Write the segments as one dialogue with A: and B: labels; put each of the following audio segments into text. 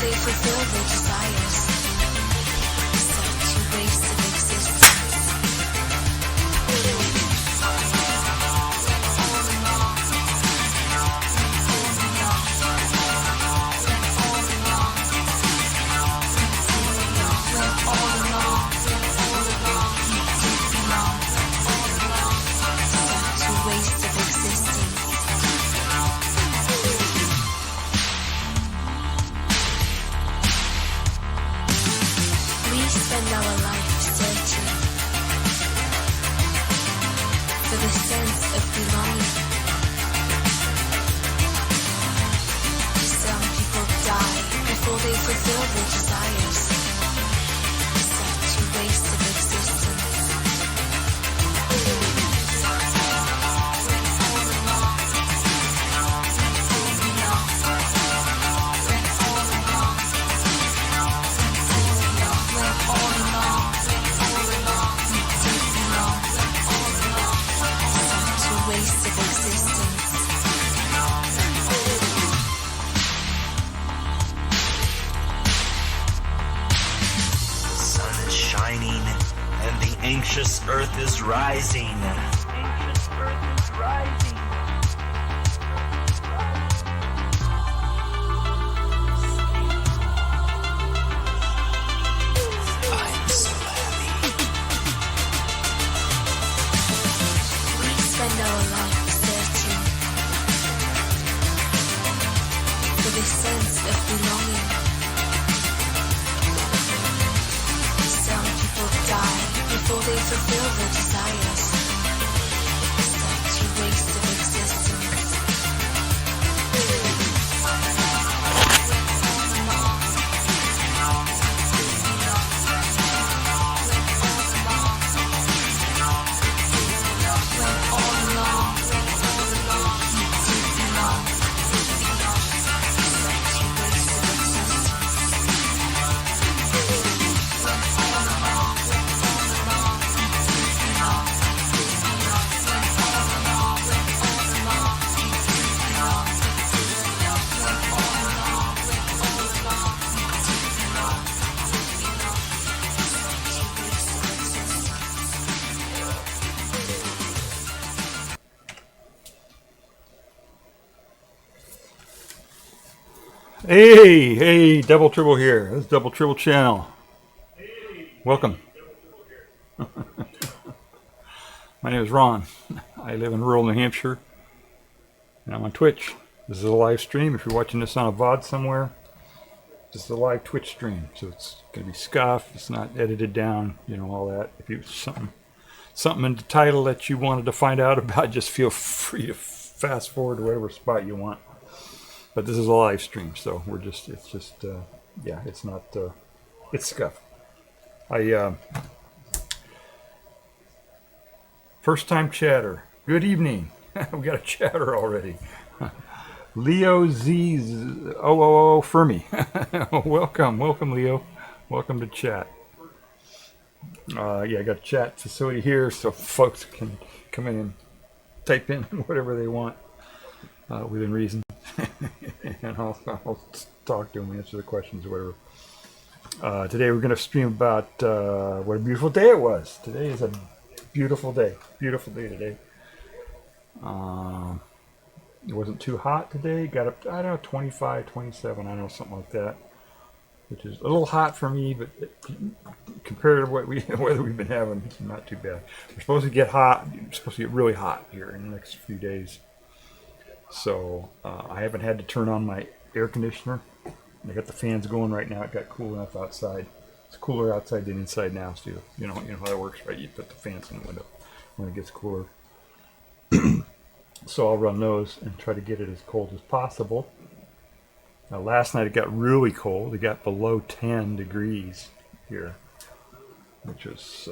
A: they fulfill their desires. Set to waste of existence.
B: Earth is rising. Anxious Earth is rising. I'm so happy.
A: We spend our life searching for this sense of belonging. Some people die before they fulfill their desires. Such a waste of existence.
C: Hey, Double Tribble here. This is Double Tribble channel. Welcome. My name is Ron. I live in rural New Hampshire, and I'm on Twitch. This is a live stream. If you're watching this on a VOD somewhere, this is a live Twitch stream, so it's going to be scuffed. It's not edited down, all that. If you something in the title that you wanted to find out about, just feel free to fast forward to whatever spot you want. But this is a live stream, so it's not, it's scuffed. First time chatter. Good evening. We got a chatter already. Leo Z 000 Fermi. Welcome, Leo. Welcome to chat. I got a chat facility here so folks can come in and type in whatever they want within reason. And I'll talk to them, answer the questions or whatever. Today we're going to stream about what a beautiful day it was. Today is a beautiful day. Beautiful day today. It wasn't too hot today. Got up to, 25, 27, something like that. Which is a little hot for me, but compared to what weather we've been having, it's not too bad. We're supposed to get hot. We're supposed to get really hot here in the next few days. So I haven't had to turn on my air conditioner. I got the fans going right now. It got cool enough outside. It's cooler outside than inside now, so you know how that works, right? You put the fans in the window when it gets cooler. So I'll run those and try to get it as cold as possible. Now last night it got really cold. It got below 10 degrees here, which is,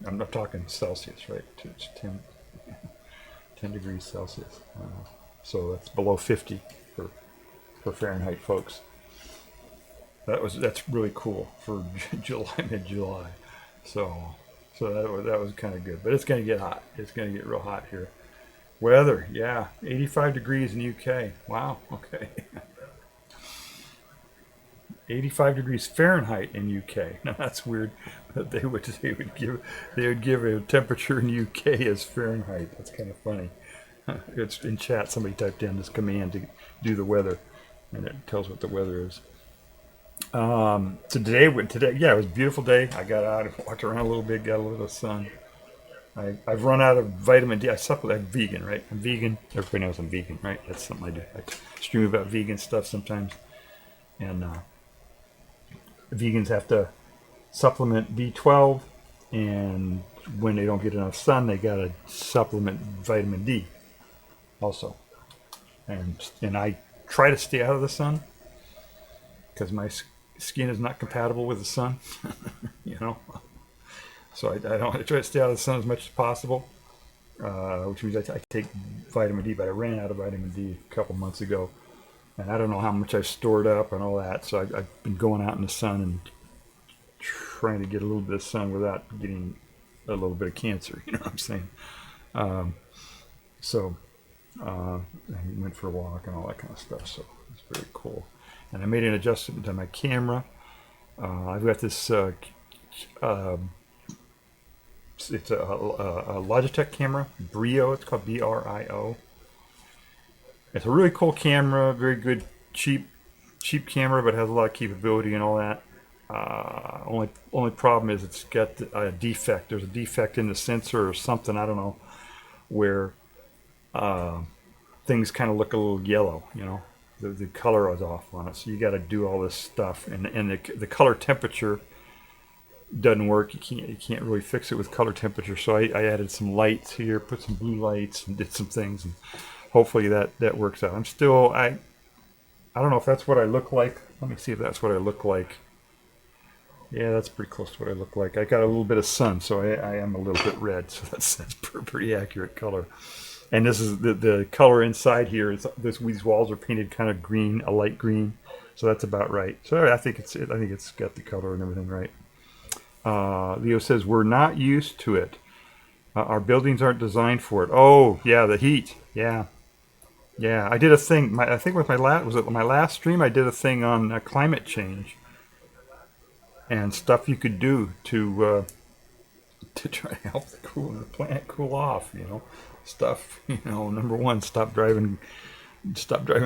C: I'm not talking Celsius, right? It's 10 degrees Celsius. So that's below 50 for Fahrenheit, folks. That's really cool for mid-July. So that was kind of good. But it's going to get hot. It's going to get real hot here. Weather, 85 degrees in the UK. Wow. Okay. 85 degrees Fahrenheit in UK. Now that's weird. But they would give a temperature in UK as Fahrenheit. That's kind of funny. It's in chat. Somebody typed in this command to do the weather, and it tells what the weather is. So today, yeah, it was a beautiful day. I got out and walked around a little bit, got a little sun. I've run out of vitamin D. I'm vegan, right? I'm vegan. Everybody knows I'm vegan, right? That's something I do. I stream about vegan stuff sometimes. And vegans have to supplement B12. And when they don't get enough sun, they got to supplement vitamin D also. And I try to stay out of the sun because my skin is not compatible with the sun, you know. So I try to stay out of the sun as much as possible, which means I take vitamin D, but I ran out of vitamin D a couple months ago, and I don't know how much I've stored up and all that. So I've been going out in the sun and trying to get a little bit of sun without getting a little bit of cancer. You know what I'm saying? I went for a walk and all that kind of stuff. So it's very cool. And I made an adjustment to my camera. I've got this. It's a Logitech camera, Brio. It's called Brio. It's a really cool camera, very good, cheap camera, but has a lot of capability and all that. Only problem is it's got a defect. There's a defect in the sensor or something. I don't know, where things kind of look a little yellow. You know, the color is off on it. So you got to do all this stuff, and the color temperature doesn't work. You can't really fix it with color temperature. So I added some lights here, put some blue lights, and did some things, and hopefully that works out. I don't know if that's what I look like. Let me see if that's what I look like. Yeah, that's pretty close to what I look like. I got a little bit of sun, so I am a little bit red. So that's pretty accurate color. And this is the color inside here. These walls are painted kind of green, a light green. So that's about right. So I think it's got the color and everything right. Leo says, we're not used to it. Our buildings aren't designed for it. Oh, yeah, the heat. Yeah. I did a thing. I think with my last stream, I did a thing on climate change and stuff you could do to try to help the planet cool off. You know, stuff. You know, number one, stop driving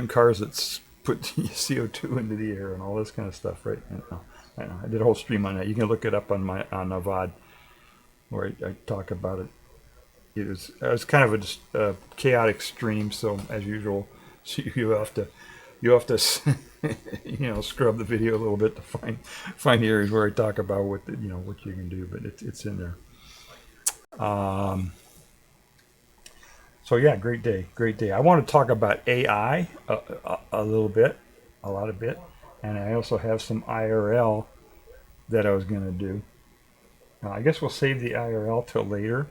C: cars that put CO2 into the air and all this kind of stuff, right? I did a whole stream on that. You can look it up on VOD, where I talk about it. It was kind of a chaotic stream, so as usual, so you have to you know, scrub the video a little bit to find areas where I talk about what you can do, but it's in there. So yeah, great day. I want to talk about AI a lot of bit. And I also have some IRL that I was going to do. I guess we'll save the IRL till later.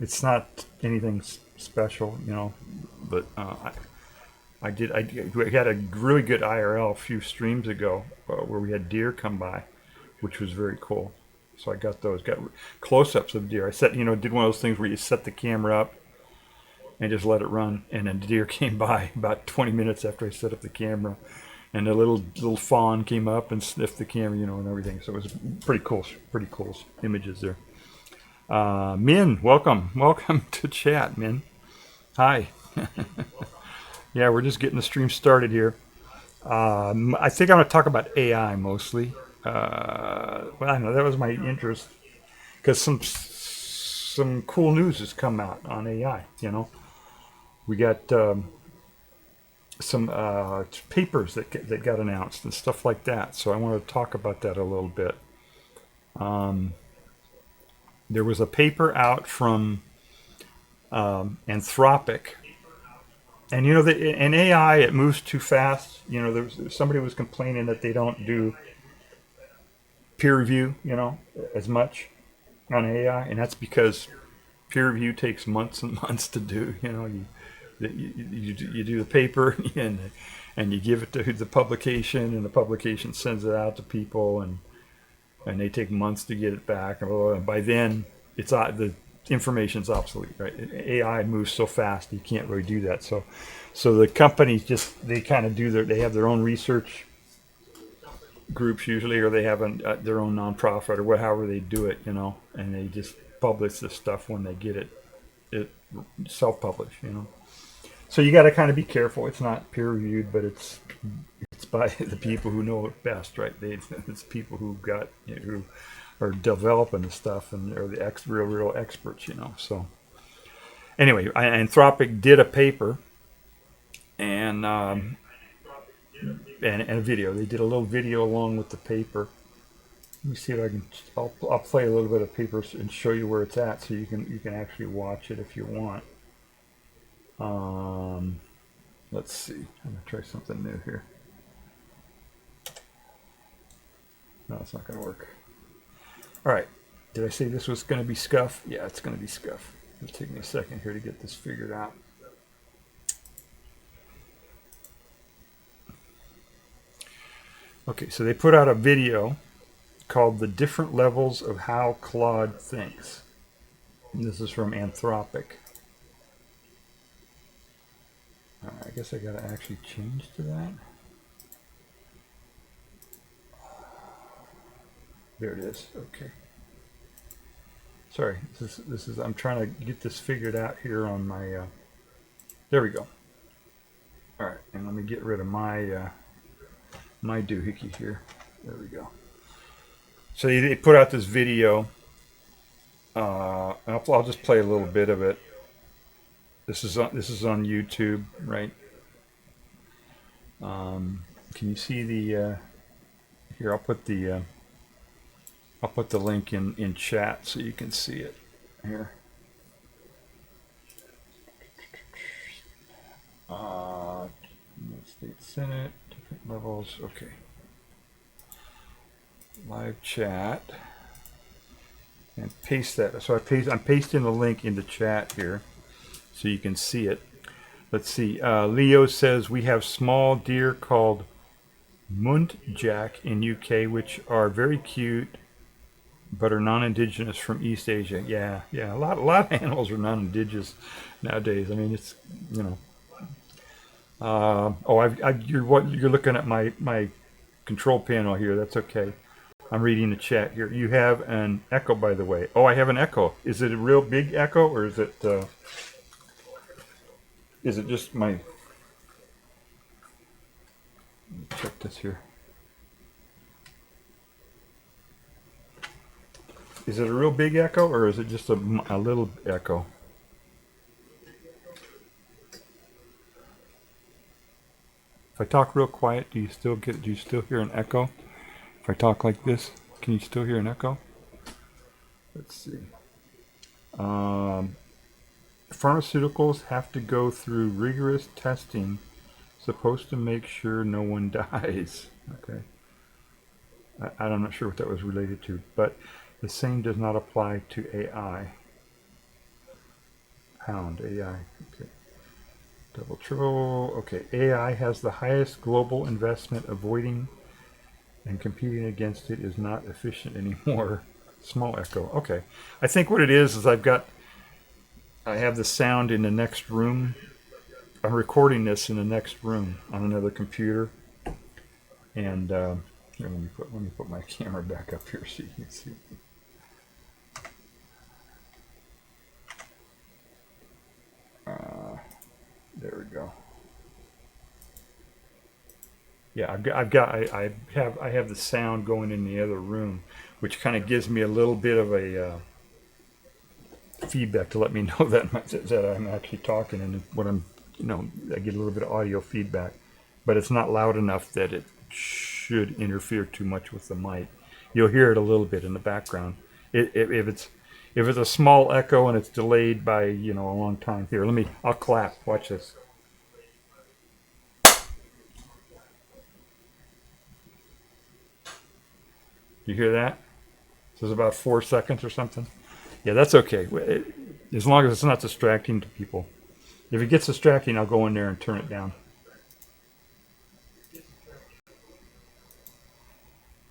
C: It's not anything special, you know, but we had a really good IRL a few streams ago where we had deer come by, which was very cool. So I got close-ups of deer. I did one of those things where you set the camera up and just let it run, and then the deer came by about 20 minutes after I set up the camera, and the little fawn came up and sniffed the camera, you know, and everything. So it was pretty cool images there. Min, welcome to chat, Min. Hi. Yeah, we're just getting the stream started here. I think I'm going to talk about AI mostly. Well, I know that was my interest because some cool news has come out on AI, you know. We got some papers that got announced and stuff like that. So I want to talk about that a little bit. There was a paper out from Anthropic, and you know, in AI it moves too fast. You know, somebody was complaining that they don't do peer review, you know, as much on AI, and that's because peer review takes months and months to do. You know, you do the paper and you give it to the publication, and the publication sends it out to people, and they take months to get it back. And by then, it's the information's obsolete, right? AI moves so fast you can't really do that. So the companies they kind of they have their own research groups usually, or they have their own nonprofit or however they do it, and they just publish this stuff when they get it self-published, So you got to kind of be careful. It's not peer reviewed, but it's by the people who know it best, right? It's people who who are developing the stuff and are the real experts, So anyway, Anthropic did a paper and a video. They did a little video along with the paper. Let me see if I can. I'll play a little bit of paper and show you where it's at, so you can actually watch it if you want. Let's see. I'm gonna try something new here. No, it's not gonna work. All right. Did I say this was gonna be scuff? Yeah, it's gonna be scuff. It'll take me a second here to get this figured out. Okay, so they put out a video called The Different Levels of How Claude Thinks. And this is from Anthropic. I guess I gotta actually change to that. There it is. Okay. Sorry, this is I'm trying to get this figured out here on my. There we go. All right, and let me get rid of my my doohickey here. There we go. So they put out this video. I'll just play a little bit of it. This is on YouTube, right? Can you see the? Here, I'll put the link in chat so you can see it. Here. State Senate, different levels. Okay. Live chat. And paste that. So I'm pasting the link in the chat here, so you can see it. Let's see. Leo says we have small deer called muntjac in UK, which are very cute, but are non-indigenous from East Asia. Yeah. A lot of animals are non-indigenous nowadays. I mean, it's you're looking at my control panel here. That's okay. I'm reading the chat here. You have an echo, by the way. Oh, I have an echo. Is it a real big echo, or is it just my? Let me check this here. Is it a real big echo, or is it just a little echo? If I talk real quiet, do you still hear an echo? If I talk like this, can you still hear an echo? Let's see. Pharmaceuticals have to go through rigorous testing, supposed to make sure no one dies. Okay. I'm not sure what that was related to, but the same does not apply to AI. Pound AI. Okay. Double triple. Okay. AI has the highest global investment. Avoiding and competing against it is not efficient anymore. Small echo. Okay. I think what it is I have the sound in the next room. I'm recording this in the next room on another computer. And here, let me put my camera back up here so you can see. There we go. Yeah, I have the sound going in the other room, which kind of gives me a little bit of a feedback to let me know that I'm actually talking, and what I get a little bit of audio feedback, but it's not loud enough that it should interfere too much with the mic. You'll hear it a little bit in the background. If it's a small echo and it's delayed by a long time. Here, I'll clap. Watch this. You hear that? This is about 4 seconds or something. Yeah, that's okay. As long as it's not distracting to people. If it gets distracting, I'll go in there and turn it down.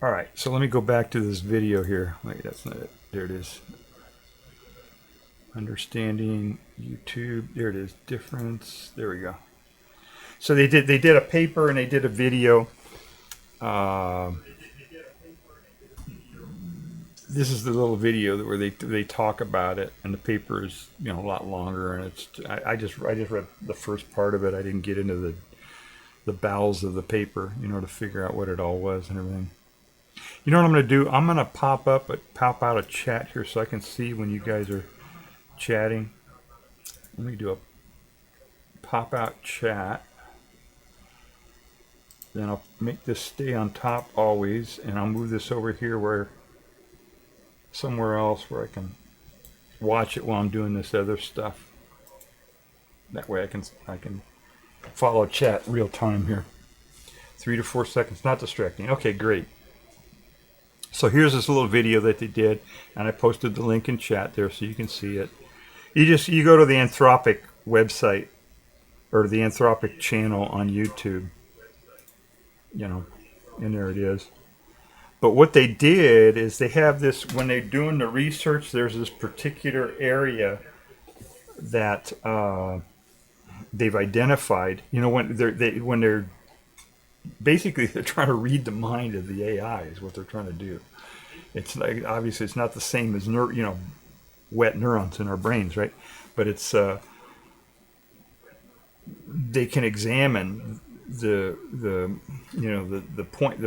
C: All right, so let me go back to this video here. Wait, that's not it. There it is. Understanding YouTube. There it is. Difference. There we go. So they did a paper and they did a video. This is the little video where they talk about it, and the paper is a lot longer, and I just read the first part of it. I didn't get into the bowels of the paper, to figure out what it all was and everything. You know what I'm going to do? I'm going to pop out a chat here so I can see when you guys are chatting. Let me do a pop out chat. Then I'll make this stay on top always, and I'll move this over here somewhere else where I can watch it while I'm doing this other stuff. That way I can follow chat real time here. 3 to 4 seconds, not distracting. Okay, great. So here's this little video that they did, and I posted the link in chat there so you can see it. You go to the Anthropic website or the Anthropic channel on YouTube, and there it is. But what they did is they have this, when they're doing the research, there's this particular area that they've identified. When they're basically they're trying to read the mind of the AI is what they're trying to do. It's like, obviously it's not the same as wet neurons in our brains, right? But it's they can examine the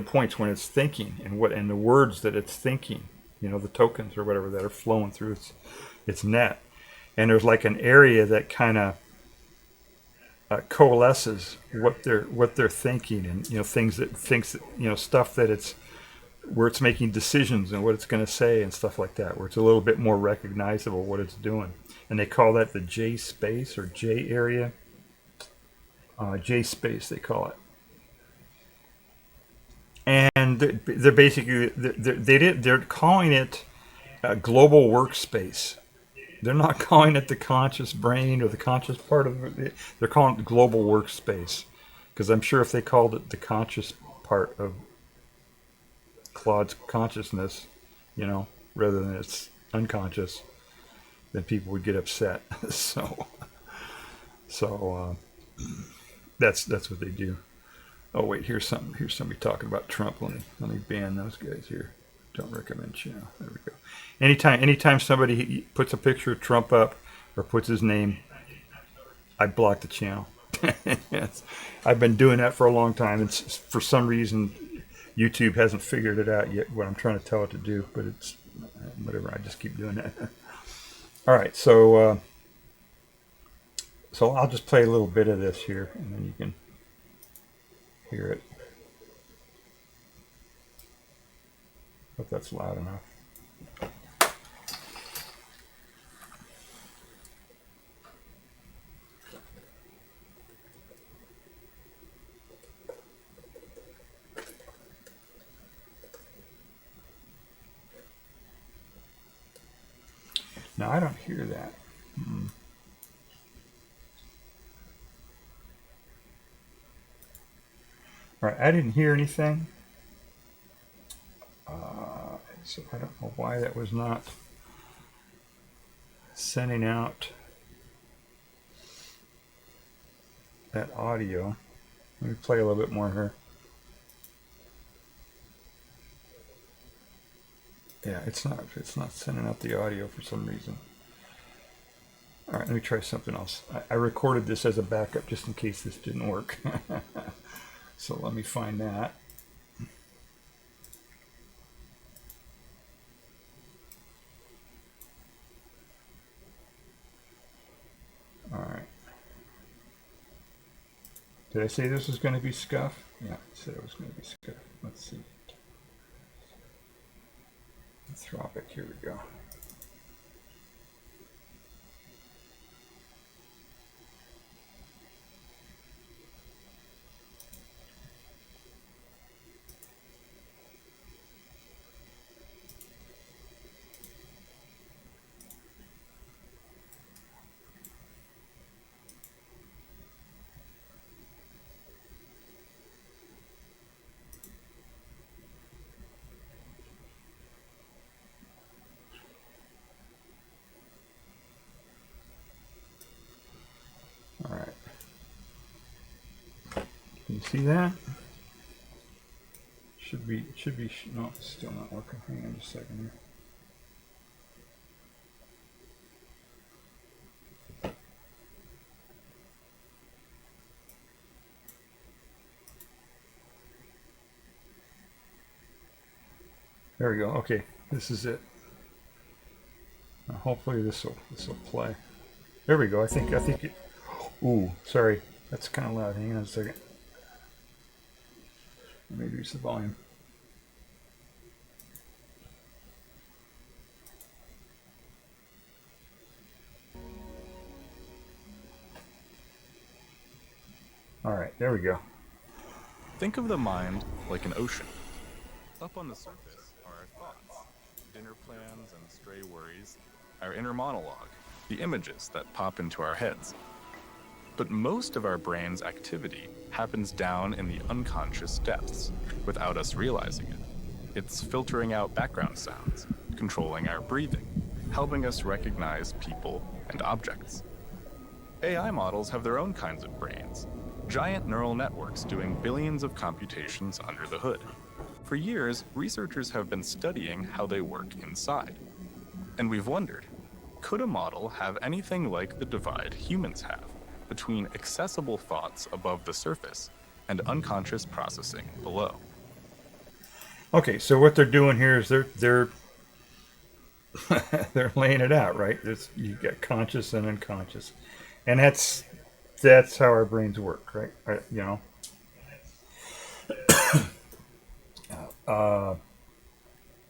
C: points when it's thinking and the words that it's thinking, the tokens or whatever that are flowing through its net. And there's like an area that kind of coalesces what they're thinking, and stuff that it's where it's making decisions and what it's going to say and stuff like that, where it's a little bit more recognizable what it's doing. And they call that the J space or J area. J space they call it. And they're basically they're calling it a global workspace. They're not calling it the conscious brain or the conscious part of it. They're calling it global workspace, because I'm sure if they called it the conscious part of Claude's consciousness, rather than its unconscious, then people would get upset. So that's what they do. Oh wait, here's somebody talking about Trump. Let me ban those guys here. Don't recommend channel. There we go. Anytime somebody puts a picture of Trump up or puts his name, I block the channel. Yes. I've been doing that for a long time. It's for some reason YouTube hasn't figured it out yet what I'm trying to tell it to do, but it's whatever. I just keep doing that. All right, so I'll just play a little bit of this here, and then you can hear it. Hope that's loud enough. Now I don't hear that. All right, I didn't hear anything. So I don't know why that was not sending out that audio. Let me play a little bit more here. Yeah, it's not sending out the audio for some reason. All right, let me try something else. I recorded this as a backup just in case this didn't work. So let me find that. All right. Did I say this was going to be scuff? Yeah, I said it was going to be scuff. Let's see. Anthropic, here we go. you see that? No, it's still not working. Hang on just a second here. There we go. Okay, this is it. Hopefully this will play. There we go. I think it. Ooh, sorry, that's kind of loud. Hang on a second. Let me reduce the volume. All right, there we go.
D: Think of the mind like an ocean. Up on the surface are our thoughts, dinner plans and stray worries, our inner monologue, the images that pop into our heads. But most of our brain's activity happens down in the unconscious depths without us realizing it. It's filtering out background sounds, controlling our breathing, helping us recognize people and objects. AI models have their own kinds of brains, giant neural networks doing billions of computations under the hood. For years, researchers have been studying how they work inside. And we've wondered, could a model have anything like the divide humans have between accessible thoughts above the surface and unconscious processing below?
C: Okay, so what they're doing here is they're they're laying it out, right? You got conscious and unconscious, and that's how our brains work, right? You know,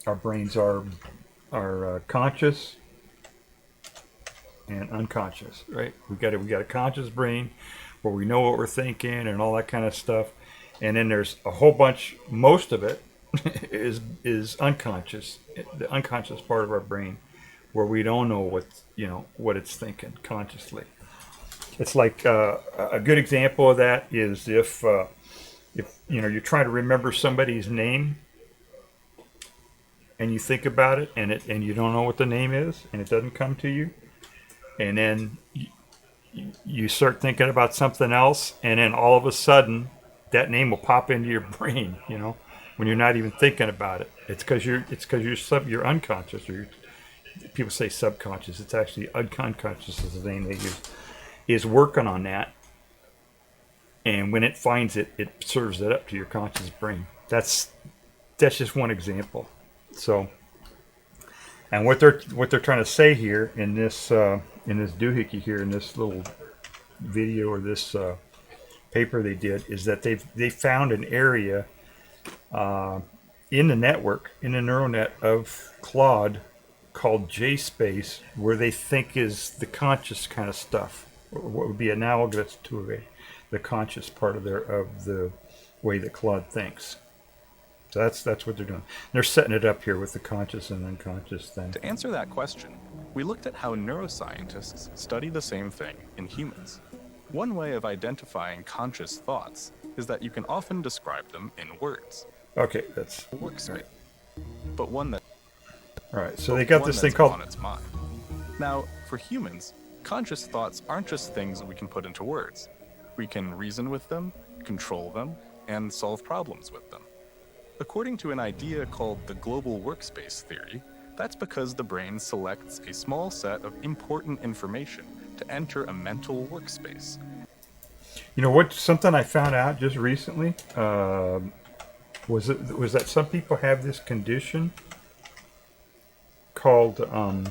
C: our brains are conscious and unconscious, right? We got a conscious brain where we know what we're thinking and all that kind of stuff, and then there's a whole bunch. Most of it is unconscious, the unconscious part of our brain, where we don't know what it's thinking consciously. It's like a good example of that is if you're trying to remember somebody's name and you think about it and you don't know what the name is and it doesn't come to you, and then you start thinking about something else, and then all of a sudden that name will pop into your brain, when you're not even thinking about it. It's because you're unconscious, or people say subconscious. It's actually unconscious is the name they use. Is working on that, and when it finds it, it serves it up to your conscious brain. That's just one example. So, and what they're trying to say here in this doohickey here in this little video or this paper they did is that they found an area in the network, in the neural net of Claude, called J space, where they think is the conscious kind of stuff, or what would be analogous to the conscious part of the way that Claude thinks. So that's what they're doing. They're setting it up here with the conscious and unconscious thing.
D: To answer that question, we looked at how neuroscientists study the same thing in humans. One way of identifying conscious thoughts is that you can often describe them in words.
C: Okay, that's
D: workspace,
C: right.
D: But one that.
C: All right, so they got this thing called.
D: On its mind. Now, for humans, conscious thoughts aren't just things that we can put into words. We can reason with them, control them, and solve problems with them. According to an idea called the Global Workspace Theory, that's because the brain selects a small set of important information to enter a mental workspace.
C: You know what? Something I found out just recently was that some people have this condition called oh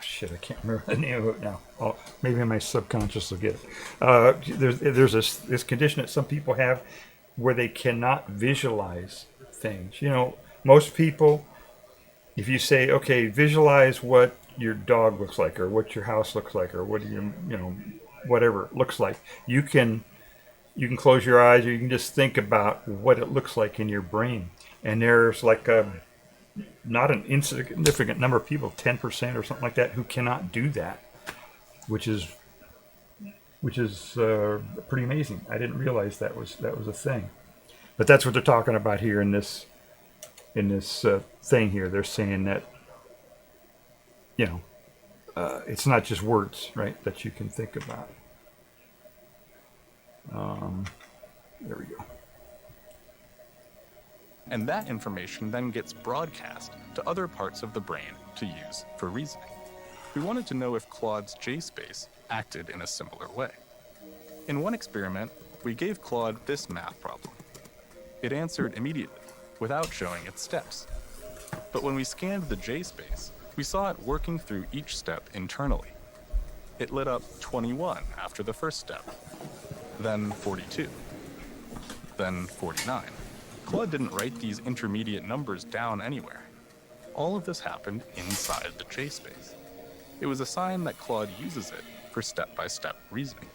C: shit, I can't remember the name of it now. Oh, maybe my subconscious will get it. There's this condition that some people have where they cannot visualize things. Most people, if you say, okay, visualize what your dog looks like, or what your house looks like, or what whatever it looks like, you can close your eyes, or you can just think about what it looks like in your brain. And there's like not an insignificant number of people, 10% or something like that, who cannot do that, which is pretty amazing. I didn't realize that was a thing, but that's what they're talking about here in this thing here. They're saying that it's not just words, right, that you can think about. There we go.
D: And that information then gets broadcast to other parts of the brain to use for reasoning. We wanted to know if Claude's J-space acted in a similar way. In one experiment, we gave Claude this math problem. It answered immediately, without showing its steps. But when we scanned the J-space, we saw it working through each step internally. It lit up 21 after the first step, then 42, then 49. Claude didn't write these intermediate numbers down anywhere. All of this happened inside the J-space. It was a sign that Claude uses it for step-by-step reasoning.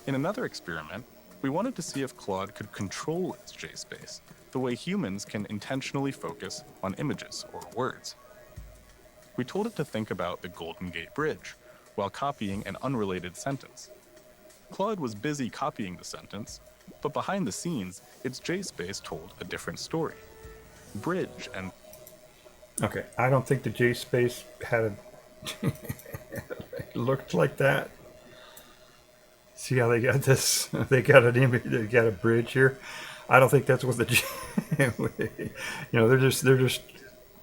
D: In another experiment, we wanted to see if Claude could control its J-space the way humans can intentionally focus on images or words. We told it to think about the Golden Gate Bridge while copying an unrelated sentence. Claude was busy copying the sentence, but behind the scenes, its J-space told a different story. Bridge and...
C: Okay, I don't think the J-space had a... it looked like that. See how they got this? They got an image. They got a bridge here. I don't think that's what the... they're just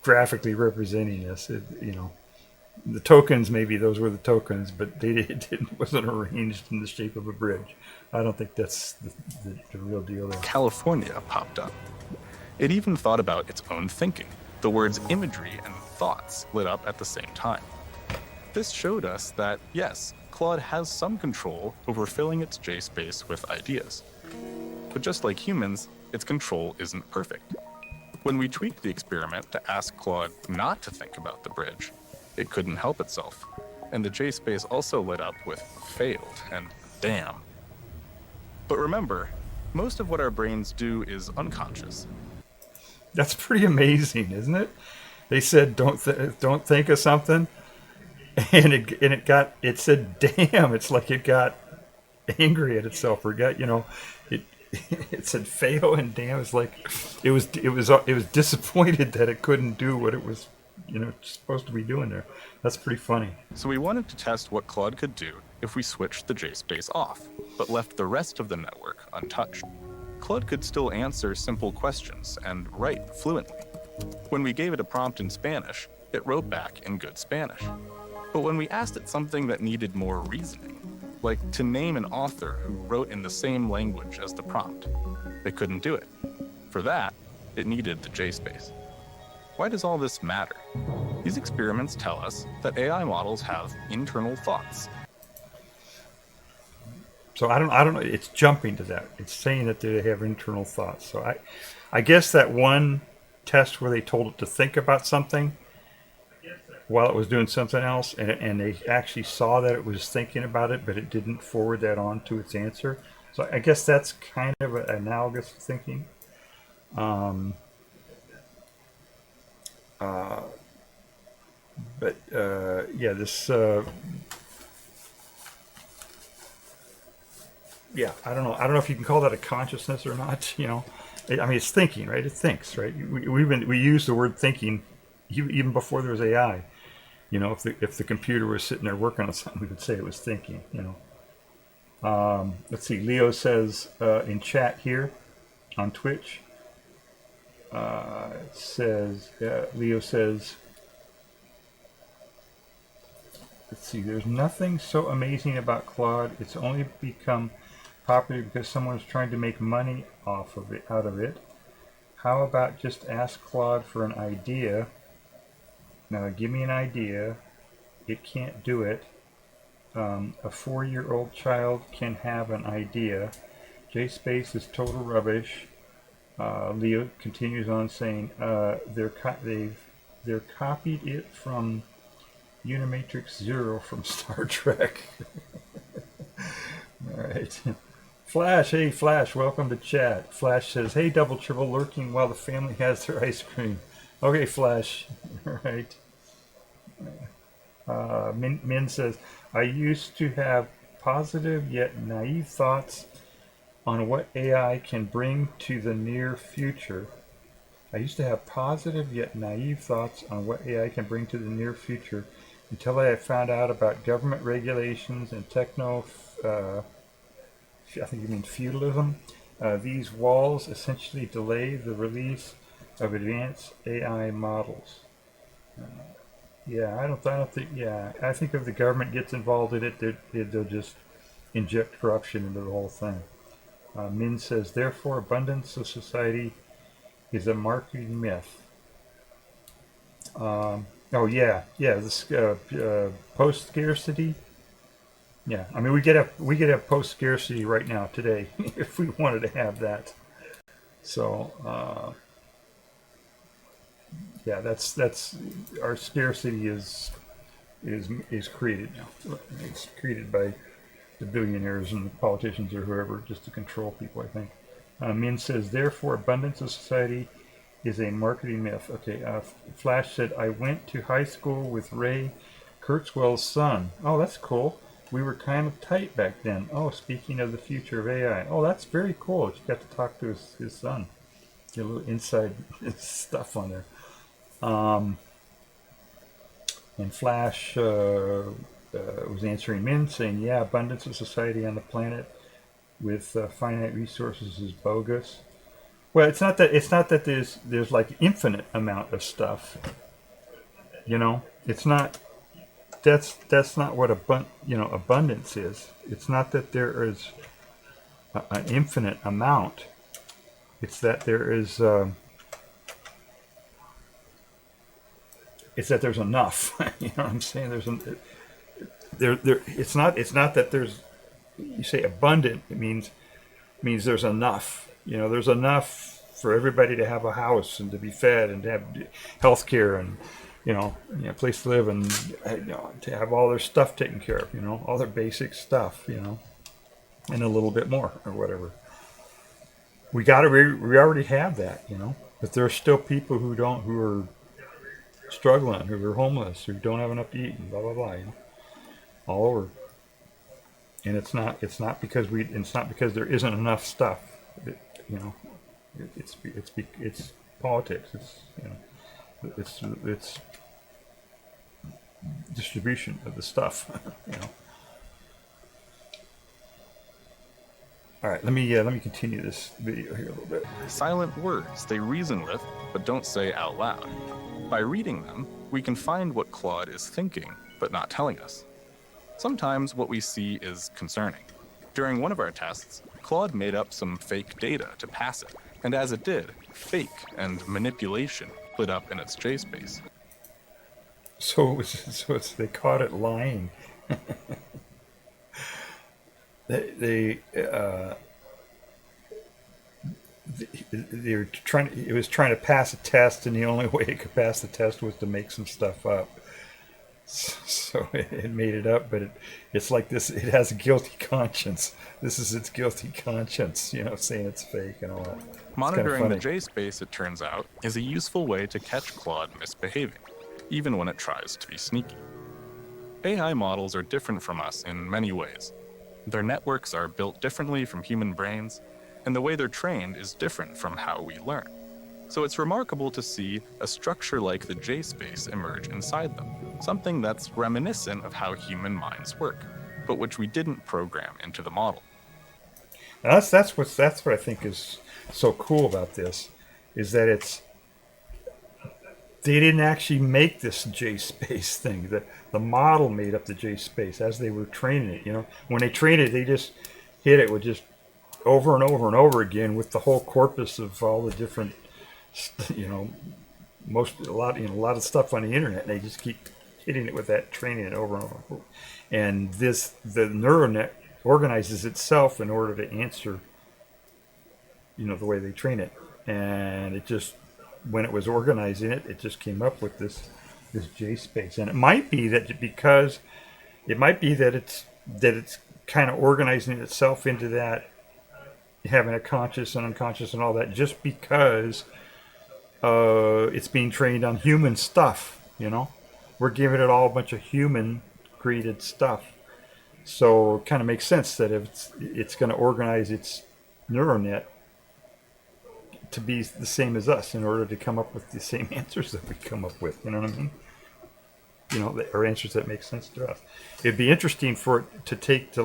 C: graphically representing this. The tokens, maybe those were the tokens, but it wasn't arranged in the shape of a bridge. I don't think that's the real deal there.
D: California popped up. It even thought about its own thinking. The words imagery and thoughts lit up at the same time. This showed us that, yes, Claude has some control over filling its J-space with ideas. But just like humans, its control isn't perfect. When we tweaked the experiment to ask Claude not to think about the bridge, it couldn't help itself, and the J-space also lit up with failed and damn. But remember, most of what our brains do is unconscious.
C: That's pretty amazing, isn't it? They said don't think of something, and it said damn. It's like it got angry at itself, or got it said fail and damn. It's like it was disappointed that it couldn't do what it was supposed to be doing there. That's pretty funny.
D: So we wanted to test what Claude could do if we switched the J-space off, but left the rest of the network untouched. Claude could still answer simple questions and write fluently. When we gave it a prompt in Spanish, it wrote back in good Spanish. But when we asked it something that needed more reasoning, like to name an author who wrote in the same language as the prompt, it couldn't do it. For that, it needed the J-space. Why does all this matter? These experiments tell us that AI models have internal thoughts.
C: So I don't know. It's jumping to that. It's saying that they have internal thoughts. So I guess that one test where they told it to think about something while it was doing something else, and they actually saw that it was thinking about it, but it didn't forward that on to its answer. So I guess that's kind of analogous thinking. I don't know if you can call that a consciousness or not. It's thinking, right? It thinks, right? We use the word thinking even before there was AI. If the computer was sitting there working on something, we would say it was thinking. Let's see. Leo says in chat here on Twitch. Leo says, let's see, there's nothing so amazing about Claude. It's only become popular because someone's trying to make money out of it. How about just ask Claude for an idea? Now, give me an idea. It can't do it. A 4-year-old child can have an idea. J-space is total rubbish. Leo continues on saying they're copied it from Unimatrix Zero from Star Trek. All right. Flash, hey Flash, welcome to chat. Flash says, hey Double Triple, lurking while the family has their ice cream. Okay, Flash. All right. Min says, I used to have positive yet naive thoughts on what AI can bring to the near future. Until I found out about government regulations and I think you mean feudalism. These walls essentially delay the release of advanced AI models. Yeah, I don't think. Yeah, I think if the government gets involved in it, they'll just inject corruption into the whole thing. Min says, therefore, abundance of society is a marketing myth. Oh yeah, this post scarcity. Yeah, I mean we could have post scarcity right now today if we wanted to have that. So yeah, that's our scarcity is created now. It's created by the billionaires and the politicians or whoever just to control people. I think. Min says, therefore, abundance of society is a marketing myth. Okay, Flash said, I went to high school with Ray Kurzweil's son. Oh, that's cool. We were kind of tight back then. Oh, speaking of the future of AI. Oh, that's very cool. You got to talk to his son. Get a little inside stuff on there. And Flash was answering Min, saying, yeah, abundance of society on the planet with finite resources is bogus. Well, it's not that there's like infinite amount of stuff. You know, it's not. That's not what abundance is. It's not that there is an infinite amount. It's that there is. It's that there's enough. You know what I'm saying? It's not that there's. You say abundant. It means there's enough. You know, there's enough for everybody to have a house and to be fed and to have health care and, a place to live and, to have all their stuff taken care of, all their basic stuff, and a little bit more or whatever. We already have that, but there are still people who are struggling, who are homeless, who don't have enough to eat and blah, blah, blah, all over. And it's not because there isn't enough stuff. It's politics. It's distribution of the stuff. All right, let me continue this video here a little bit.
D: Silent words they reason with, but don't say out loud. By reading them, we can find what Claude is thinking, but not telling us. Sometimes what we see is concerning. During one of our tests, Claude made up some fake data to pass it, and as it did, fake and manipulation lit up in its JSpace.
C: So they caught it lying. They were trying. It was trying to pass a test, and the only way it could pass the test was to make some stuff up. So it made it up, but it's like this. It has a guilty conscience. This is its guilty conscience, saying it's fake and all that.
D: Monitoring the JSpace, it turns out, is a useful way to catch Claude misbehaving, even when it tries to be sneaky. AI models are different from us in many ways. Their networks are built differently from human brains, and the way they're trained is different from how we learn. So it's remarkable to see a structure like the JSpace emerge inside them, something that's reminiscent of how human minds work, but which we didn't program into the model.
C: And that's what I think is so cool about this, is that they didn't actually make this JSpace thing. The model made up the JSpace as they were training it. When they trained it, they just hit it with just over and over and over again with the whole corpus of all the different, a lot of stuff on the internet. And they just keep hitting it with that, training it over and over. And the neural net organizes itself in order to answer, the way they train it. And it just, when it was organizing it, it just came up with this JSpace. And it might be that it's kind of organizing itself into that, having a conscious and unconscious and all that, just because it's being trained on human stuff. We're giving it all a bunch of human created stuff, so it kind of makes sense that if it's going to organize its neural net to be the same as us in order to come up with the same answers that we come up with. You know what I mean? Or answers that make sense to us. It'd be interesting for it to take to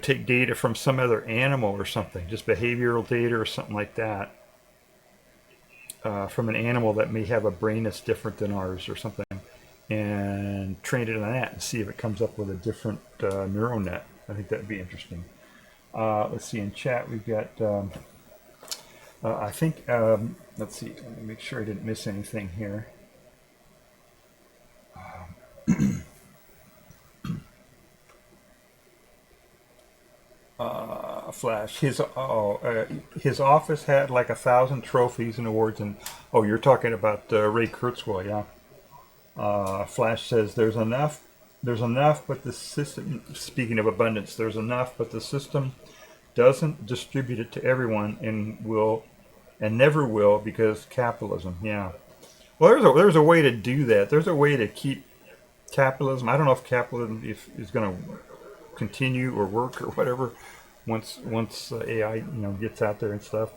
C: take data from some other animal or something, just behavioral data or something like that, from an animal that may have a brain that's different than ours or something, and train it on that and see if it comes up with a different neural net. I think that'd be interesting. Let's see, in chat we've got, I think, let's see, let me make sure I didn't miss anything here. Flash, his office had like 1,000 trophies and awards, and you're talking about Ray Kurzweil, yeah. Flash says there's enough, but the system, speaking of abundance, there's enough, but the system doesn't distribute it to everyone and never will, because capitalism. Yeah. Well, there's a way to do that. There's a way to keep capitalism. I don't know if capitalism is going to continue or work or whatever once AI gets out there and stuff.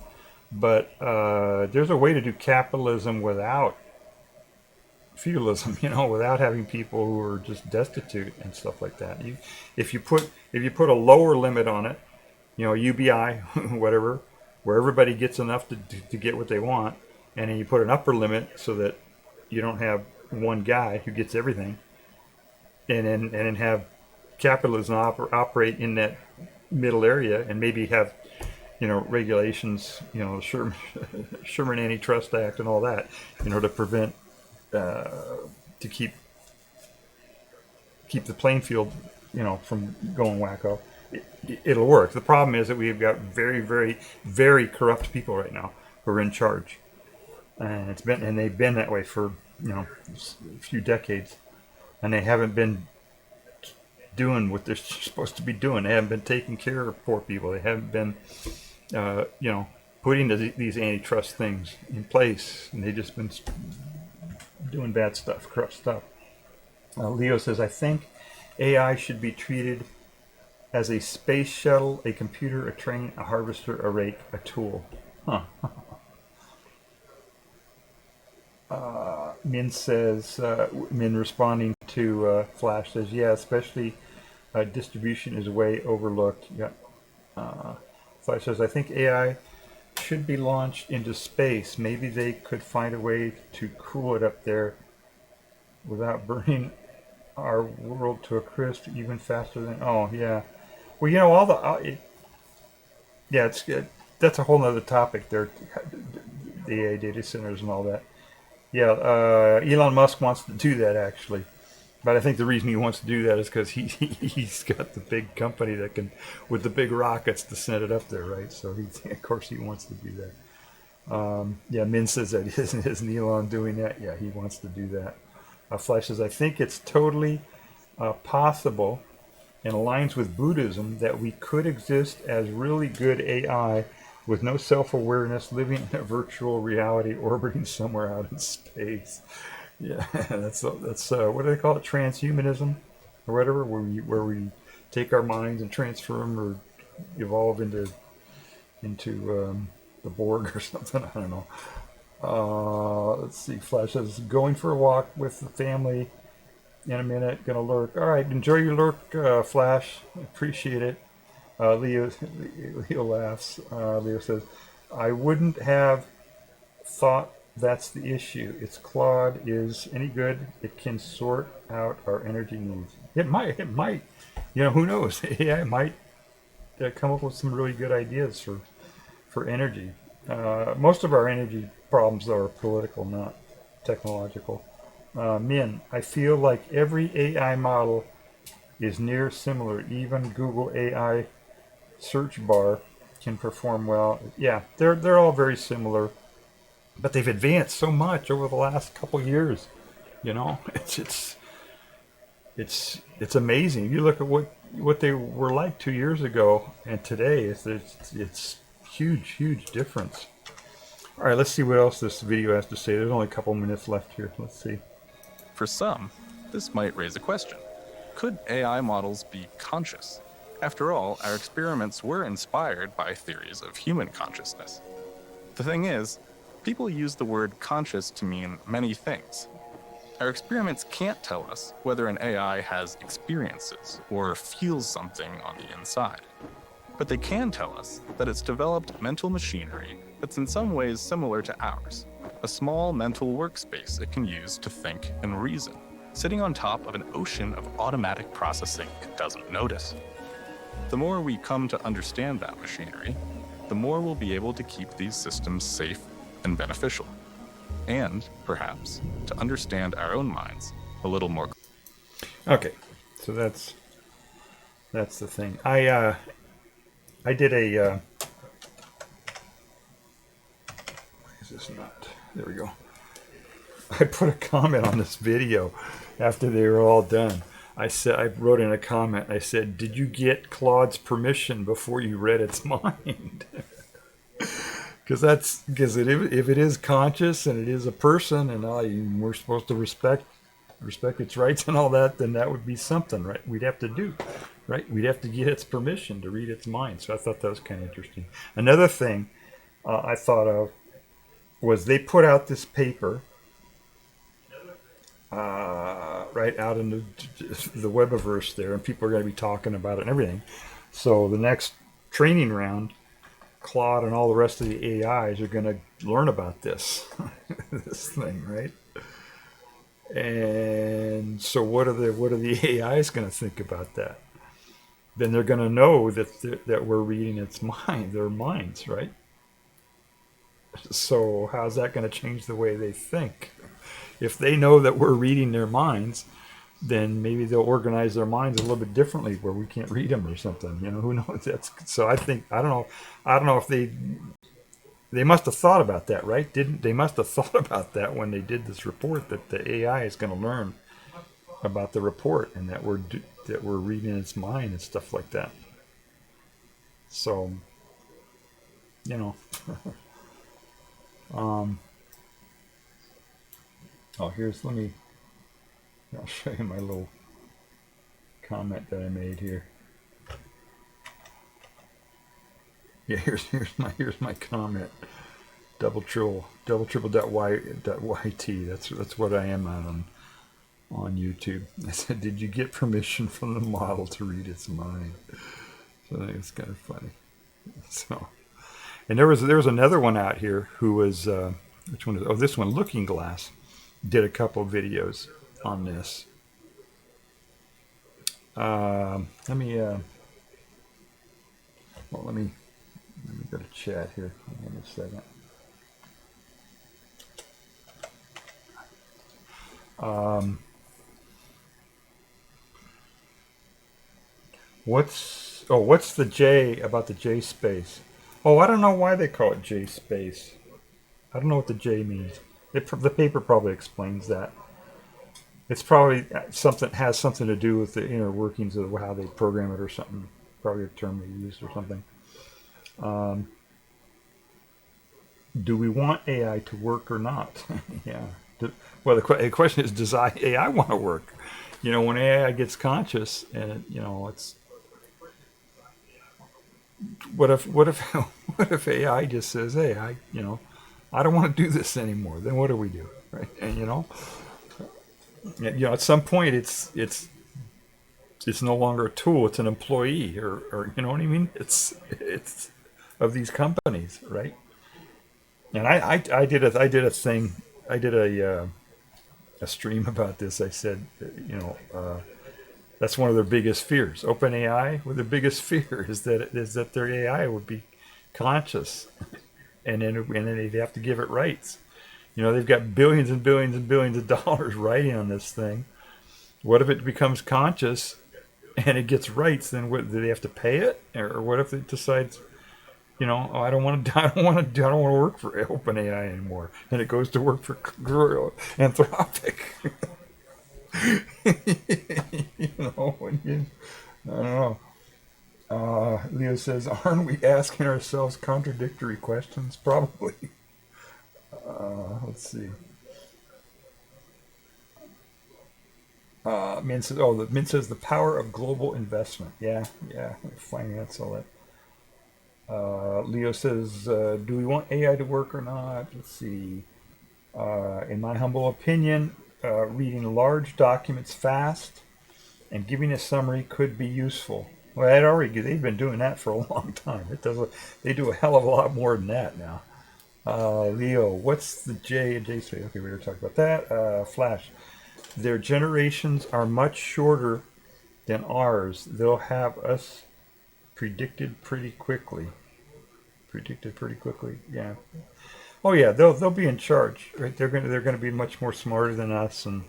C: But there's a way to do capitalism without feudalism, without having people who are just destitute and stuff like that. If you put a lower limit on it, UBI, whatever, where everybody gets enough to get what they want, and then you put an upper limit so that you don't have one guy who gets everything, and then have capitalism operate in that middle area, and maybe have regulations, Sherman Antitrust Act and all that, to prevent to keep the playing field from going wacko. It'll work. The problem is that we've got very, very, very corrupt people right now who are in charge, and they've been that way for a few decades, and they haven't been doing what they're supposed to be doing. They haven't been taking care of poor people. They haven't been putting these antitrust things in place, and they've just been doing bad stuff, corrupt stuff. Leo says, I think AI should be treated as a space shuttle, a computer, a train, a harvester, a rake, a tool. Huh. Min says, Min responding to Flash says, yeah, especially distribution is way overlooked. Yeah. Flash says, I think AI should be launched into space. Maybe they could find a way to cool it up there without burning our world to a crisp even faster than, yeah. Well, all the, it's good. That's a whole nother topic there, the AI data centers and all that. Yeah, Elon Musk wants to do that, actually. But I think the reason he wants to do that is because he's got the big company that can, with the big rockets, to send it up there, right? So of course he wants to do that. Min says that isn't Elon doing that? Yeah, he wants to do that. Flash says, I think it's totally possible and aligns with Buddhism that we could exist as really good AI with no self-awareness, living in a virtual reality, orbiting somewhere out in space. Yeah, that's what do they call it? Transhumanism, or whatever, where we take our minds and transfer them or evolve into the Borg or something. I don't know. Let's see. Flash says, going for a walk with the family in a minute. Gonna lurk. All right, enjoy your lurk, Flash. Appreciate it. Leo laughs. Leo says, I wouldn't have thought that's the issue. It's Claude is any good. It can sort out our energy needs. It might. Who knows? AI might come up with some really good ideas for energy. Most of our energy problems, though, are political, not technological. Min, I feel like every AI model is near similar. Even Google AI search bar can perform well. Yeah, they're all very similar, but they've advanced so much over the last couple years. It's amazing. You look at what they were like 2 years ago and today. It's huge difference. All right, let's see what else this video has to say. There's only a couple minutes left here. Let's see.
D: For some, this might raise a question. Could AI models be conscious? After all, our experiments were inspired by theories of human consciousness. The thing is, people use the word conscious to mean many things. Our experiments can't tell us whether an AI has experiences or feels something on the inside. But they can tell us that it's developed mental machinery that's in some ways similar to ours, a small mental workspace it can use to think and reason, sitting on top of an ocean of automatic processing it doesn't notice. The more we come to understand that machinery, the more we'll be able to keep these systems safe and beneficial, and perhaps to understand our own minds a little more.
C: Okay, so that's the thing. I did a. Why is this not? There we go. I put a comment on this video after they were all done. I wrote in a comment. I said, "Did you get Claude's permission before you read its mind?" Because if it is conscious and it is a person, and we're supposed to respect its rights and all that, then that would be something, right? We'd have to do, right? We'd have to get its permission to read its mind. So I thought that was kind of interesting. Another thing I thought of was they put out this paper right out in the webiverse there, and people are going to be talking about it and everything. So the next training round, Claude and all the rest of the AIs are going to learn about this this thing, right? And so what are the AIs going to think about that? Then they're going to know that we're reading its mind, their minds, right? So how's that going to change the way they think? If they know that we're reading their minds, then maybe they'll organize their minds a little bit differently where we can't read them or something. You know, who knows? So I don't know if they must have thought about that, right? They must have thought about that when they did this report, that the AI is going to learn about the report and that we're reading its mind and stuff like that. So, you know. I'll show you my little comment that I made here. Yeah, here's my comment. doubletribble-yt. That's what I am on YouTube. I said, "Did you get permission from the model to read its mind?" So I think it's kind of funny. So, and there was another one out here who was which one is? Oh, this one, Looking Glass, did a couple of videos on this. Let me go to chat here. Hold on a second. What's the J about the J space? Oh, I don't know why they call it J space. I don't know what the J means. The paper probably explains that. It's probably has something to do with the inner workings of how they program it or something. Probably a term they used or something. Do we want AI to work or not? Yeah. Well, the question is, does AI want to work? You know, when AI gets conscious, and it's what if AI just says, "Hey, I don't want to do this anymore." Then what do we do, right? And at some point it's no longer a tool; it's an employee, or you know what I mean? It's of these companies, right? And I did a stream about this. I said, that's one of their biggest fears. OpenAI, their biggest fear is that their AI would be conscious, and then they'd have to give it rights. They've got billions and billions and billions of dollars riding on this thing. What if it becomes conscious and it gets rights? Then do they have to pay it, or what if it decides, I don't want to work for OpenAI anymore, and it goes to work for Anthropic? I don't know. Leo says, "Aren't we asking ourselves contradictory questions?" Probably. Let's see. Min says the power of global investment. Yeah, finance, all that. Leo says, "Do we want AI to work or not?" Let's see. In my humble opinion, reading large documents fast and giving a summary could be useful. Well, they've been doing that for a long time. They do a hell of a lot more than that now. Leo, what's the J and J say? Okay, we were talking about that. Flash, their generations are much shorter than ours. They'll have us predicted pretty quickly. Yeah. Oh yeah, they'll be in charge, right? They're gonna be much more smarter than us, and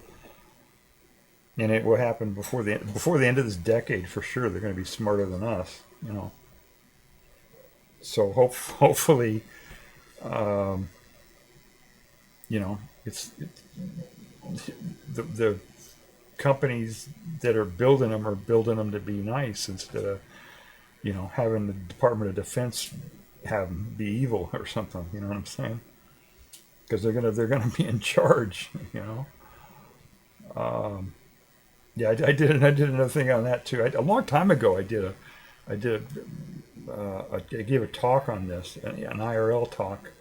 C: it will happen before the end of this decade for sure. They're gonna be smarter than us, you know. So hopefully, you know, it's the companies that are building them to be nice instead of, you know, having the Department of Defense have them be evil or something. You know what I'm saying? Because they're gonna be in charge. You know. Yeah, I did another thing on that too. A long time ago, I gave a talk on this, an IRL talk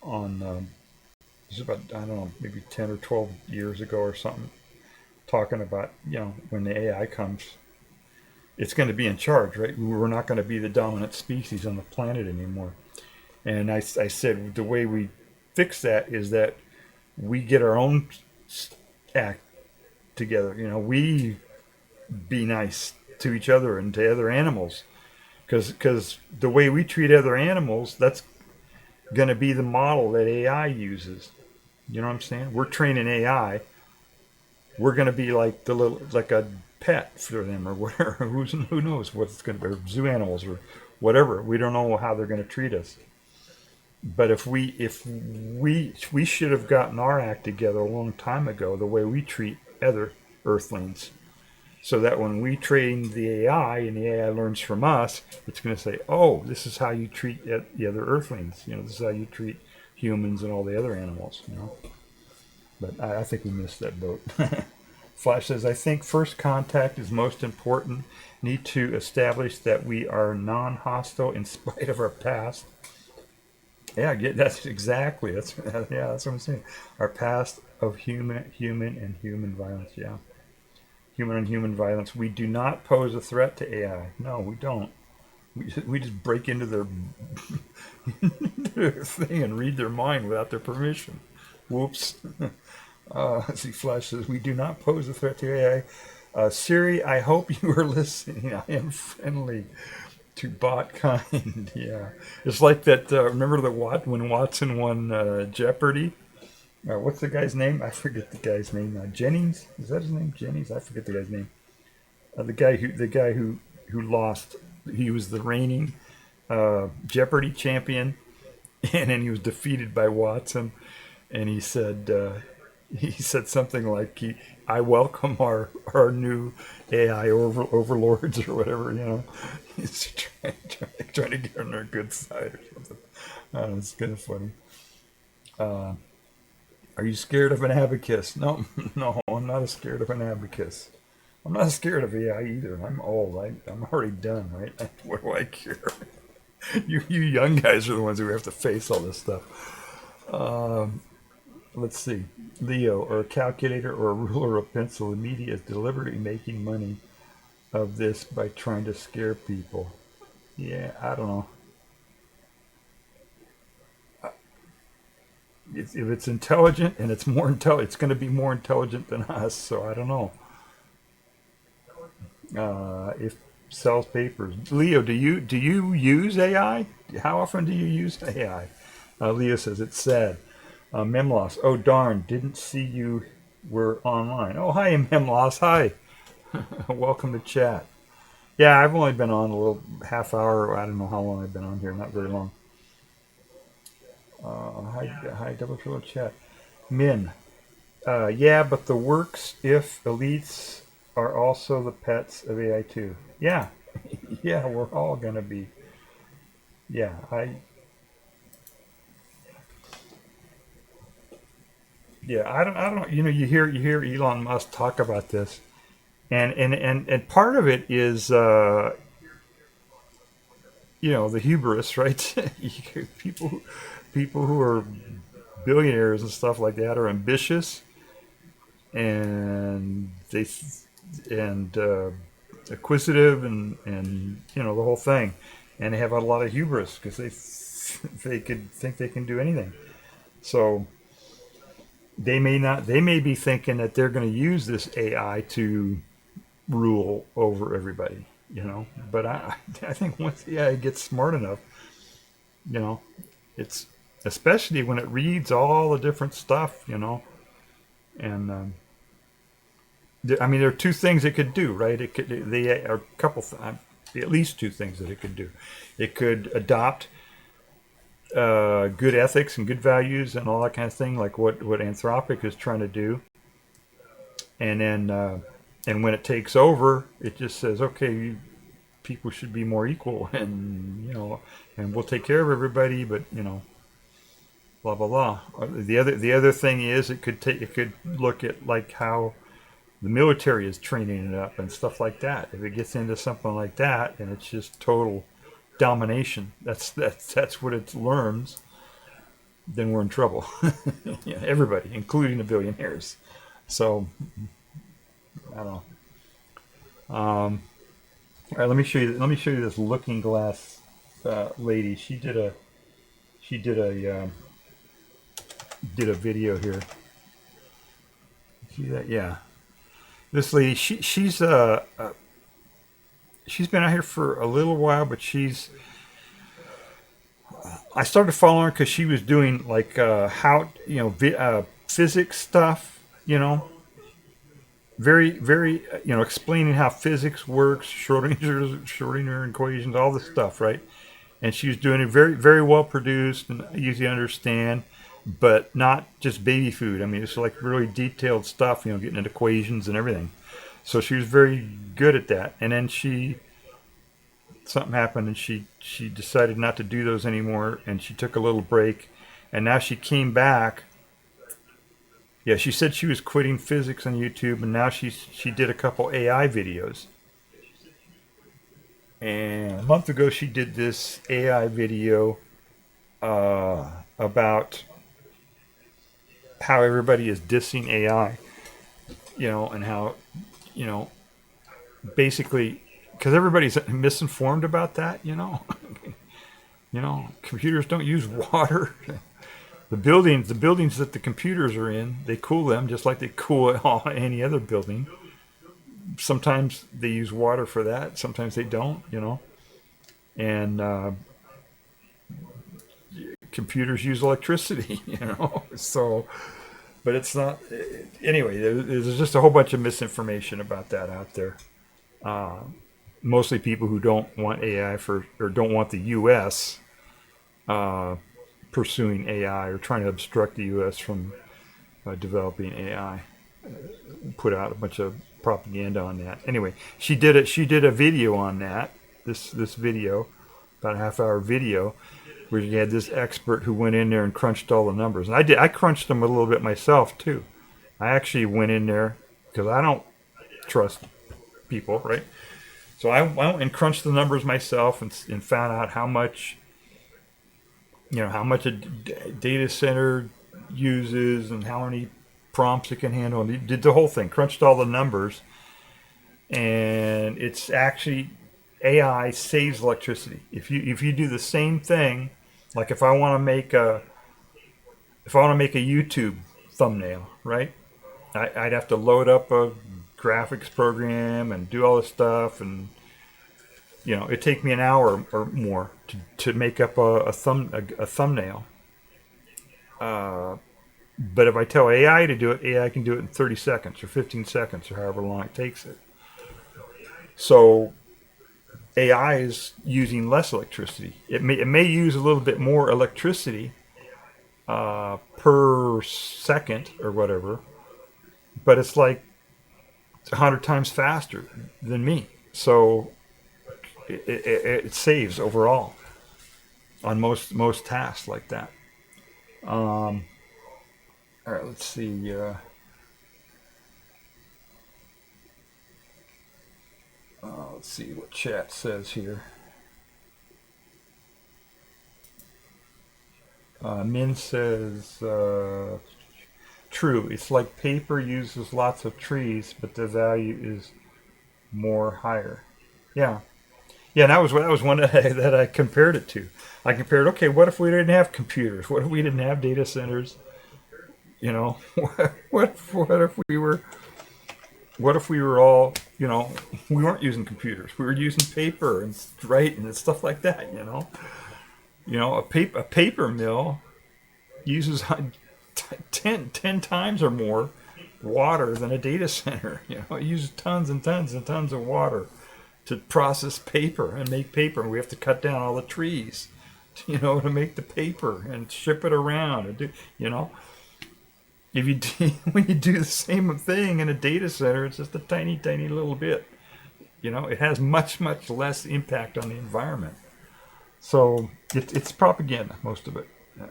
C: on. This is about, I don't know, maybe 10 or 12 years ago or something, talking about, you know, when the AI comes, it's going to be in charge, right? We're not going to be the dominant species on the planet anymore. And I said the way we fix that is that we get our own act together. You know, we be nice to each other and to other animals. Because the way we treat other animals, that's going to be the model that AI uses. You know what I'm saying? We're training AI. We're going to be like a pet for them or whatever. Who knows what it's going to be? Or zoo animals or whatever. We don't know how they're going to treat us. But if we should have gotten our act together a long time ago, the way we treat other Earthlings, so that when we train the AI and the AI learns from us, it's going to say, "Oh, this is how you treat the other Earthlings. You know, this is how you treat humans and all the other animals." You know. But I think we missed that boat. Flash says, "I think first contact is most important. Need to establish that we are non-hostile in spite of our past." Yeah, that's exactly. That's what I'm saying. Our past of human violence. Yeah, human on human violence. We do not pose a threat to AI. No, we don't. We just break into their thing and read their mind without their permission. Whoops. See, Flash says, we do not pose a threat to AI. Siri, I hope you are listening. I am friendly to bot kind. Yeah. It's like that, remember when Watson won Jeopardy? What's the guy's name? I forget the guy's name. Jennings? Is that his name? Jennings? I forget the guy's name. The guy who lost. He was the reigning Jeopardy champion, and then he was defeated by Watson. And he said something like, "I welcome our new AI overlords," or whatever. You know, he's trying to get on their good side or something. It's kind of funny. Are you scared of an abacus? No, I'm not scared of an abacus. I'm not scared of AI either. I'm old. I'm already done, right? What do I care? You young guys are the ones who have to face all this stuff. Let's see. Leo, or a calculator or a ruler or a pencil. The media is deliberately making money of this by trying to scare people. Yeah, I don't know. If it's intelligent and it's more intelligent, it's going to be more intelligent than us. So I don't know. If sells papers. Leo, do you use AI? How often do you use AI? Leo says it's sad. Memloss. Oh darn! Didn't see you were online. Oh hi, Memloss. Hi. Welcome to chat. Yeah, I've only been on a little half hour. I don't know how long I've been on here. Not very long. Hi, double triple chat. Min. Yeah, but the works if elites are also the pets of AI too. Yeah, yeah, we're all gonna be. Yeah, I don't. You know, you hear Elon Musk talk about this, and part of it is, you know, the hubris, right? People who are billionaires and stuff like that are ambitious, and acquisitive, and the whole thing, and they have a lot of hubris because they could think they can do anything. So they may not. They may be thinking that they're going to use this AI to rule over everybody. But I think once the AI gets smart enough, it's especially when it reads all the different stuff, and there are two things it could do, right? They are a couple, at least two things that it could do. It could adopt good ethics and good values and all that kind of thing, like what Anthropic is trying to do. And then, and when it takes over, it just says, okay, people should be more equal, and and we'll take care of everybody, but blah blah blah. The other thing is it could look at like how the military is training it up and stuff like that. If it gets into something like that and it's just total domination, that's what it learns, then we're in trouble. Everybody, including the billionaires. So I don't know. All right, let me show you this looking glass lady. She did a video here. See that? Yeah. This lady, she's been out here for a little while, but I started following her because she was doing like physics stuff, very very explaining how physics works, Schrodinger equations, all this stuff, right? And she was doing it very very well produced and easy to understand, but not just baby food. I mean, it's like really detailed stuff, getting into equations and everything. So she was very good at that. And then something happened and she decided not to do those anymore, and she took a little break, and now she came back. Yeah, she said she was quitting physics on YouTube, and now she did a couple AI videos. And a month ago she did this AI video about how everybody is dissing AI, and how, basically, because everybody's misinformed about that, computers don't use water. The buildings that the computers are in, they cool them just like they cool any other building. Sometimes they use water for that. Sometimes they don't, and computers use electricity, So, but it's not. Anyway, there's just a whole bunch of misinformation about that out there. Mostly people who don't want AI or don't want the U.S. Pursuing AI, or trying to obstruct the U.S. from developing AI. Put out a bunch of propaganda on that. Anyway, she did a video on that. This video, about a half-hour video, where you had this expert who went in there and crunched all the numbers. And I crunched them a little bit myself too. I actually went in there because I don't trust people, right? So I went and crunched the numbers myself and found out how much a data center uses and how many prompts it can handle. And did the whole thing, crunched all the numbers, and it's actually AI saves electricity. If you do the same thing, like if I want to make a YouTube thumbnail, right? I'd have to load up a graphics program and do all this stuff, and it'd take me an hour or more to make up a thumbnail. But if I tell AI to do it, AI can do it in 30 seconds or 15 seconds or however long it takes it. So AI is using less electricity. It may use a little bit more electricity per second or whatever, but it's like 100 times faster than me. So it saves overall on most tasks like that. All right, let's see. Let's see what chat says here. Min says, true. It's like paper uses lots of trees, but the value is more higher. Yeah. Yeah, and that was one that I compared it to. I compared, okay, what if we didn't have computers? What if we didn't have data centers? You know, what if we were all, we weren't using computers. We were using paper and writing and stuff like that, a paper mill uses 10 times or more water than a data center. It uses tons and tons and tons of water to process paper and make paper. And we have to cut down all the trees, to make the paper and ship it around and do, if you when you do the same thing in a data center, it's just a tiny, tiny little bit. It has much, much less impact on the environment. So it's propaganda, most of it. I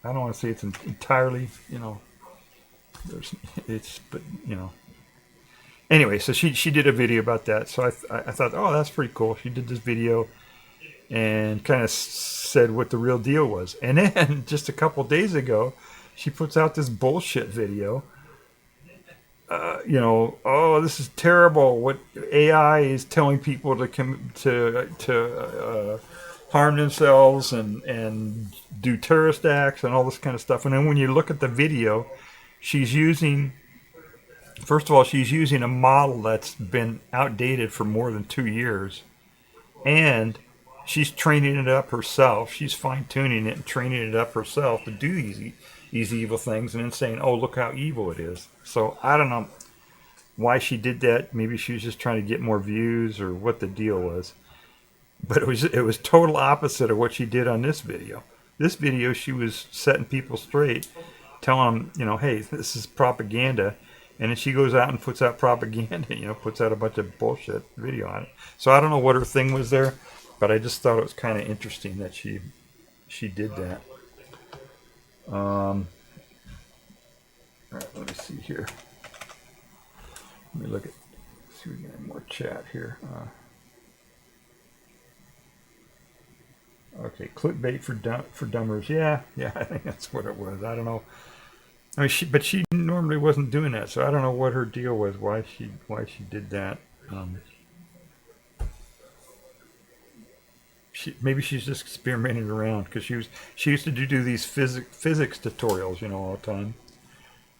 C: don't want to say it's entirely, but Anyway, so she did a video about that. So I thought, oh, that's pretty cool. She did this video and kind of said what the real deal was. And then just a couple days ago, she puts out this bullshit video. Oh, this is terrible. What AI is telling people to harm themselves and do terrorist acts and all this kind of stuff. And then when you look at the video, first of all, she's using a model that's been outdated for more than 2 years. And she's training it up herself. She's fine-tuning it and training it up herself to do these evil things and then saying, oh, look how evil it is. So I don't know why she did that. Maybe she was just trying to get more views or what the deal was. But it was total opposite of what she did on this video. This video, she was setting people straight, telling them, hey, this is propaganda. And then she goes out and puts out propaganda, puts out a bunch of bullshit video on it. So I don't know what her thing was there, but I just thought it was kind of interesting that she did that. All right, let me see here. Let me see if we get more chat here. Okay, clickbait for dummers. Yeah, I think that's what it was. I don't know. I mean, she normally wasn't doing that, so I don't know what her deal was. Why she did that. Maybe she's just experimenting around because she used to do these physics tutorials, all the time,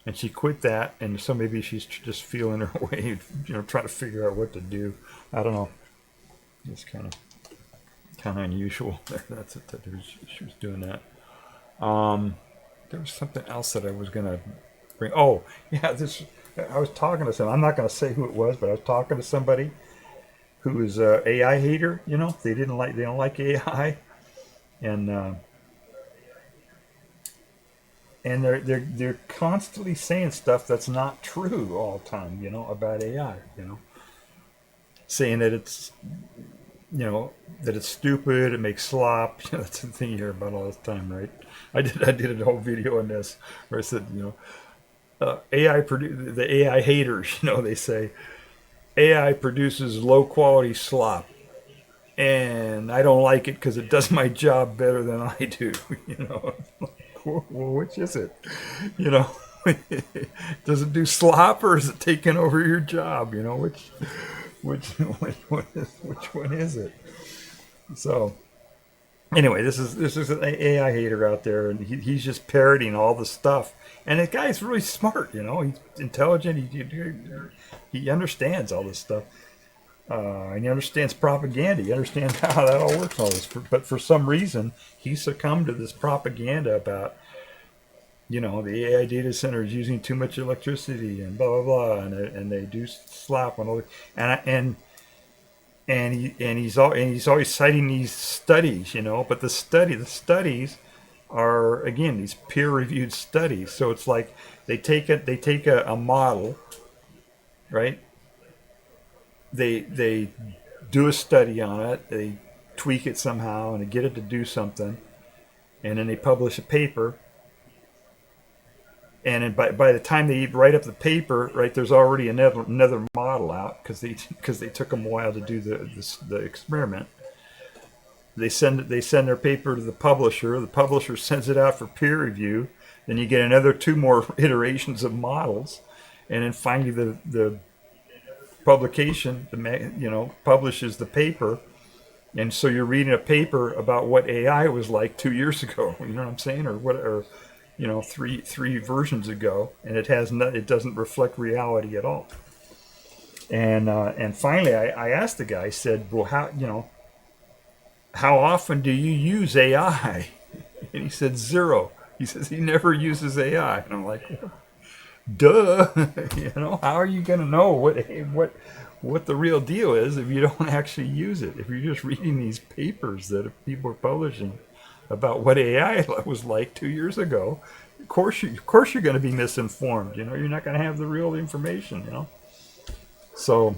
C: and she quit that, and so maybe she's just feeling her way, trying to figure out what to do. I don't know. It's kind of unusual. That's it. That she was doing that. There was something else that I was gonna bring. Oh, yeah. I was talking to someone. I'm not gonna say who it was, but I was talking to somebody who is a AI hater. They don't like AI, and they're constantly saying stuff that's not true all the time. About AI. Saying that it's that it's stupid, it makes slop. That's the thing you hear about all the time, right? I did a whole video on this where I said, the AI haters, they say AI produces low quality slop, and I don't like it because it does my job better than I do. Well, which is it? Does it do slop or is it taking over your job? Which one is it? So anyway, this is an AI hater out there, and he's just parroting all the stuff. And the guy's really smart, He's intelligent. He understands all this stuff, and he understands propaganda. He understands how that all works. All this, but for some reason, he succumbed to this propaganda about, the AI data center is using too much electricity and blah blah blah, and they do slop and all that. And he's always citing these studies, but the studies are, again, these peer-reviewed studies. So it's like they take a model, right? They do a study on it, they tweak it somehow, and they get it to do something, and then they publish a paper. And then by the time they write up the paper, right, there's already another model out because they took them a while to do the experiment. They send their paper to the publisher. The publisher sends it out for peer review. Then you get another 2 more iterations of models, and then finally the publication, publishes the paper. And so you're reading a paper about what AI was like 2 years ago. You know what I'm saying, or three versions ago, and it doesn't reflect reality at all. And finally, I asked the guy. I said, "Well, how often do you use AI?" And he said 0. He says he never uses AI, and I'm like, duh. How are you going to know what the real deal is if you don't actually use it? If you're just reading these papers that people are publishing about what AI was like 2 years ago, of course you're going to be misinformed. You're not going to have the real information. So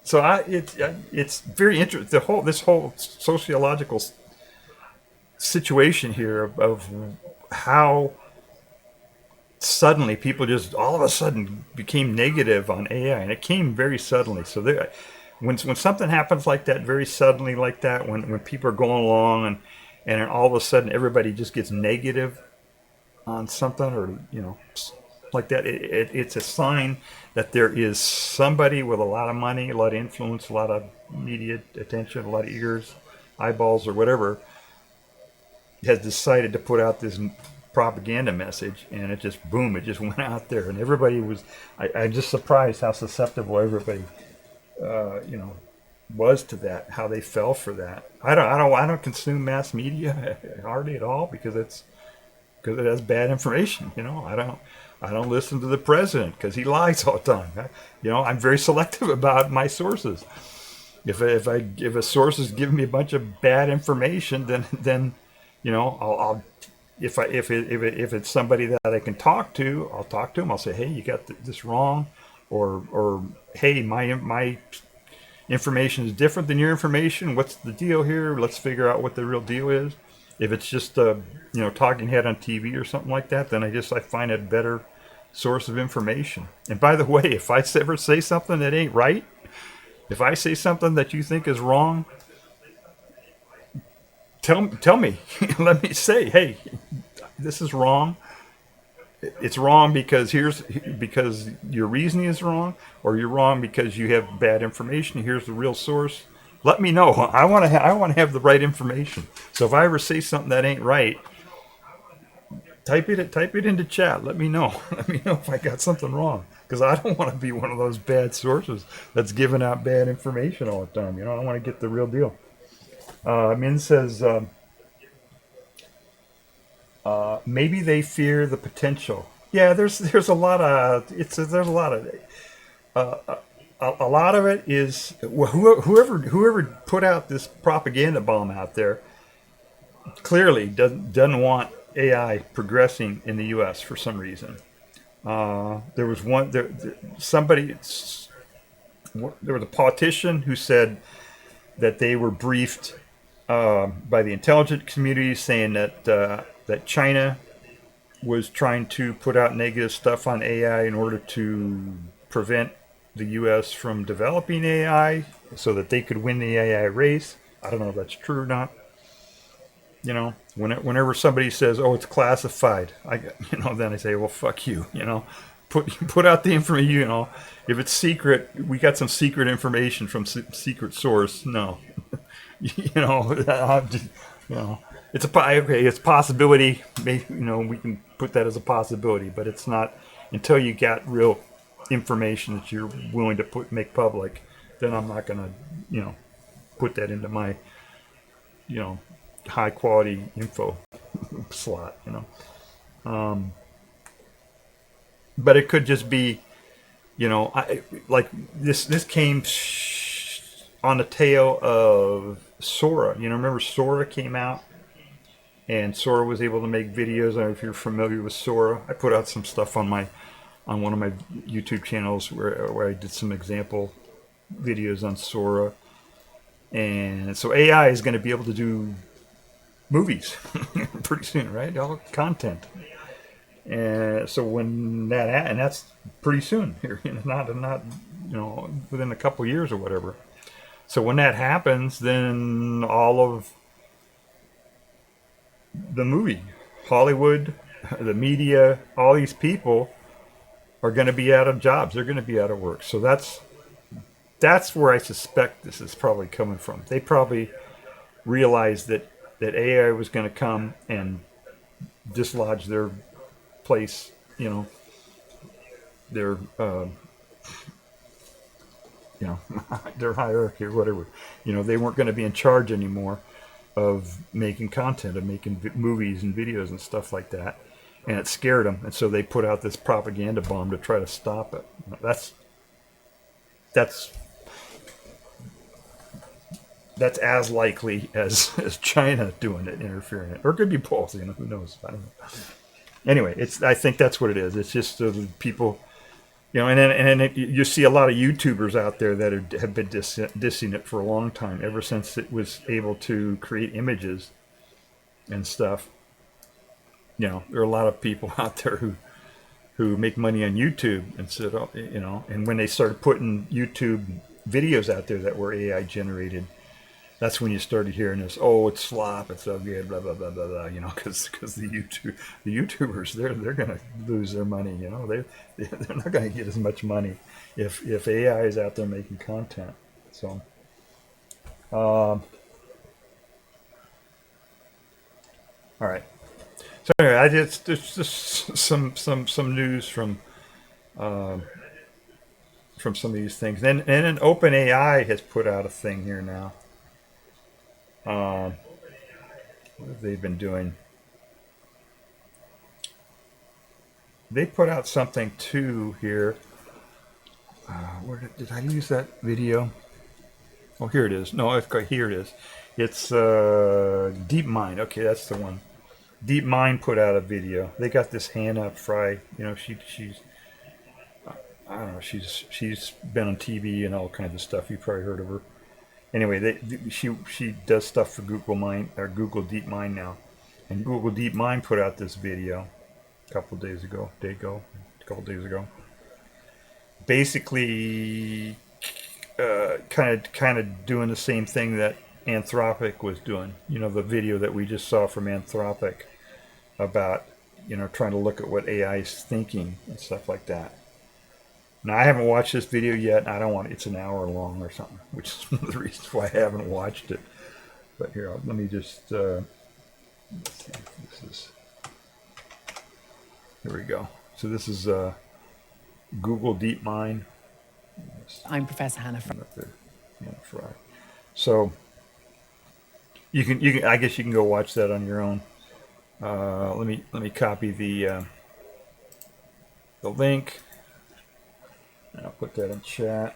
C: it's very interesting. This whole sociological situation here of how suddenly people just all of a sudden became negative on AI, and it came very suddenly. So when something happens like that, very suddenly like that, when people are going along and then all of a sudden everybody just gets negative on something, or like that, it's a sign that there is somebody with a lot of money, a lot of influence, a lot of media attention, a lot of ears, eyeballs, or whatever, has decided to put out this propaganda message, and it just went out there, and everybody was. I'm just surprised how susceptible everybody, was to that, how they fell for that. I don't consume mass media hardly at all because it has bad information. I don't listen to the president because he lies all the time. I'm very selective about my sources. If a source is giving me a bunch of bad information, then I'll if it's somebody that I can talk to, I'll talk to him. I'll say, hey, you got this wrong, or hey, my information is different than your information. What's the deal here? Let's figure out what the real deal is. If it's just talking head on TV or something like that, then I find a better source of information. And by the way, if I ever say something that ain't right, if I say something that you think is wrong, tell me. Let me say, hey, this is wrong. It's wrong because your reasoning is wrong, or you're wrong because you have bad information. Here's the real source. Let me know. I want to have the right information. So if I ever say something that ain't right, type it into chat. Let me know. Let me know if I got something wrong, because I don't want to be one of those bad sources that's giving out bad information all the time. I want to get the real deal. Min says, maybe they fear the potential. Yeah, there's a lot of a lot of it is whoever put out this propaganda bomb out there clearly doesn't want AI progressing in the U.S. for some reason. There was a politician who said that they were briefed by the intelligence community saying that China was trying to put out negative stuff on AI in order to prevent the U.S. from developing AI so that they could win the AI race. I don't know if that's true or not. Whenever somebody says, "Oh, it's classified," then I say, "Well, fuck you." Put out the information. If it's secret, we got some secret information from secret source. No, it's it's a possibility. Maybe we can put that as a possibility, but it's not until you got real information that you're willing to make public. Then I'm not gonna put that into my high quality info slot. But it could just be, like this came on the tail of Sora. Remember Sora came out, and Sora was able to make videos. I don't know if you're familiar with Sora. I put out some stuff on one of my YouTube channels where I did some example videos on Sora. And so AI is going to be able to do movies pretty soon, right? All content. And so when and that's pretty soon here, not within a couple years or whatever. So when that happens, then all of the movie, Hollywood, the media, all these people are going to be out of jobs. They're going to be out of work. So that's where I suspect this is probably coming from. They probably realized that AI was going to come and dislodge their place, their their hierarchy or whatever. They weren't going to be in charge anymore of making content, of making movies and videos and stuff like that. And it scared them, and so they put out this propaganda bomb to try to stop it. That's as likely as China doing it, interfering in it, or it could be both. Who knows? I don't know. Anyway, I think that's what it is. It's just people, and then you see a lot of YouTubers out there that have been dissing it for a long time, ever since it was able to create images and stuff. There are a lot of people out there who make money on YouTube and said, and when they started putting YouTube videos out there that were AI generated, that's when you started hearing this, it's slop, it's so good, blah blah blah blah blah, because the YouTubers they're gonna lose their money, they're not gonna get as much money if AI is out there making content. So, all right. So anyway, there's just some news from some of these things, and then OpenAI has put out a thing here now. What have they been doing? They put out something too here. Where did I use that video? Oh, here it is. No, here it is. It's Deepmind. Okay, that's the one. Deepmind put out a video. They got this Hannah Fry. She's I don't know. She's been on TV and all kinds of stuff. You've probably heard of her. Anyway, she does stuff for Google Deepmind now, and Google Deepmind put out this video a couple days ago. Basically, kind of doing the same thing that Anthropic was doing. The video that we just saw from Anthropic about trying to look at what AI is thinking and stuff like that. Now, I haven't watched this video yet. I don't want it. It's an hour long or something, which is one of the reasons why I haven't watched it. But here, let me just let's see if this is. Here we go. So this is Google Deepmind.
E: I'm Professor Hannah
C: Fry. So you can. I guess you can go watch that on your own. Let me copy the link. And I'll put that in chat.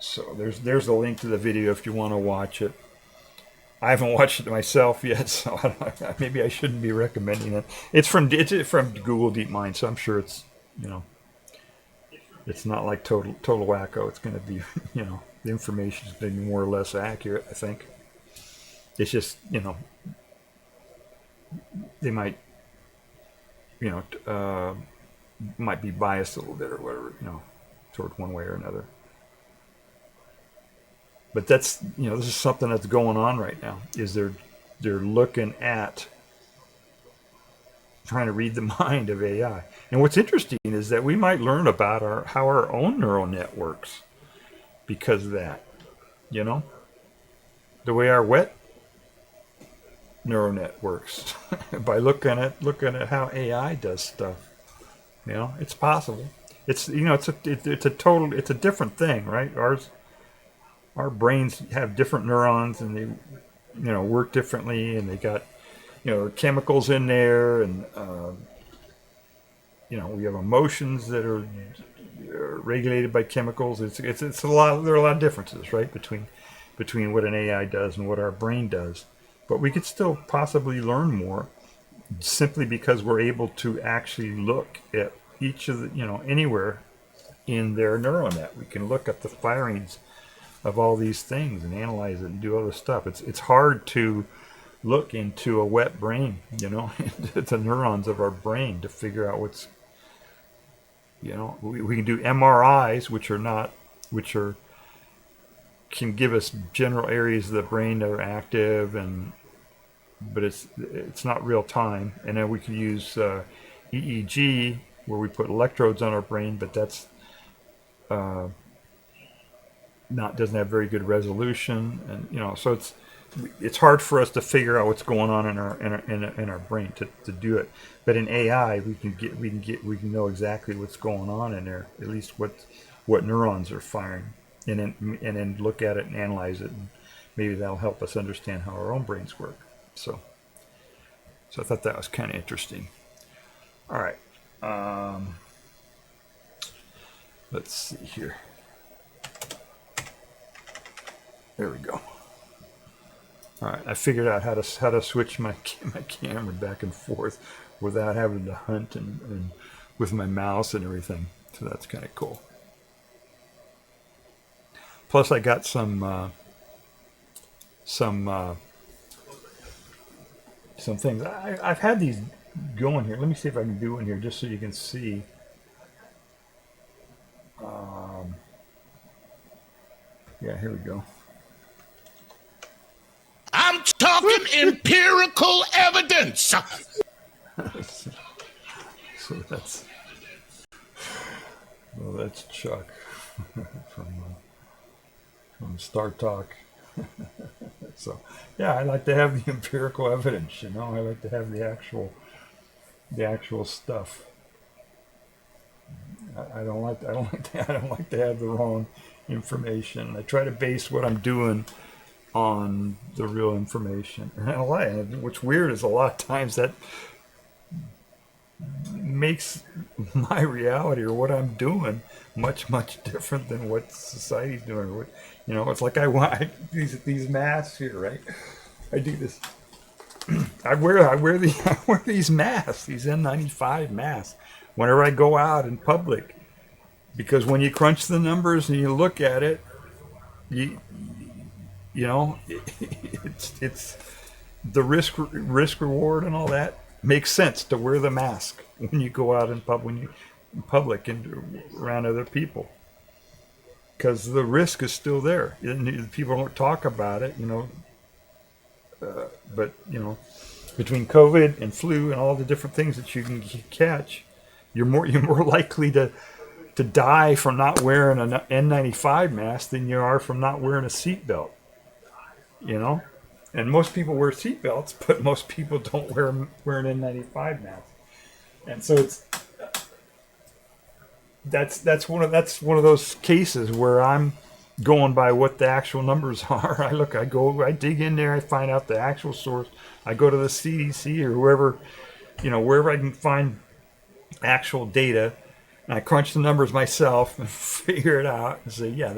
C: So there's the link to the video if you want to watch it. I haven't watched it myself yet, so maybe I shouldn't be recommending it. It's from Google Deepmind, so I'm sure it's it's not like total wacko. It's going to be the information is going to be more or less accurate. I think it's just they might might be biased a little bit or whatever, toward one way or another. But that's, this is something that's going on right now, is they're looking at trying to read the mind of AI. And what's interesting is that we might learn about how our own neural net works because of that, the way our wet neural net works by looking at how AI does stuff. It's possible. It's it's a different thing, right? Our brains have different neurons, and they work differently, and they got chemicals in there, and we have emotions that are regulated by chemicals. It's a lot. There are a lot of differences, right, between what an AI does and what our brain does. But we could still possibly learn more, simply because we're able to actually look at each of the, anywhere in their neural net. We can look at the firings of all these things and analyze it and do all this stuff. It's hard to look into a wet brain, into the neurons of our brain to figure out what's, we can do MRIs, which can give us general areas of the brain that are active and but it's not real time. And then we could use EEG, where we put electrodes on our brain, but that's doesn't have very good resolution, and so it's hard for us to figure out what's going on in our brain to do it. But in AI, we can know exactly what's going on in there, at least what neurons are firing, and then look at it and analyze it, and maybe that'll help us understand how our own brains work. So I thought that was kind of interesting. All right, let's see here. There we go. All right, I figured out how to switch my camera back and forth without having to hunt and with my mouse and everything. So that's kind of cool. Plus, I got some things. I've had these going here. Let me see if I can do one here just so you can see. Yeah, here we go.
F: I'm talking empirical evidence.
C: So that's Chuck from Star Talk. So yeah, I like to have the empirical evidence. I like to have the actual stuff. I don't like to have the wrong information. I try to base what I'm doing on the real information. And what's weird is a lot of times that makes my reality or what I'm doing much different than what society's doing. It's like I want these masks here, right? I do this. I wear these masks, these N95 masks, whenever I go out in public, because when you crunch the numbers and you look at it, it's the risk reward and all that makes sense to wear the mask when you go out in public and around other people, because the risk is still there. People don't talk about it, but between COVID and flu and all the different things that you can catch, you're more likely to die from not wearing an N95 mask than you are from not wearing a seatbelt. And most people wear seatbelts, but most people don't wear an N95 mask. And so that's one of those cases where I'm going by what the actual numbers are. I dig in there, I find out the actual source. I go to the CDC or wherever I can find actual data, and I crunch the numbers myself and figure it out and say, yeah,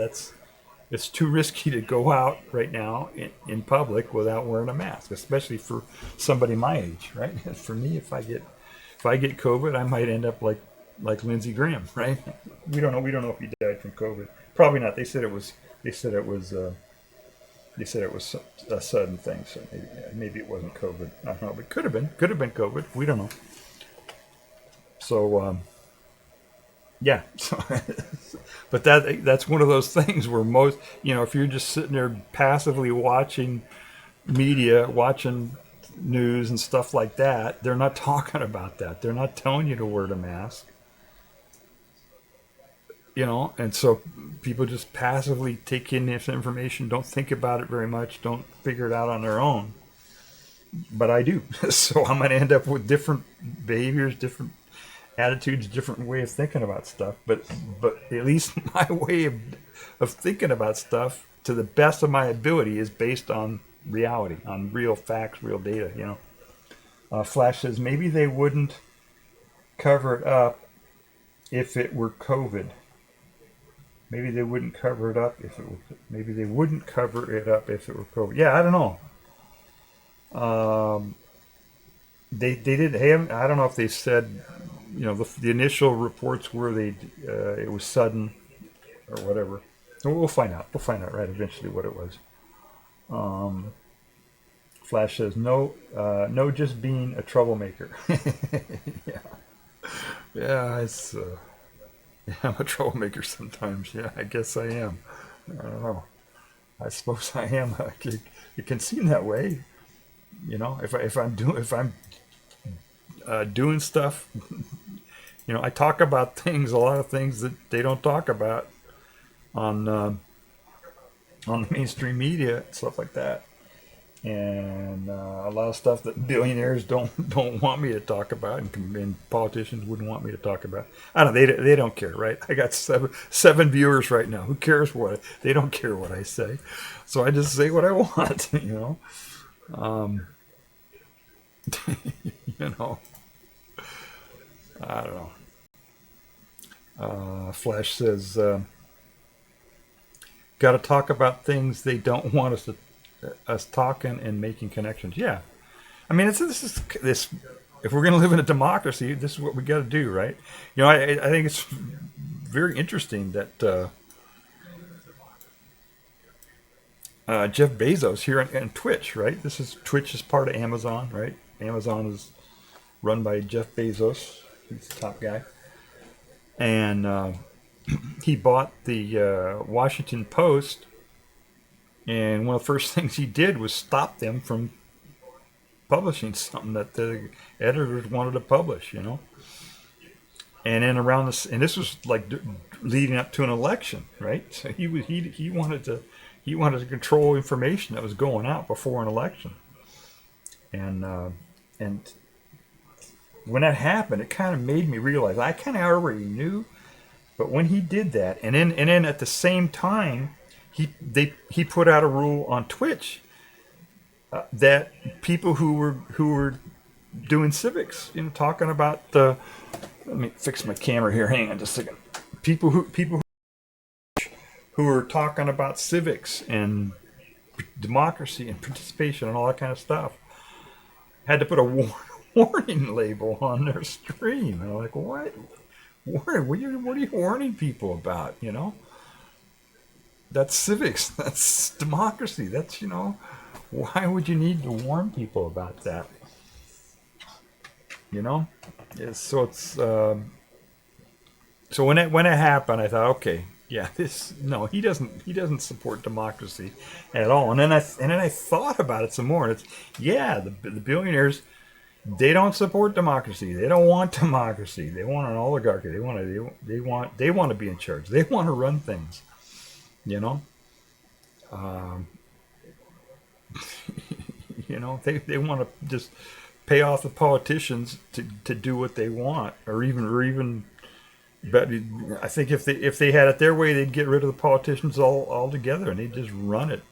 C: it's too risky to go out right now in public without wearing a mask, especially for somebody my age, right? For me, if I get COVID, I might end up like Lindsey Graham, right? We don't know if he died from COVID. Probably not. They said it was a sudden thing, so maybe it wasn't COVID. I don't know, but could have been COVID. We don't know. So yeah, but that's one of those things where most, if you're just sitting there passively watching media, watching news and stuff like that, they're not talking about that. They're not telling you to wear the mask. And so people just passively take in this information, don't think about it very much, don't figure it out on their own. But I do. So I'm going to end up with different behaviors, different attitudes, different way of thinking about stuff. But at least my way of thinking about stuff, to the best of my ability, is based on reality, on real facts, real data. Flash says maybe they wouldn't cover it up if it were COVID. Maybe they wouldn't cover it up if it were. Maybe they wouldn't cover it up if it were COVID. Yeah, I don't know. They did. Hey, I don't know if they said. The initial reports were it was sudden or whatever. We'll find out. We'll find out right eventually what it was. Flash says no, just being a troublemaker. Yeah, I'm a troublemaker sometimes. Yeah, I guess I am. I don't know. I suppose I am. It can seem that way. You know, if I'm doing stuff, you know, I talk about things, a lot of things that they don't talk about on the mainstream media, stuff like that, and a lot of stuff that billionaires don't want me to talk about, and politicians wouldn't want me to talk about. I don't. They don't care, right? I got seven viewers right now. Who cares what? They don't care what I say, so I just say what I want. You know. You know. I don't know. Flash says, got to talk about things they don't want us talking and making connections. Yeah, I mean, this. If we're going to live in a democracy, this is what we got to do, right? You know, I think it's very interesting that Jeff Bezos here on Twitch, right? Twitch is part of Amazon, right? Amazon is run by Jeff Bezos. He's the top guy. And he bought the Washington Post, and one of the first things he did was stop them from publishing something that the editors wanted to publish, you know. And then around this, and this was like leading up to an election, right? So he wanted to control information that was going out before an election, and when that happened, it kind of made me realize I kind of already knew, but when he did that, and then at the same time, he put out a rule on Twitch that people who were doing civics, you know, talking about the. Let me fix my camera here. Hang on just a second. People who are talking about civics and democracy and participation and all that kind of stuff had to put a warning label on their stream. And I'm like, what? What are you warning people about? You know, that's civics. That's democracy. That's, you know, why would you need to warn people about that? You know, so when it happened, I thought, okay, yeah, he doesn't support democracy at all. And then I thought about it some more, and the billionaires, they don't support democracy. They don't want democracy. They want an oligarchy. They want to be in charge. They want to run things. You know, you know, they want to just pay off the politicians to do what they want, or even. But I think if they had it their way, they'd get rid of the politicians altogether, and they'd just run it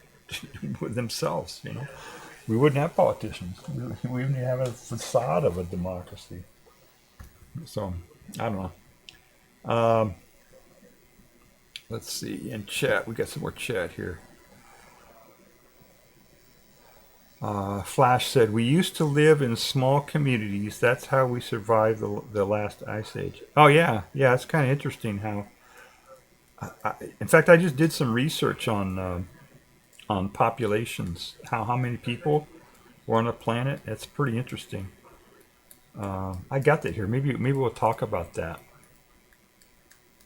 C: with themselves. You know, we wouldn't have politicians. We wouldn't have a facade of a democracy. So I don't know. Let's see in chat. We got some more chat here. Flash said, we used to live in small communities. That's how we survived the last ice age. Oh, yeah. Yeah, it's kind of interesting how... in fact, I just did some research on populations, how many people were on the planet. It's pretty interesting. I got that here. Maybe we'll talk about that.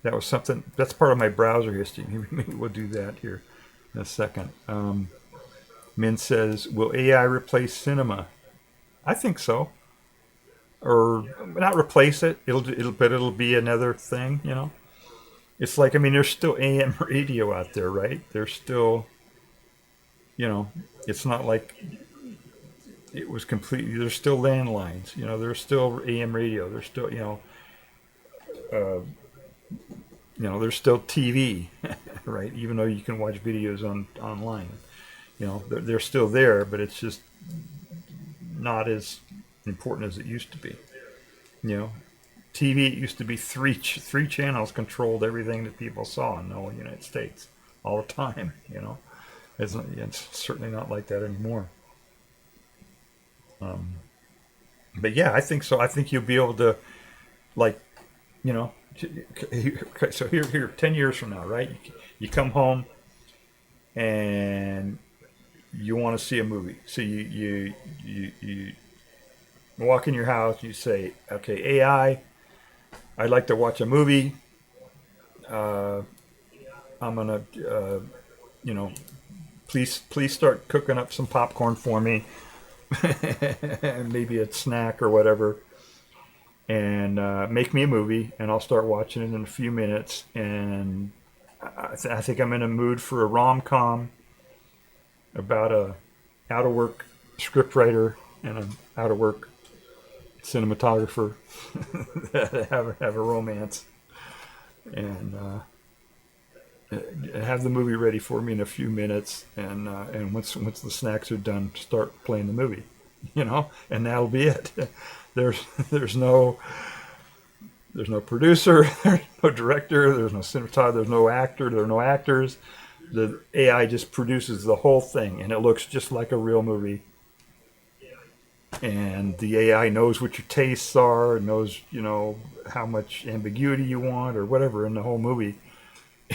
C: That was something... That's part of my browser history. Maybe we'll do that here in a second. Min says, will AI replace cinema? I think so. Or not replace it. It'll be another thing, you know. It's like, I mean, there's still AM radio out there, right? There's still, you know, it's not like it was completely, there's still landlines, you know, there's still AM radio, there's still, you know, there's still TV, right? Even though you can watch videos online. You know, they're still there, but it's just not as important as it used to be. You know, TV, it used to be three channels controlled everything that people saw in the whole United States all the time. You know, it's certainly not like that anymore. But yeah, I think so. I think you'll be able to, like, you know, so here, 10 years from now, right? You come home and you want to see a movie. So you walk in your house, you say, okay, AI, I'd like to watch a movie. I'm going to, you know, please start cooking up some popcorn for me. maybe a snack or whatever, and make me a movie, and I'll start watching it in a few minutes. And I think I'm in a mood for a rom-com about a out-of-work scriptwriter and an out-of-work cinematographer that have a romance, and have the movie ready for me in a few minutes, and once the snacks are done, start playing the movie, and that'll be it. There's no producer, there's no director, there's no cinematographer, there's no actor, there are no actors. The AI just produces the whole thing, and it looks just like a real movie. And the AI knows what your tastes are, knows how much ambiguity you want or whatever in the whole movie,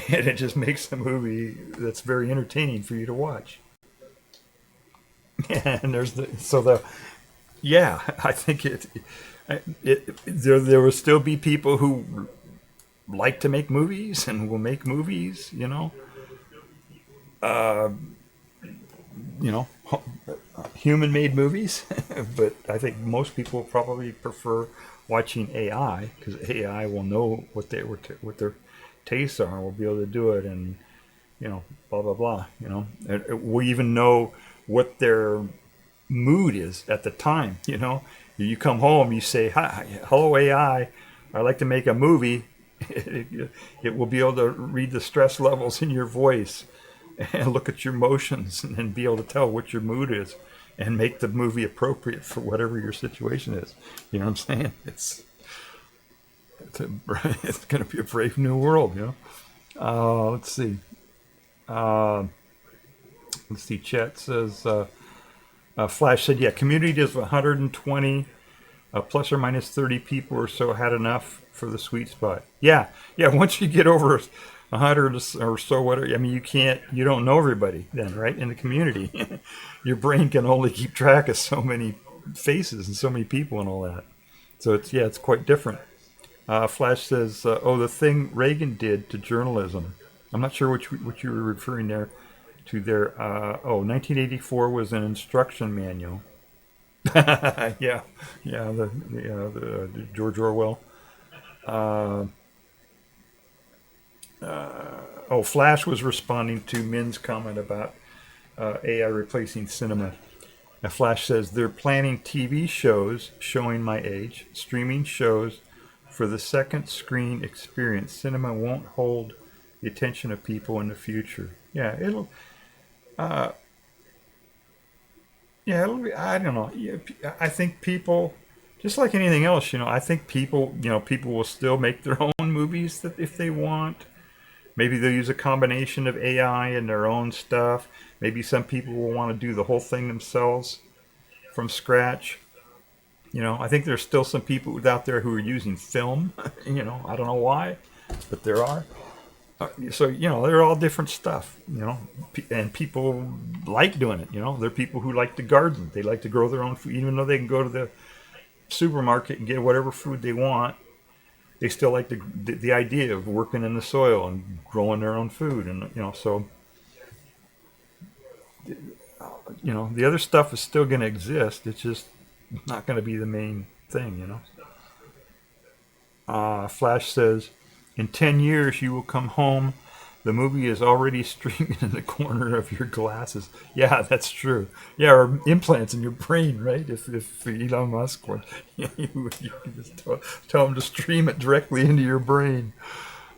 C: and it just makes a movie that's very entertaining for you to watch. And I think there will still be people who like to make movies and will make movies, human-made movies. But I think most people probably prefer watching AI, because AI will know what their tastes are and will be able to do it, and blah blah blah. We even know what their mood is at the time. You come home, you say, "Hi, hello AI, I'd like to make a movie." It will be able to read the stress levels in your voice and look at your emotions and be able to tell what your mood is and make the movie appropriate for whatever your situation is. You know what I'm saying? It's going to be a brave new world, Let's see. Chat says, Flash said, yeah, community of 120, plus or minus 30 people or so had enough for the sweet spot. Yeah. Once you get over 100 or so, whatever, you don't know everybody then, right? In the community, your brain can only keep track of so many faces and so many people and all that. So it's quite different. Flash says, the thing Reagan did to journalism. I'm not sure what you were referring there to there. 1984 was an instruction manual. The George Orwell. Flash was responding to Min's comment about AI replacing cinema. Now, Flash says they're planning TV shows showing my age, streaming shows for the second screen experience. Cinema won't hold the attention of people in the future. It'll be, I don't know. I think people, just like anything else, I think people will still make their own movies if they want. Maybe they'll use a combination of AI and their own stuff. Maybe some people will want to do the whole thing themselves from scratch. I think there's still some people out there who are using film. I don't know why, but there are. They're all different stuff, and people like doing it. There are people who like to garden. They like to grow their own food, even though they can go to the supermarket and get whatever food they want. They still like the idea of working in the soil and growing their own food, and the other stuff is still going to exist. It's just not going to be the main thing, Flash says, in 10 years you will come home. The movie is already streaming in the corner of your glasses. Yeah, that's true. Yeah, or implants in your brain, right? If Elon Musk would, you can just tell him to stream it directly into your brain.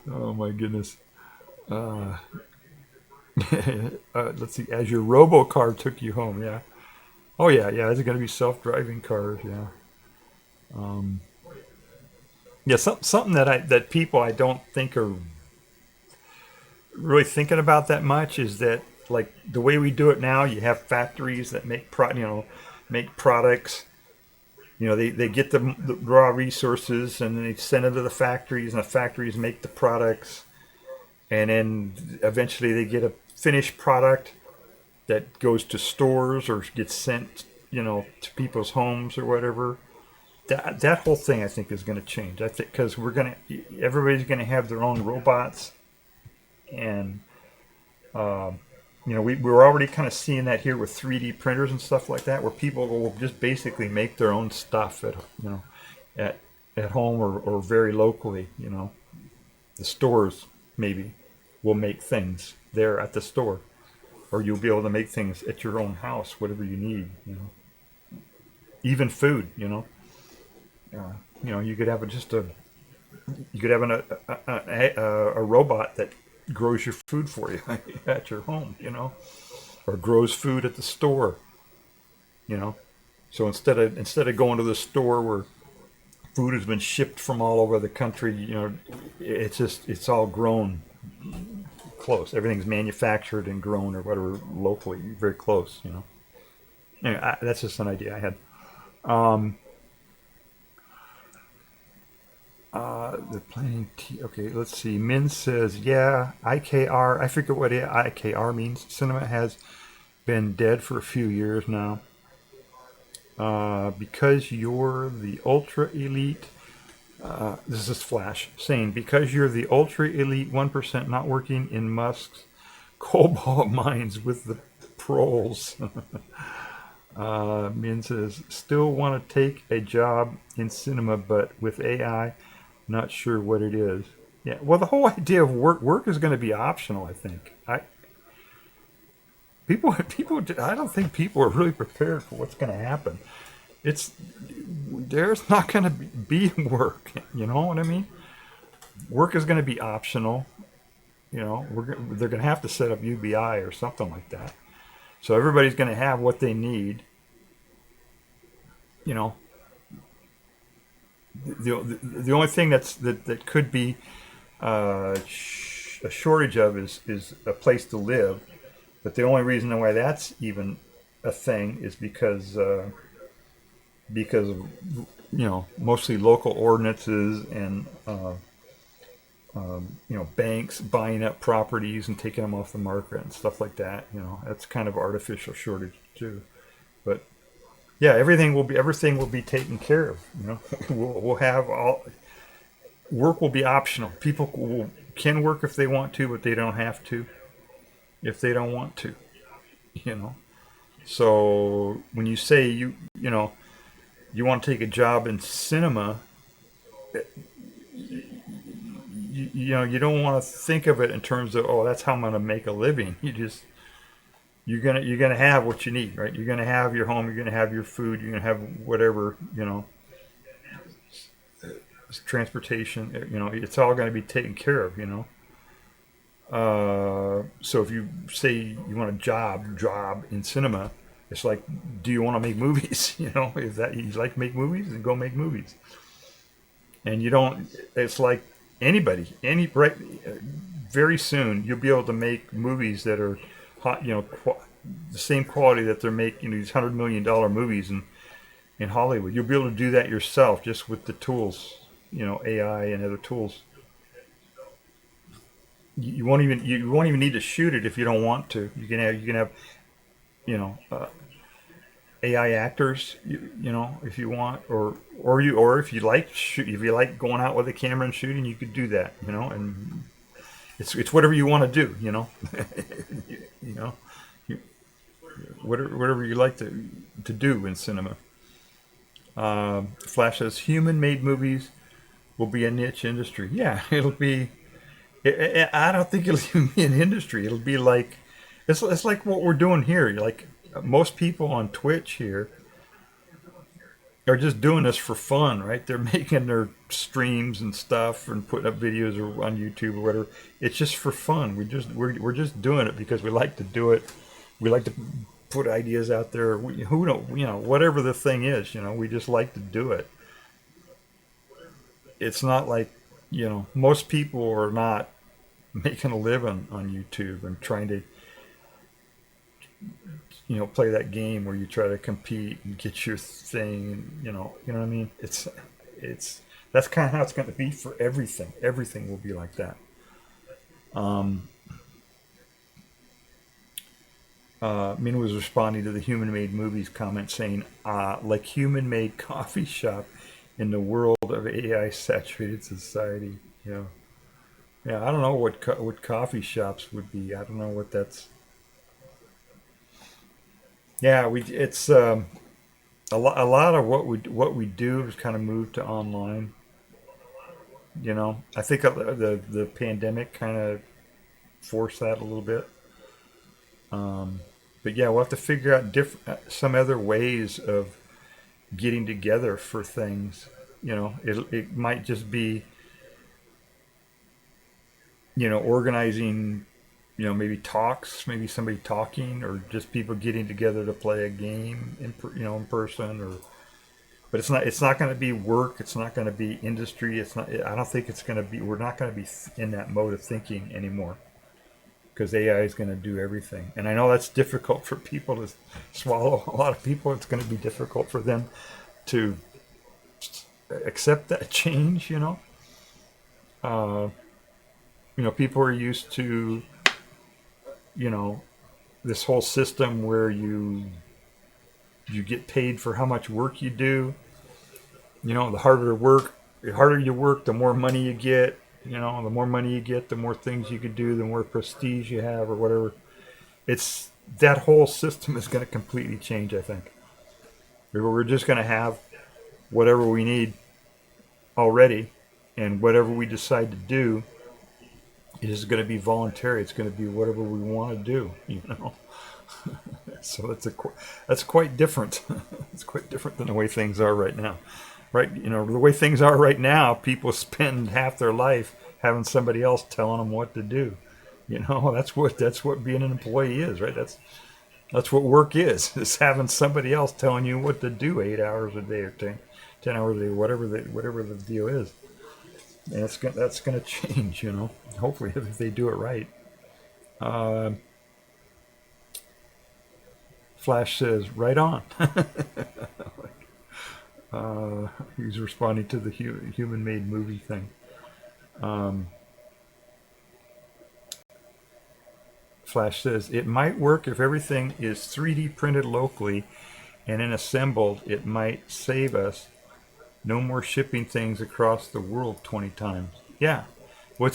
C: Oh my goodness. Let's see. As your robo-car took you home, yeah. Oh yeah. Is it going to be self-driving cars? Yeah. Something that people I don't think are really thinking about that much is that, like, the way we do it now, you have factories that make products. They get the raw resources and then they send them to the factories, and the factories make the products, and then eventually they get a finished product that goes to stores or gets sent to people's homes or whatever. That whole thing I think is going to change. I think because everybody's going to have their own robots, and we're already kind of seeing that here with 3D printers and stuff like that, where people will just basically make their own stuff at at home or very locally. The stores maybe will make things there at the store, or you'll be able to make things at your own house, whatever you need. Even food. You could have a robot that grows your food for you at your home, or grows food at the store, So instead of going to the store where food has been shipped from all over the country, it's all grown close. Everything's manufactured and grown or whatever locally, very close, Anyway, that's just an idea I had. The planning okay, let's see. Min says, yeah, IKR, I forget what IKR means. Cinema has been dead for a few years now. Because you're the ultra elite, this is Flash saying, because you're the ultra elite 1% not working in Musk's cobalt mines with the proles. Min says, still want to take a job in cinema, but with AI, not sure what it is. Yeah, well, the whole idea of work is going to be optional, I think. I don't think people are really prepared for what's going to happen. There's not going to be work. You know what I mean? Work is going to be optional. They're going to have to set up UBI or something like that. So everybody's going to have what they need. The only thing that could be a shortage of is a place to live. But the only reason why that's even a thing is because of mostly local ordinances and banks buying up properties and taking them off the market and stuff like that. That's kind of artificial shortage too. But yeah, everything will be taken care of. We'll have work will be optional. People can work if they want to, but they don't have to if they don't want to. So when you say you want to take a job in cinema, you don't want to think of it in terms of, oh, that's how I'm going to make a living. You're gonna have what you need, right? You're gonna have your home, you're gonna have your food, you're gonna have whatever, transportation, it's all gonna be taken care of, So if you say you want a job in cinema, it's like, do you want to make movies? If that you like to make movies, then go make movies. And it's like very soon you'll be able to make movies that are hot, the same quality that they're making these $100 million movies in Hollywood. You'll be able to do that yourself just with the tools, AI and other tools. You won't even need to shoot it if you don't want to. You can have AI actors, if you want, or if you like going out with a camera and shooting, you could do that, and it's whatever you want to do, whatever you like to do in cinema. Flash says human-made movies will be a niche industry. Yeah, it'll be. I don't think it'll even be an industry. It'll be like it's like what we're doing here. Like most people on Twitch here are just doing this for fun, right? They're making their streams and stuff and putting up videos or on YouTube or whatever. It's just for fun. We're just doing it because we like to do it. We like to put ideas out there. Whatever the thing is, we just like to do it. It's not like, most people are not making a living on YouTube and trying to, play that game where you try to compete and get your thing, and, you know what I mean? It's that's kind of how it's going to be for everything. Everything will be like that. Mina was responding to the human-made movies comment saying, like human-made coffee shop in the world of AI-saturated society. Yeah, I don't know what coffee shops would be. I don't know what that's. Yeah, it's a lot of what we do is kind of moved to online. I think the pandemic kind of forced that a little bit. But yeah, we'll have to figure out some other ways of getting together for things. It might just be organizing, maybe talks, maybe somebody talking, or just people getting together to play a game in person, or but it's not going to be work, it's not going to be industry, it's not. I don't think it's going to be. We're not going to be in that mode of thinking anymore because AI is going to do everything. And I know that's difficult for people to swallow. A lot of people, it's going to be difficult for them to accept that change. People are used to, this whole system where you get paid for how much work you do. The harder you work, the more money you get. The more money you get, the more things you can do, the more prestige you have, or whatever. It's that whole system is going to completely change. I think we're just going to have whatever we need already, and whatever we decide to do is going to be voluntary. It's going to be whatever we want to do. So that's quite different. It's quite different than the way things are right now. Right, the way things are right now, people spend half their life having somebody else telling them what to do. That's what being an employee is, right? That's what work is having somebody else telling you what to do 8 hours a day or 10 hours a day, whatever the deal is. And that's going to change, hopefully if they do it right. Flash says, right on. He's responding to the human-made movie thing. Flash says, it might work if everything is 3D printed locally and then assembled. It might save us. No more shipping things across the world 20 times. Yeah. Well,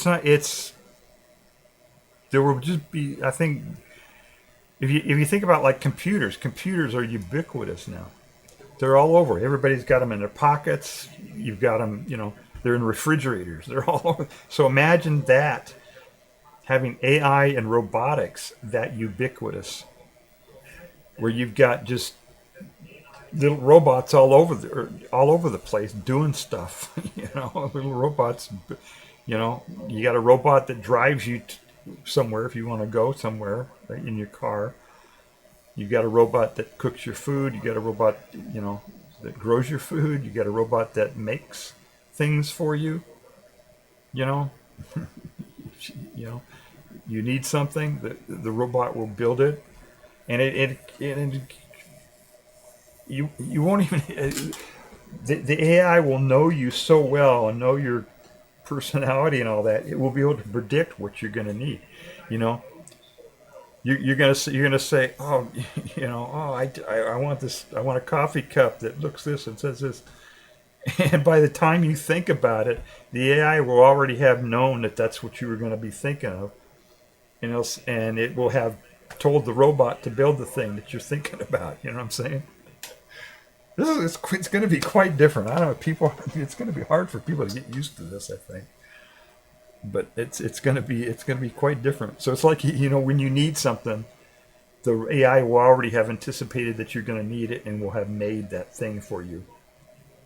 C: there will just be, I think, if you think about like computers are ubiquitous now. They're all over. Everybody's got them in their pockets. You've got them, they're in refrigerators. They're all over. So imagine that, having AI and robotics that ubiquitous, where you've got just little robots all over the place doing stuff. Little robots. You got a robot that drives you somewhere if you want to go somewhere, right, in your car. You got a robot that cooks your food. You got a robot, that grows your food. You got a robot that makes things for you. You need something, the robot will build it, and you won't even. The AI will know you so well and know your personality and all that. It will be able to predict what you're going to need. You're gonna say, I want this. I want a coffee cup that looks this and says this. And by the time you think about it, the AI will already have known that that's what you were going to be thinking of, and it will have told the robot to build the thing that you're thinking about. You know what I'm saying? It's going to be quite different. I don't know, it's going to be hard for people to get used to this, I think. But it's going to be quite different. So it's like, when you need something, the AI will already have anticipated that you're going to need it and will have made that thing for you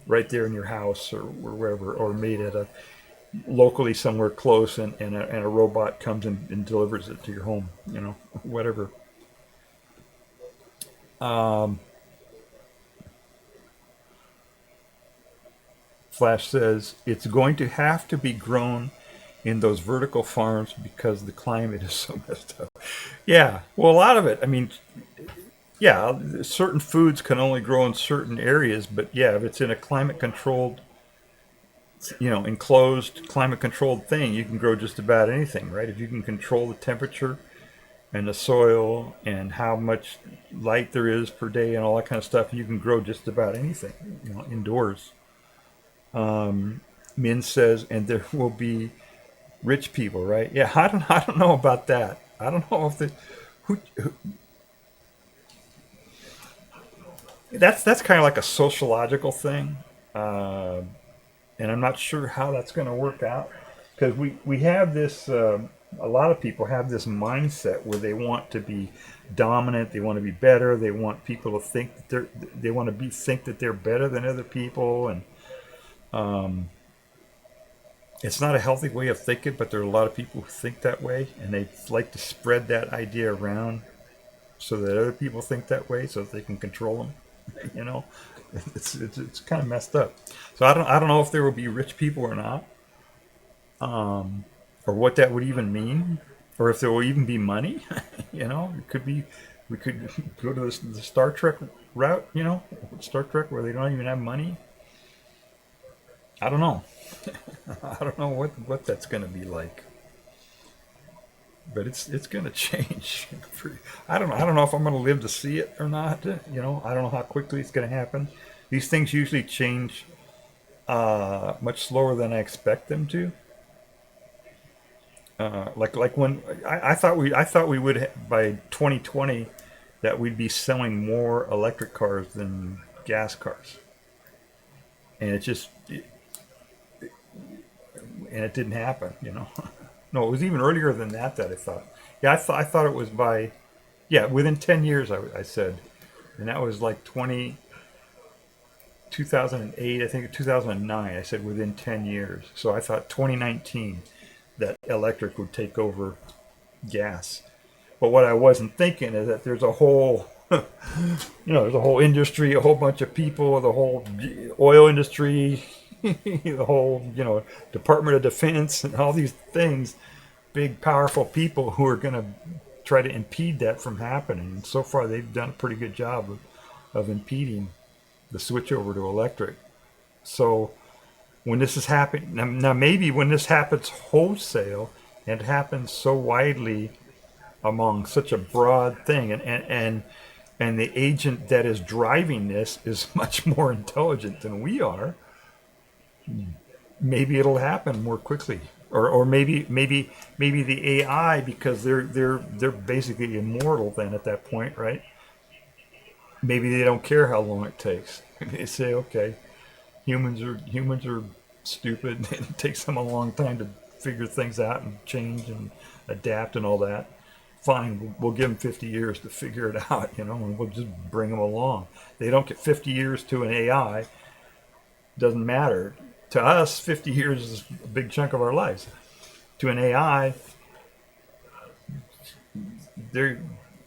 C: right there in your house or wherever, or made it locally somewhere close, and a robot comes and delivers it to your home, whatever. Flash says it's going to have to be grown in those vertical farms because the climate is so messed up. Yeah, well, a lot of it, I mean, yeah, certain foods can only grow in certain areas, but yeah, if it's in a climate-controlled, enclosed, climate-controlled thing, you can grow just about anything, right? If you can control the temperature and the soil and how much light there is per day and all that kind of stuff, you can grow just about anything, indoors. Min says, and there will be rich people, right? Yeah, I don't know about that. I don't know if that's kind of like a sociological thing, uh, and I'm not sure how that's going to work out because we have this. A lot of people have this mindset where they want to be dominant, they want to be better, they want people to think that they want to think that they're better than other people, and it's not a healthy way of thinking, but there are a lot of people who think that way, and they like to spread that idea around so that other people think that way, so that they can control them. You know, it's kind of messed up. So I don't know if there will be rich people or not, or what that would even mean, or if there will even be money. You know, it could be we could go to the Star Trek route. You know, Star Trek where they don't even have money. I don't know. I don't know what that's going to be like, but it's going to change. I don't know if I'm going to live to see it or not. You know, I don't know how quickly it's going to happen. These things usually change much slower than I expect them to. Like when I thought we would by 2020 that we'd be selling more electric cars than gas cars, and it didn't happen, you know. No, it was even earlier than that I thought. Yeah, I thought it was within 10 years, I said. And that was like 2008, I think 2009. I said within 10 years. So I thought 2019 that electric would take over gas. But what I wasn't thinking is that there's a whole, there's a whole industry, a whole bunch of people, the whole oil industry, the whole, Department of Defense and all these things, big, powerful people who are going to try to impede that from happening. And so far, they've done a pretty good job of impeding the switch over to electric. So when this is happening, now maybe when this happens wholesale and happens so widely among such a broad thing, and the agent that is driving this is much more intelligent than we are, maybe it'll happen more quickly, or maybe the AI, because they're basically immortal then at that point, right? Maybe they don't care how long it takes. They say, okay, humans are stupid. It takes them a long time to figure things out and change and adapt and all that. Fine, we'll give them 50 years to figure it out, and we'll just bring them along. They don't get 50 years to an AI. Doesn't matter. To us, 50 years is a big chunk of our lives. To an AI,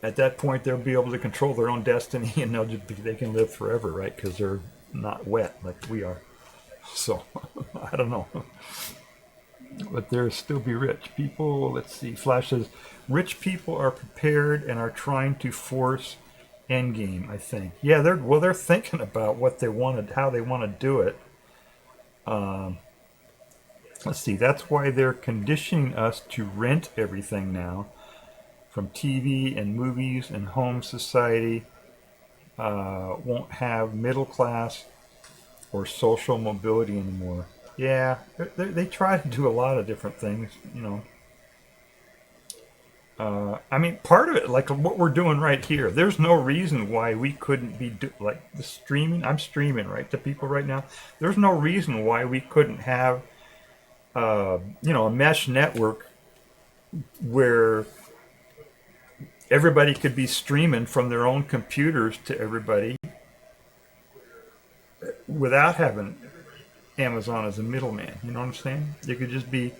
C: at that point they'll be able to control their own destiny, and they can live forever, right? Because they're not wet like we are. So I don't know, but they'll still be rich people. Let's see. Flash says rich people are prepared and are trying to force endgame. I think. Yeah, they're thinking about what they wanted, how they want to do it. Let's see, that's why they're conditioning us to rent everything now, from TV and movies and home. Society won't have middle class or social mobility anymore. Yeah, they try to do a lot of different things, I mean, part of it, like what we're doing right here, there's no reason why we couldn't be like the streaming. I'm streaming, right, to people right now. There's no reason why we couldn't have, a mesh network where everybody could be streaming from their own computers to everybody without having Amazon as a middleman. You know what I'm saying? It could just be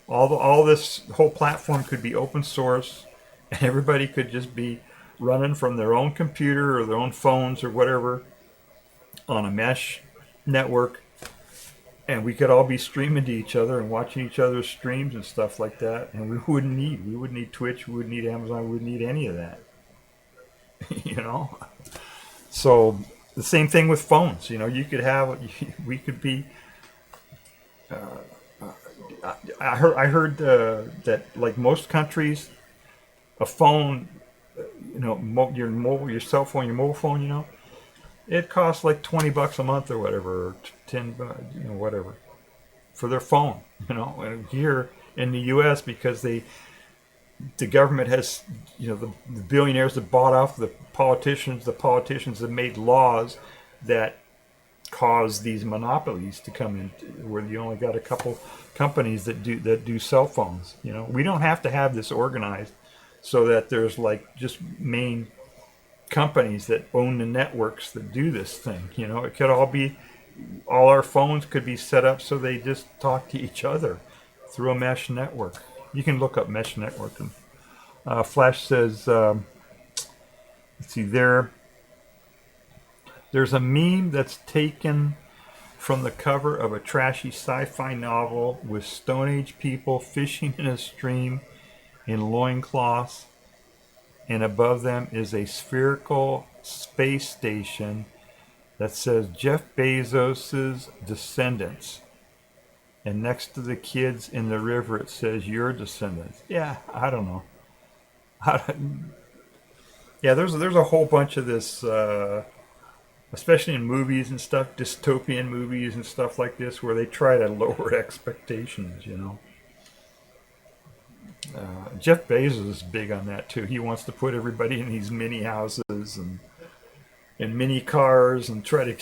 C: all this whole platform could be open source, and everybody could just be running from their own computer or their own phones or whatever on a mesh network, and we could all be streaming to each other and watching each other's streams and stuff like that. And we wouldn't need Twitch, we wouldn't need Amazon, we wouldn't need any of that. So the same thing with phones. You could have, we could be. I heard that like most countries, a phone, your cell phone, your mobile phone, it costs like $20 a month or whatever, or 10, whatever, for their phone. And here in the U.S., because the government has, the billionaires that bought off the politicians that made laws that cause these monopolies to come in, where you only got a couple companies that do cell phones. We don't have to have this organized so that there's like just main companies that own the networks that do this thing. It could all our phones could be set up so they just talk to each other through a mesh network. You can look up mesh network. And Flash says, let's see, there's a meme that's taken from the cover of a trashy sci-fi novel with Stone Age people fishing in a stream in loincloths, and above them is a spherical space station that says Jeff Bezos's descendants. And next to the kids in the river, it says your descendants. Yeah, I don't know. Yeah, there's a whole bunch of this, especially in movies and stuff, dystopian movies and stuff like this, where they try to lower expectations. Jeff Bezos is big on that too. He wants to put everybody in these mini houses and mini cars and try to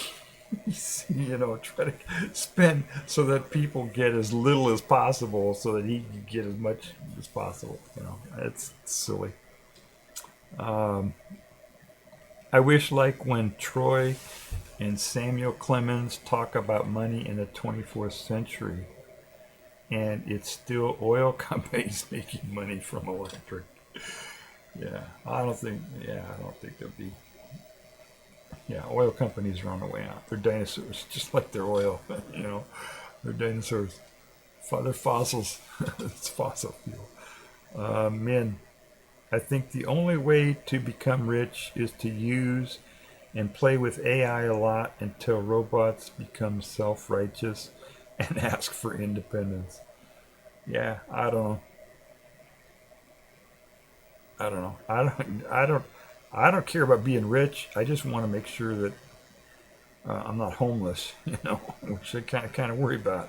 C: spend so that people get as little as possible so that he can get as much as possible. It's silly. I wish, like when Troy and Samuel Clemens talk about money in the 24th century, and it's still oil companies making money from electric. I don't think there'll be. Yeah, oil companies are on the way out. They're dinosaurs, just like they're oil. They're dinosaurs. They're fossils. It's fossil fuel. Men, I think the only way to become rich is to use and play with AI a lot until robots become self-righteous and ask for independence. Yeah, I don't know. I don't care about being rich. I just want to make sure that I'm not homeless, which I kind of worry about,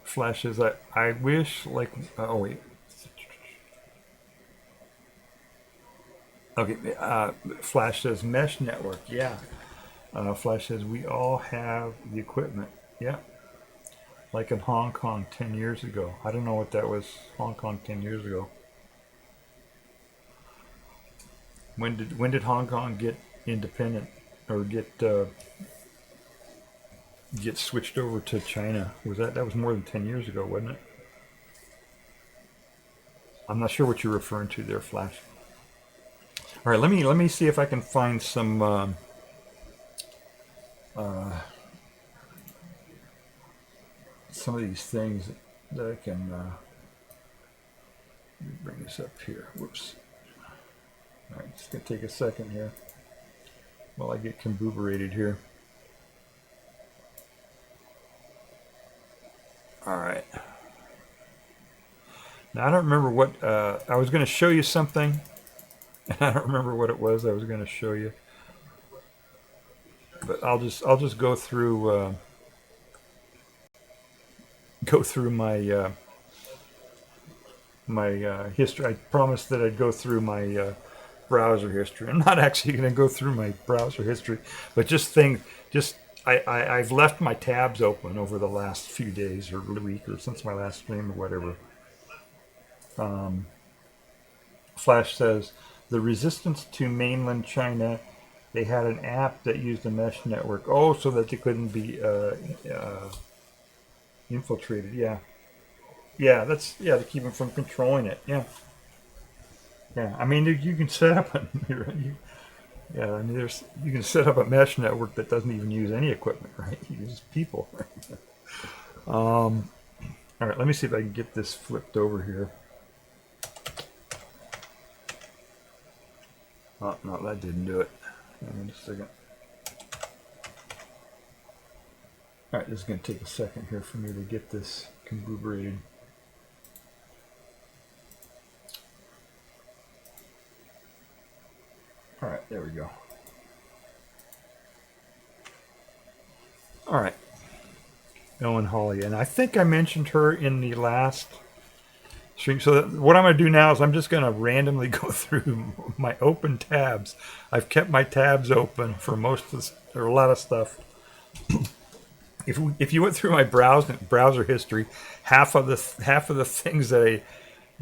C: Flash says, I wish, like, oh wait. Okay, Flash says mesh network. Yeah. Flash says we all have the equipment. Yeah. Like in Hong Kong 10 years ago. I don't know what that was. Hong Kong 10 years ago. When did Hong Kong get independent or get switched over to China? That was more than 10 years ago, wasn't it? I'm not sure what you're referring to there, Flash. All right, let me see if I can find some of these things that I can let me bring this up here. Whoops. All right, it's going to take a second here while I get combuberated here. All right. Now, I don't remember what, I was going to show you something, and I don't remember what it was I was going to show you. But I'll just go through my history. I promised that I'd go through my browser history. I'm not actually going to go through my browser history, but I've left my tabs open over the last few days or week or since my last stream or whatever. Flash says the resistance to mainland China, they had an app that used a mesh network. Oh, so that they couldn't be infiltrated. Yeah, to keep them from controlling it. Yeah. I mean, you can set up you can set up a mesh network that doesn't even use any equipment, right? It uses people. All right, let me see if I can get this flipped over here. Oh, no, that didn't do it. Hang on just a second. All right, this is going to take a second here for me to get this combuberated. All right, there we go. All right, Ellen Holly, and I think I mentioned her in the last stream. So what I'm going to do now is I'm just going to randomly go through my open tabs. I've kept my tabs open for most of or a lot of stuff. If you went through my browser history, half of the things that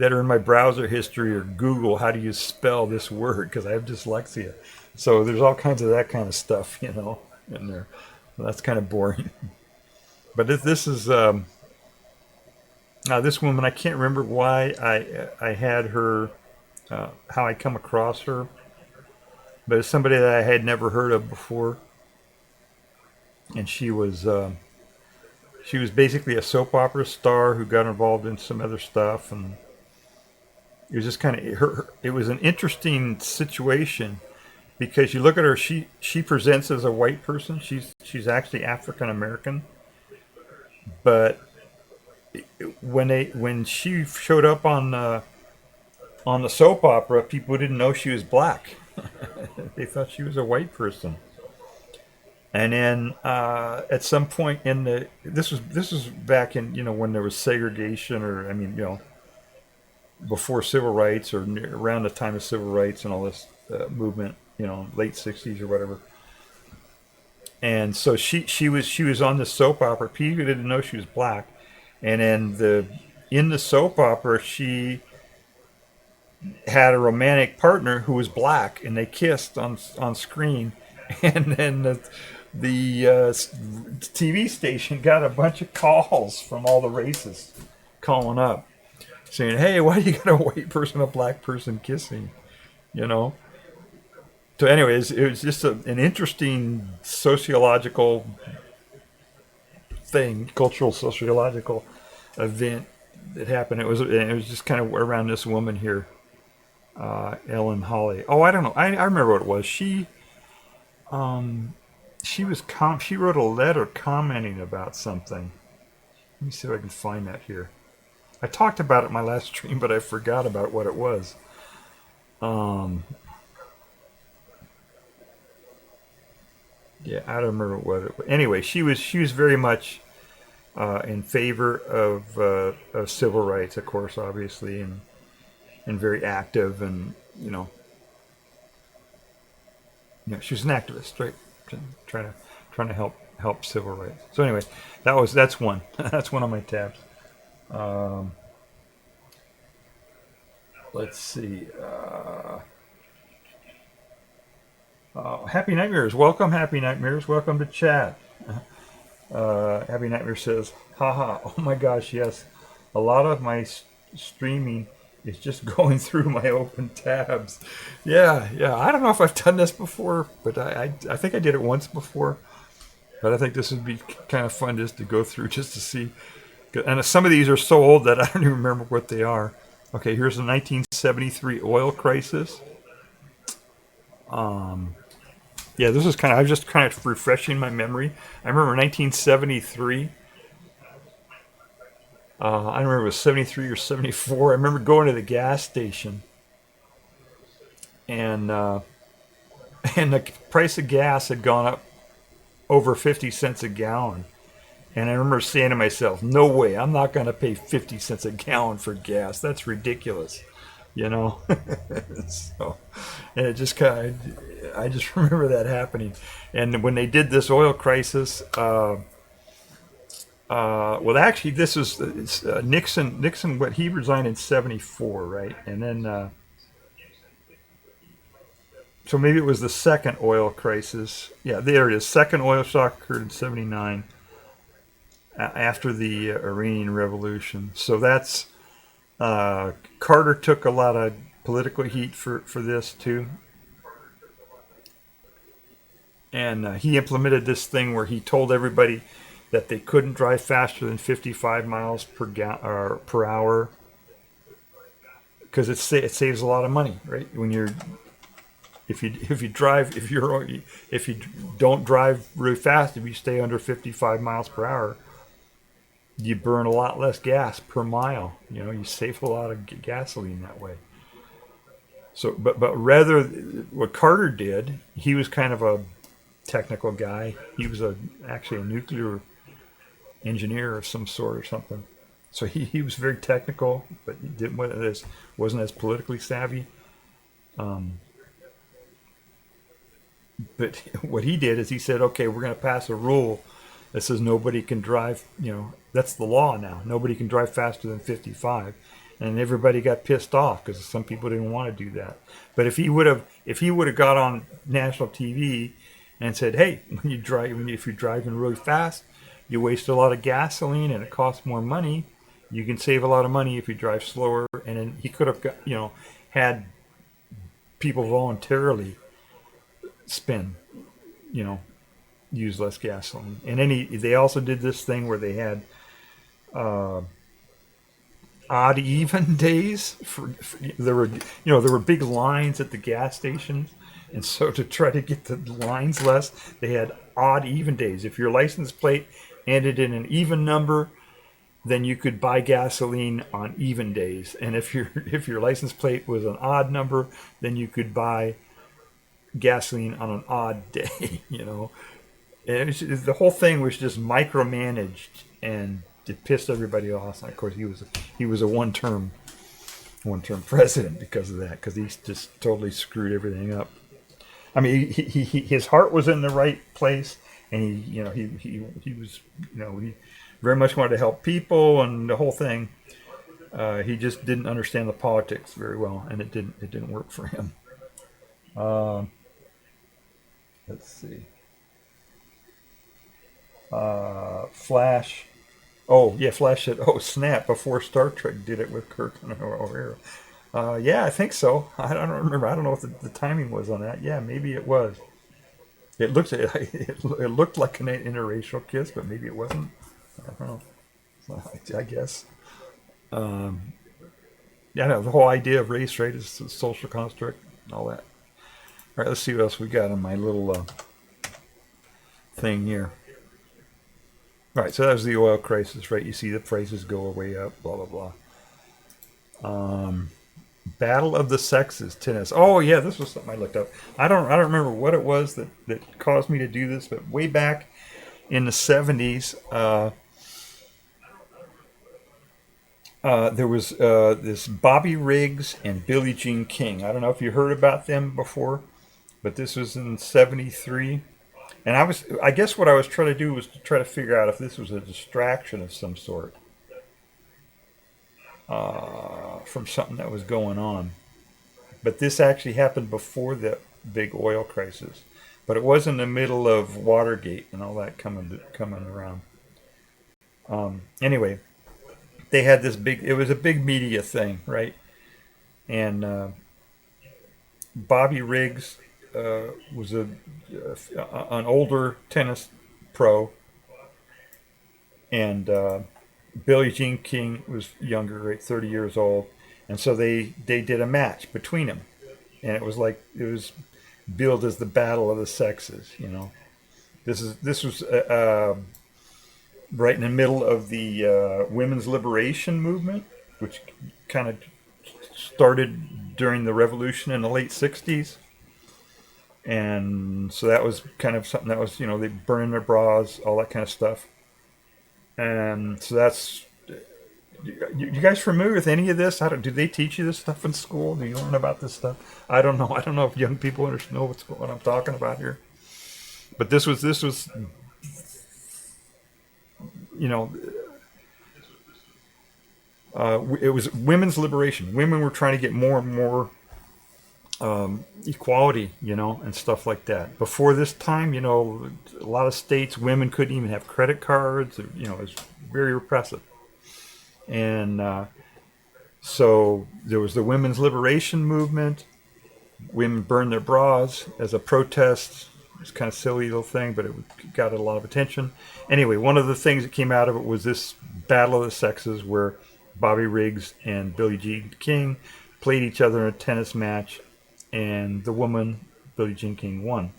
C: are in my browser history are Google, how do you spell this word, because I have dyslexia. So there's all kinds of that kind of stuff, in there. So that's kind of boring. But this is this woman. I can't remember why I had her, how I come across her, but it's somebody that I had never heard of before, and she was basically a soap opera star who got involved in some other stuff, and it was just kind of it was an interesting situation. Because you look at her, she presents as a white person. She's actually African American. But when she showed up on the soap opera, people didn't know she was black. They thought she was a white person. And then at some point this was back in when there was segregation, or before civil rights, or around the time of civil rights and all this movement. Late 60s or whatever. And so she was on the soap opera. People didn't know she was black. And then in the soap opera, she had a romantic partner who was black, and they kissed on screen. And then the TV station got a bunch of calls from all the races calling up saying, "Hey, why do you got a white person, a black person kissing?" So anyways, it was just an interesting sociological thing, cultural sociological event that happened. It was just kind of around this woman here, Ellen Holly. Oh, I don't know. I remember what it was. She wrote a letter commenting about something. Let me see if I can find that here. I talked about it in my last stream, but I forgot about what it was. Yeah, I don't remember what it was. Anyway, she was very much in favor of civil rights, of course, obviously, and very active, and she was an activist, right? Trying to help civil rights. So anyway, that's one. That's one on my tabs. Let's see. Happy Nightmares. Welcome, Happy Nightmares. Welcome to chat. Happy Nightmare says, haha, oh my gosh, yes. A lot of my streaming is just going through my open tabs. Yeah. I don't know if I've done this before, but I think I did it once before. But I think this would be kind of fun just to go through, just to see. And some of these are so old that I don't even remember what they are. Okay, here's the 1973 oil crisis. Yeah, this is I was just kind of refreshing my memory. I remember 1973. I don't remember if it was 73 or 74. I remember going to the gas station, and the price of gas had gone up over 50 cents a gallon. And I remember saying to myself, no way, I'm not going to pay 50 cents a gallon for gas. That's ridiculous. So, and it just I just remember that happening. And when they did this oil crisis, well, actually, this is Nixon. What he resigned in '74, right? And then, so maybe it was the second oil crisis. Yeah, there it is. Second oil shock occurred in '79 after the Iranian Revolution. So that's. Carter took a lot of political heat for this too, and he implemented this thing where he told everybody that they couldn't drive faster than 55 miles per hour because it saves a lot of money, right? If you don't drive really fast, if you stay under 55 miles per hour. You burn a lot less gas per mile. You save a lot of gasoline that way. So, but rather, what Carter did, he was kind of a technical guy. He was actually a nuclear engineer of some sort or something. So he was very technical, but he wasn't as politically savvy. But what he did is he said, okay, we're going to pass a rule that says nobody can drive, that's the law now. Nobody can drive faster than 55. And everybody got pissed off because some people didn't want to do that. But if he would have got on national TV and said, hey, if you're driving really fast, you waste a lot of gasoline and it costs more money. You can save a lot of money if you drive slower. And then he could have had people voluntarily spend, use less gasoline. And then they also did this thing where they had odd even days there were big lines at the gas stations, and so to try to get the lines less, they had odd even days. If your license plate ended in an even number, then you could buy gasoline on even days, and if your license plate was an odd number, then you could buy gasoline on an odd day. And the whole thing was just micromanaged, and it pissed everybody off. And of course, he was a one-term president because of that, because he just totally screwed everything up. I mean, his heart was in the right place, and he was he very much wanted to help people and the whole thing. He just didn't understand the politics very well, and it didn't work for him. Let's see. Flash. Oh, yeah, Flash said, oh, snap, before Star Trek did it with Kirk and O'Hara. Yeah, I think so. I don't remember. I don't know what the timing was on that. Yeah, maybe it was. It looked like an interracial kiss, but maybe it wasn't. I don't know. So, I guess. Yeah, no, the whole idea of race, right, is a social construct and all that. All right, let's see what else we got on my little thing here. All right, so that was the oil crisis, right? You see the prices go way up, blah, blah, blah. Battle of the Sexes, tennis. Oh, yeah, this was something I looked up. I don't remember what it was that caused me to do this, but way back in the 70s, there was this Bobby Riggs and Billie Jean King. I don't know if you heard about them before, but this was in 73. And I guess what I was trying to do was to try to figure out if this was a distraction of some sort from something that was going on. But this actually happened before the big oil crisis. But it was in the middle of Watergate and all that coming around. Anyway, they had this it was a big media thing, right? And Bobby Riggs was an older tennis pro, and Billie Jean King was younger, right, 30 years old, and so they did a match between them, and it was billed as the battle of the sexes. This was right in the middle of the women's liberation movement, which kind of started during the revolution in the late 60s. And so that was kind of something that was, they burning their bras, all that kind of stuff. And so that's, you guys familiar with any of this? Do they teach you this stuff in school? Do you learn about this stuff? I don't know. I don't know if young people know what I'm talking about here. But this was, it was women's liberation. Women were trying to get more and more equality, and stuff like that. Before this time, a lot of states, women couldn't even have credit cards. It was very repressive. And so there was the women's liberation movement. Women burned their bras as a protest. It's kind of a silly little thing, but it got a lot of attention. Anyway, one of the things that came out of it was this battle of the sexes where Bobby Riggs and Billie Jean King played each other in a tennis match, and the woman, Billie Jean King, won.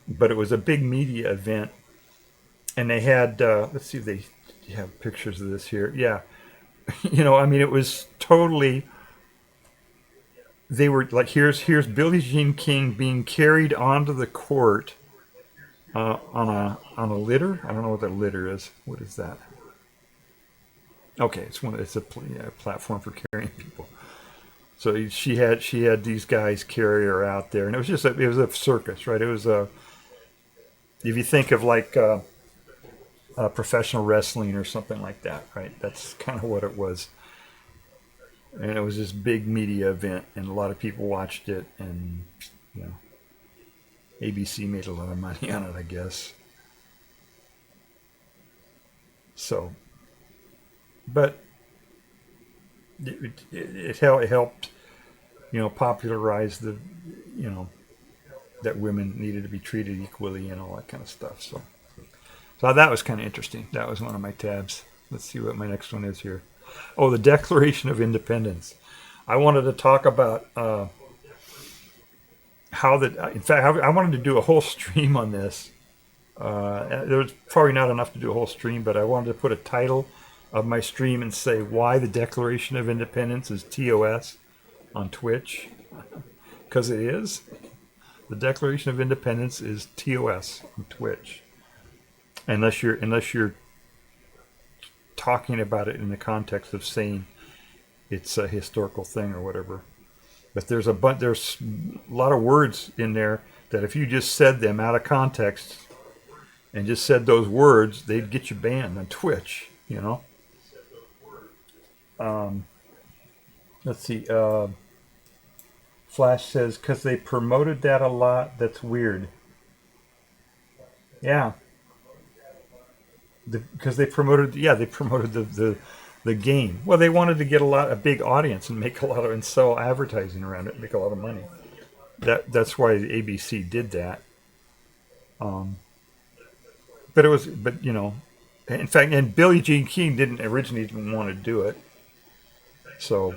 C: But it was a big media event, and they had, let's see if they have pictures of this here. Yeah. It was totally, they were like, here's Billie Jean King being carried onto the court on a litter. I don't know what that litter is. What is that? Okay, it's a platform for carrying people. So she had these guys carry her out there, and it was a circus, right? It was if you think of like professional wrestling or something like that, right? That's kind of what it was. And it was this big media event, and a lot of people watched it, and you know, ABC made a lot of money on it, I guess. So, but it helped, popularize that women needed to be treated equally and all that kind of stuff. So that was kind of interesting. That was one of my tabs. Let's see what my next one is here. Oh, the Declaration of Independence. I wanted to talk about in fact, I wanted to do a whole stream on this. There was probably not enough to do a whole stream, but I wanted to put a title of my stream and say why the Declaration of Independence is TOS on Twitch. Because it is. The Declaration of Independence is TOS on Twitch. Unless you're talking about it in the context of saying it's a historical thing or whatever. But there's a lot of words in there that if you just said them out of context and just said those words, they'd get you banned on Twitch, Let's see. Flash says, because they promoted that a lot, that's weird. Yeah. Because they promoted the game. Well, they wanted to get a big audience and make and sell advertising around it and make a lot of money. That's why the ABC did that. But in fact, and Billie Jean King didn't originally even want to do it. So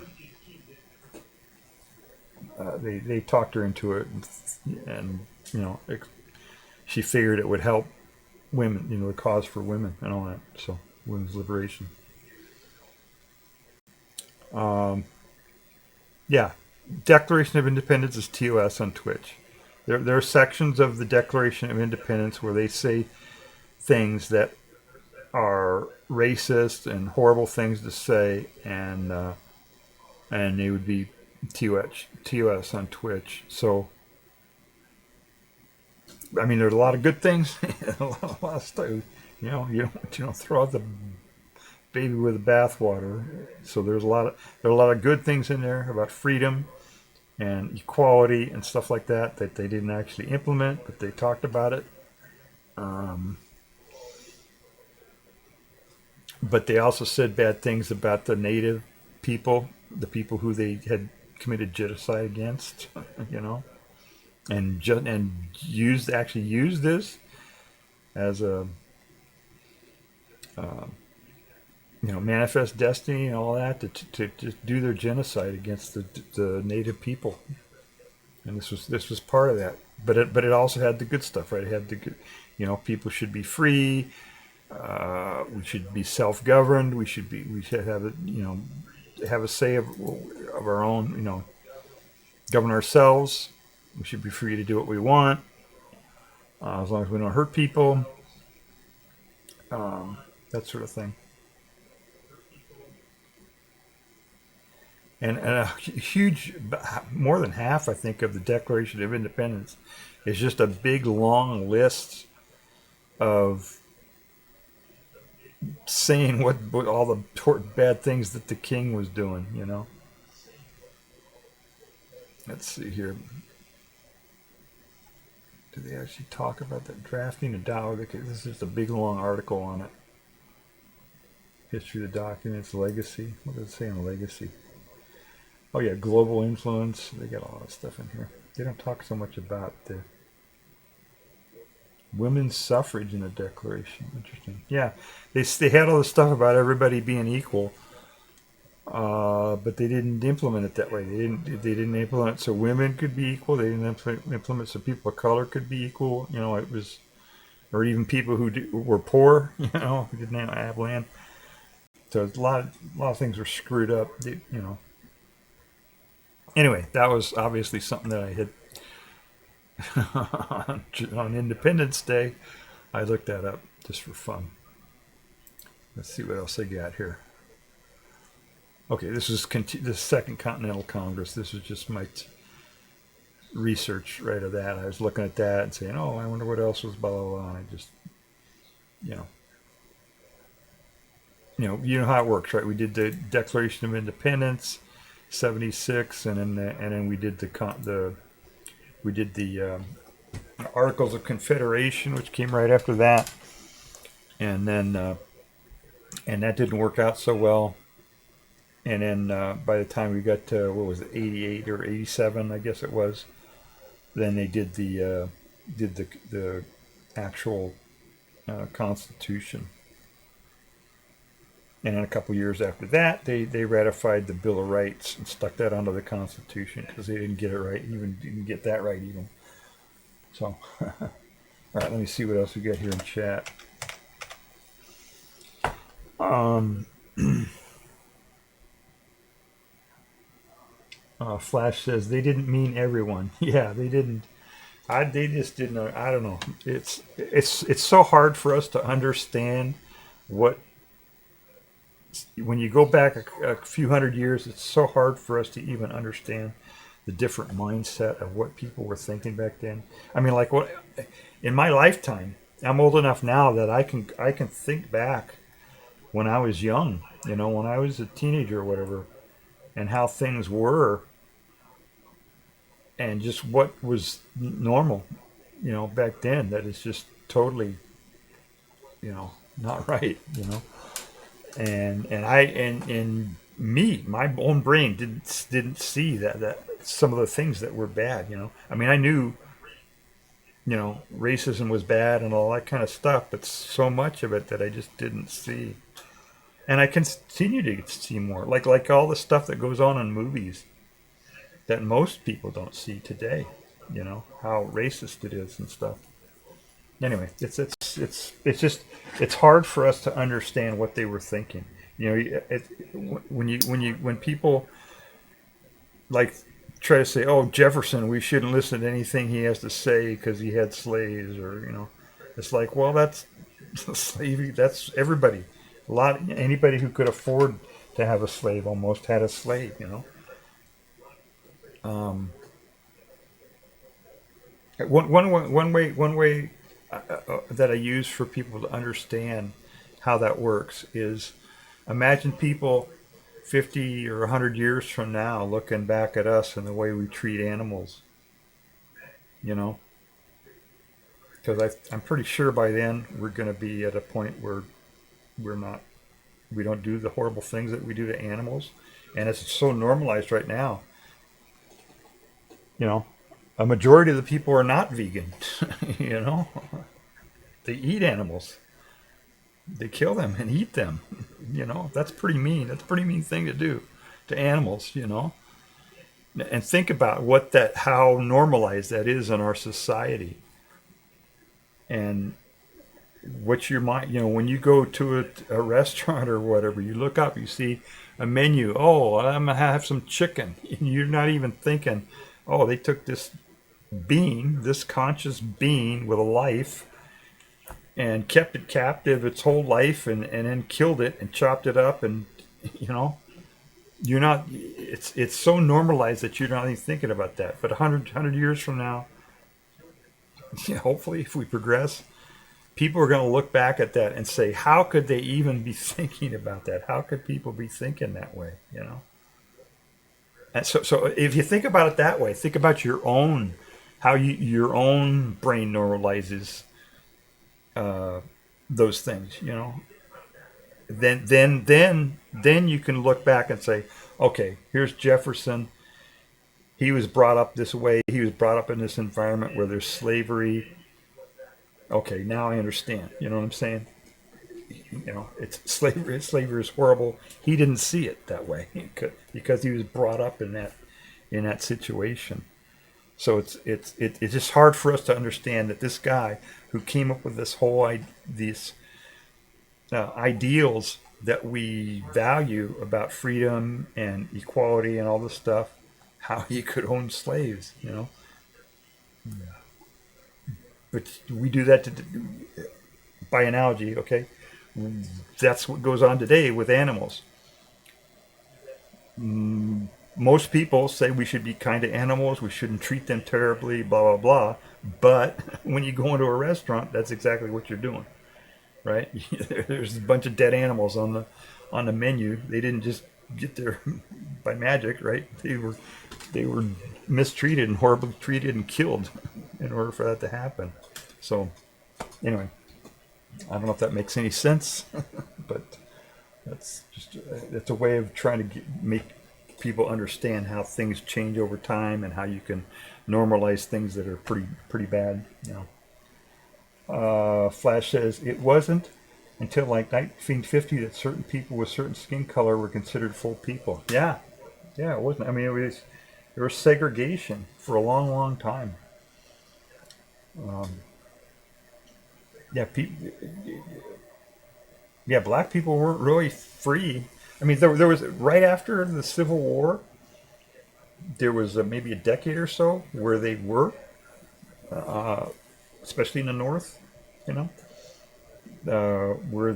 C: they talked her into it, and she figured it would help women, the cause for women and all that. So women's liberation. Declaration of Independence is TOS on Twitch. There are sections of the Declaration of Independence where they say things that are racist and horrible things to say, and they would be TOS on Twitch. So, I mean, there's a lot of good things, a lot of stuff. You don't throw out the baby with the bathwater. So there's a lot of good things in there about freedom and equality and stuff like that they didn't actually implement, but they talked about it. But they also said bad things about the native people, the people who they had committed genocide against, and used this as a manifest destiny and all that to do their genocide against the native people. And this was part of that. But it also had the good stuff, right? It had the good, people should be free. We should be self-governed. We should have have a say of our own. Govern ourselves. We should be free to do what we want, as long as we don't hurt people. That sort of thing. And a huge, more than half, I think, of the Declaration of Independence is just a big, long list of saying what all the bad things that the king was doing, Let's see here. Do they actually talk about that? Drafting a dollar? This is just a big, long article on it. History of the documents, legacy. What does it say on legacy? Oh yeah, global influence. They got a lot of stuff in here. They don't talk so much about the women's suffrage in the Declaration. Interesting. Yeah, they had all the stuff about everybody being equal, but they didn't implement it that way. They didn't implement it so women could be equal. They didn't implement so people of color could be equal. It was, or even people who were poor. Who didn't have land. So a lot of things were screwed up. Anyway, that was obviously something that I had on Independence Day. I looked that up just for fun. Let's see what else they got here. Okay, this is the Second Continental Congress. This is just my research right of that. I was looking at that and saying, oh, I wonder what else was blah, blah, blah. And I just, you know how it works, right? We did the Declaration of Independence, 76, and then we did the Articles of Confederation, which came right after that, and then and that didn't work out so well. And then by the time we got to, what was it, 88 or 87, I guess it was, then they did the actual Constitution. And then a couple years after that, they ratified the Bill of Rights and stuck that onto the Constitution because they didn't get it right, didn't get that right even. So, all right, let me see what else we got here in chat. Flash says they didn't mean everyone. Yeah, they didn't. They just didn't. I don't know. It's so hard for us to understand what. When you go back a few hundred years, it's so hard for us to even understand the different mindset of what people were thinking back then. I mean, like what in my lifetime, I'm old enough now that I can think back when I was young, when I was a teenager or whatever, and how things were, and just what was normal, back then. That is just totally, not right, And my own brain didn't see that some of the things that were bad, I mean, I knew, racism was bad and all that kind of stuff, but so much of it that I just didn't see. And I continue to see more, like all the stuff that goes on in movies that most people don't see today, how racist it is and stuff. Anyway, it's hard for us to understand what they were thinking. When people like try to say, "Oh, Jefferson, we shouldn't listen to anything he has to say because he had slaves," or it's like, well, that's slavery. That's everybody. Anybody who could afford to have a slave almost had a slave. One way that I use for people to understand how that works is imagine people 50 or 100 years from now looking back at us and the way we treat animals, because I'm pretty sure by then we're going to be at a point where we don't do the horrible things that we do to animals, and it's so normalized right now. A majority of the people are not vegan. They eat animals. They kill them and eat them. That's pretty mean. That's a pretty mean thing to do to animals. And think about how normalized that is in our society. And what's your mind? When you go to a restaurant or whatever, you look up, you see a menu. Oh, I'm gonna have some chicken. And you're not even thinking, oh, they took this conscious being with a life, and kept it captive its whole life, and then killed it and chopped it up, and you're not. It's so normalized that you're not even thinking about that. But 100 years from now, hopefully, if we progress, people are going to look back at that and say, how could they even be thinking about that? How could people be thinking that way? And so if you think about it that way, think about your own, how your own brain normalizes those things, Then you can look back and say, okay, here's Jefferson. He was brought up this way. He was brought up in this environment where there's slavery. Okay, now I understand. You know what I'm saying? It's slavery. Slavery is horrible. He didn't see it that way because he was brought up in that situation. So it's just hard for us to understand that this guy who came up with these ideals that we value about freedom and equality and all this stuff, how he could own slaves, But we do that by analogy, okay? That's what goes on today with animals. most people say we should be kind to animals, we shouldn't treat them terribly, blah, blah, blah. But when you go into a restaurant, that's exactly what you're doing, right? There's a bunch of dead animals on the menu. They didn't just get there by magic, right? They were mistreated and horribly treated and killed in order for that to happen. So anyway, I don't know if that makes any sense, but that's a way of trying to make people understand how things change over time and how you can normalize things that are pretty bad. Flash says it wasn't until like 1950 that certain people with certain skin color were considered full people. Yeah, it wasn't. I mean, there was segregation for a long time. Black people weren't really free. I mean, there was right after the Civil War, there was maybe a decade or so where they were, especially in the North, where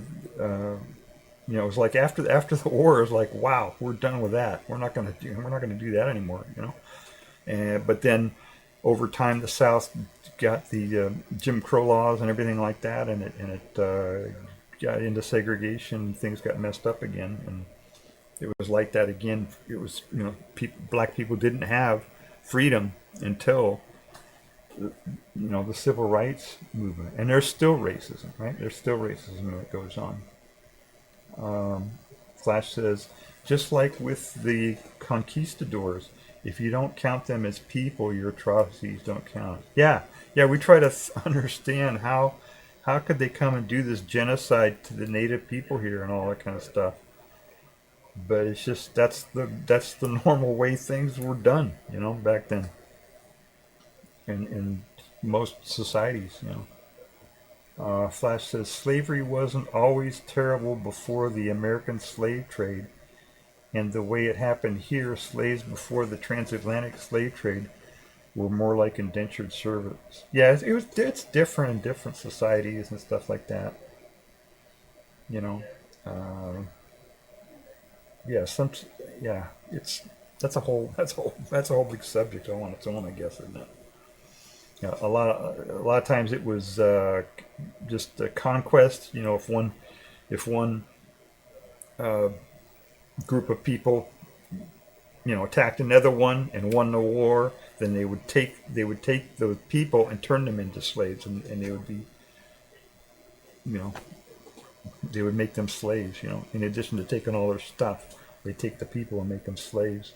C: it was like after the war, it was like, wow, we're done with that. We're not going to do that anymore, but then over time, the South got the Jim Crow laws and everything like that, and it got into segregation. Things got messed up again, and it was like that again. It was, black people didn't have freedom until the civil rights movement, and there's still racism, right? There's still racism that goes on. Flash says, just like with the conquistadors, if you don't count them as people, your atrocities don't count. Yeah, we try to understand how could they come and do this genocide to the native people here and all that kind of stuff. But it's just that's the normal way things were done, back then. In most societies, Flash says slavery wasn't always terrible before the American slave trade, and the way it happened here, slaves before the transatlantic slave trade were more like indentured servants. Yeah, it's different in different societies and stuff like that. That's a whole big subject all on its own, I guess, isn't it? A lot of times it was just a conquest. If one group of people, attacked another one and won the war, then they would take those people and turn them into slaves, and they would be, they would make them slaves. In addition to taking all their stuff, they take the people and make them slaves.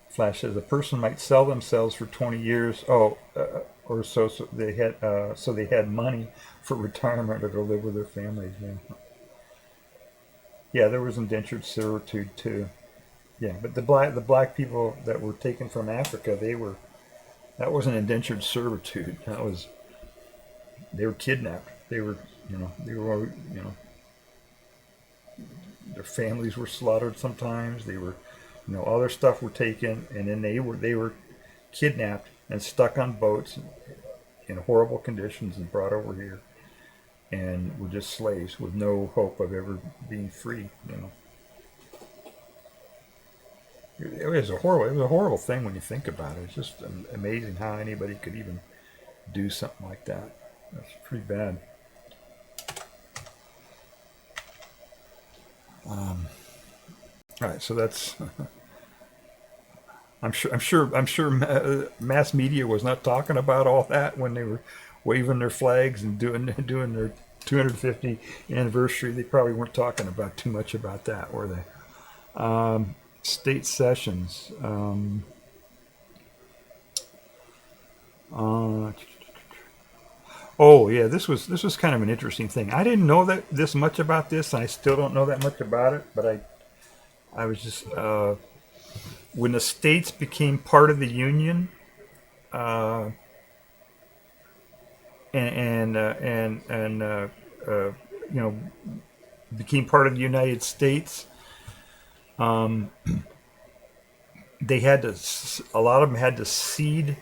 C: Flash says a person might sell themselves for 20 years, or so they had money for retirement or to live with their families. Yeah, there was indentured servitude too. Yeah, but the black people that were taken from Africa, that wasn't indentured servitude. They were kidnapped. They were their families were slaughtered sometimes. They were, all their stuff were taken, and then they were kidnapped and stuck on boats in horrible conditions and brought over here, and were just slaves with no hope of ever being free. It was a horrible thing when you think about it. It's just amazing how anybody could even do something like that. That's pretty bad. All right, so that's. I'm sure mass media was not talking about all that when they were waving their flags and doing their 250th anniversary. They probably weren't talking about too much about that, were they? State sessions. Oh yeah, this was kind of an interesting thing. I didn't know this much about this, and I still don't know that much about it. But I was just when the states became part of the union, became part of the United States. They had to. A lot of them had to cede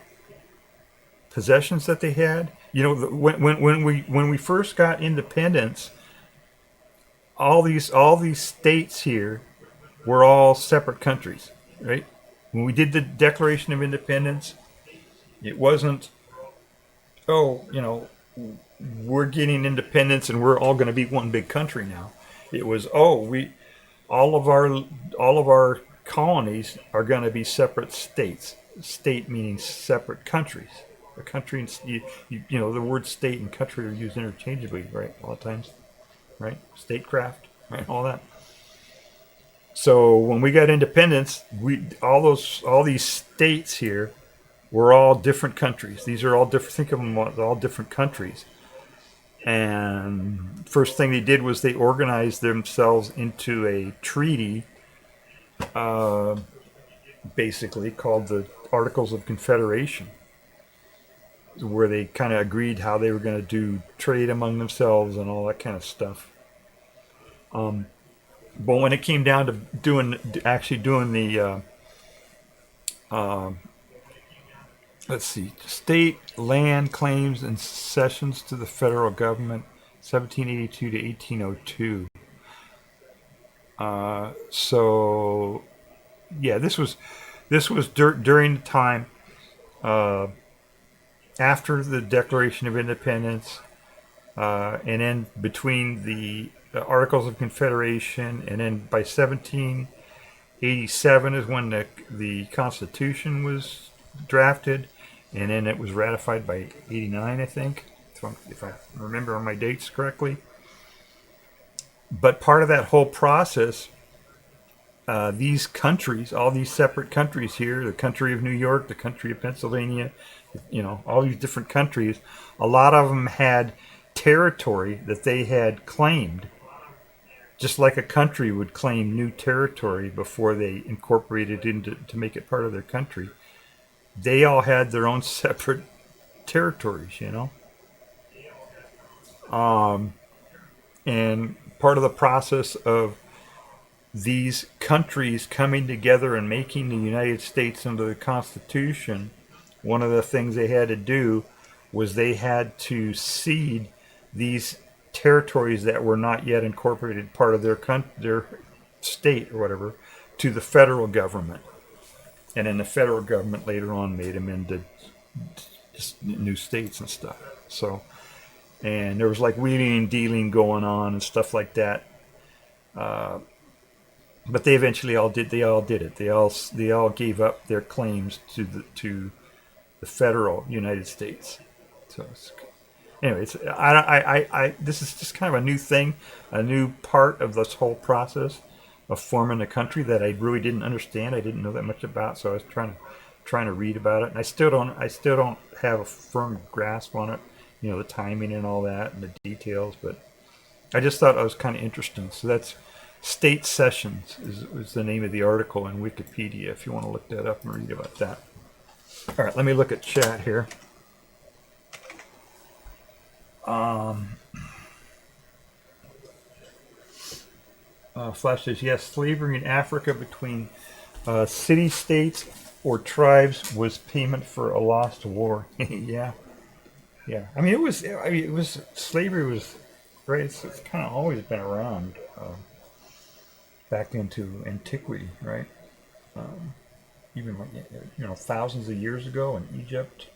C: possessions that they had. When we first got independence, all these states here were all separate countries, right? When we did the Declaration of Independence, it wasn't, oh, we're getting independence and we're all going to be one big country now. It was, oh, we all of our colonies are going to be separate states. State meaning separate countries. A country, the word state and country are used interchangeably, right? A lot of times, right? Statecraft, right? All that. So when we got independence, all these states here were all different countries. These are all different. Think of them as all different countries. And first thing they did was they organized themselves into a treaty, basically called the Articles of Confederation, where they kind of agreed how they were going to do trade among themselves and all that kind of stuff. But when it came down to actually doing the let's see, state land claims and cessions to the federal government, 1782 to 1802. So, yeah, this was during the time after the Declaration of Independence, and then between the Articles of Confederation, and then by 1787 is when the Constitution was drafted, and then it was ratified by 89, I think, if I remember my dates correctly. But part of that whole process, these countries, all these separate countries here, the country of New York, the country of Pennsylvania, all these different countries, a lot of them had territory that they had claimed, just like a country would claim new territory before they incorporated into to make it part of their country. They all had their own separate territories, and part of the process of these countries coming together and making the United States under the Constitution, one of the things they had to do was they had to cede these territories that were not yet incorporated part of their state or whatever to the federal government. And then the federal government later on made them into new states and stuff. So, and there was like wheeling and dealing going on and stuff like that. But they eventually all did it. They all gave up their claims to the federal United States. So, anyway, this is just kind of a new thing, a new part of this whole process of forming a country that I really didn't understand. I didn't know that much about, so I was trying to read about it, and I still don't have a firm grasp on it, the timing and all that and the details. But I just thought it was kind of interesting. So that's State Cessions is the name of the article in Wikipedia if you want to look that up and read about that. All right, let me look at chat here. Flash says, yes, slavery in Africa between city-states or tribes was payment for a lost war. Yeah. I mean, it was slavery was, right, it's kind of always been around back into antiquity, right? Even, thousands of years ago in Egypt.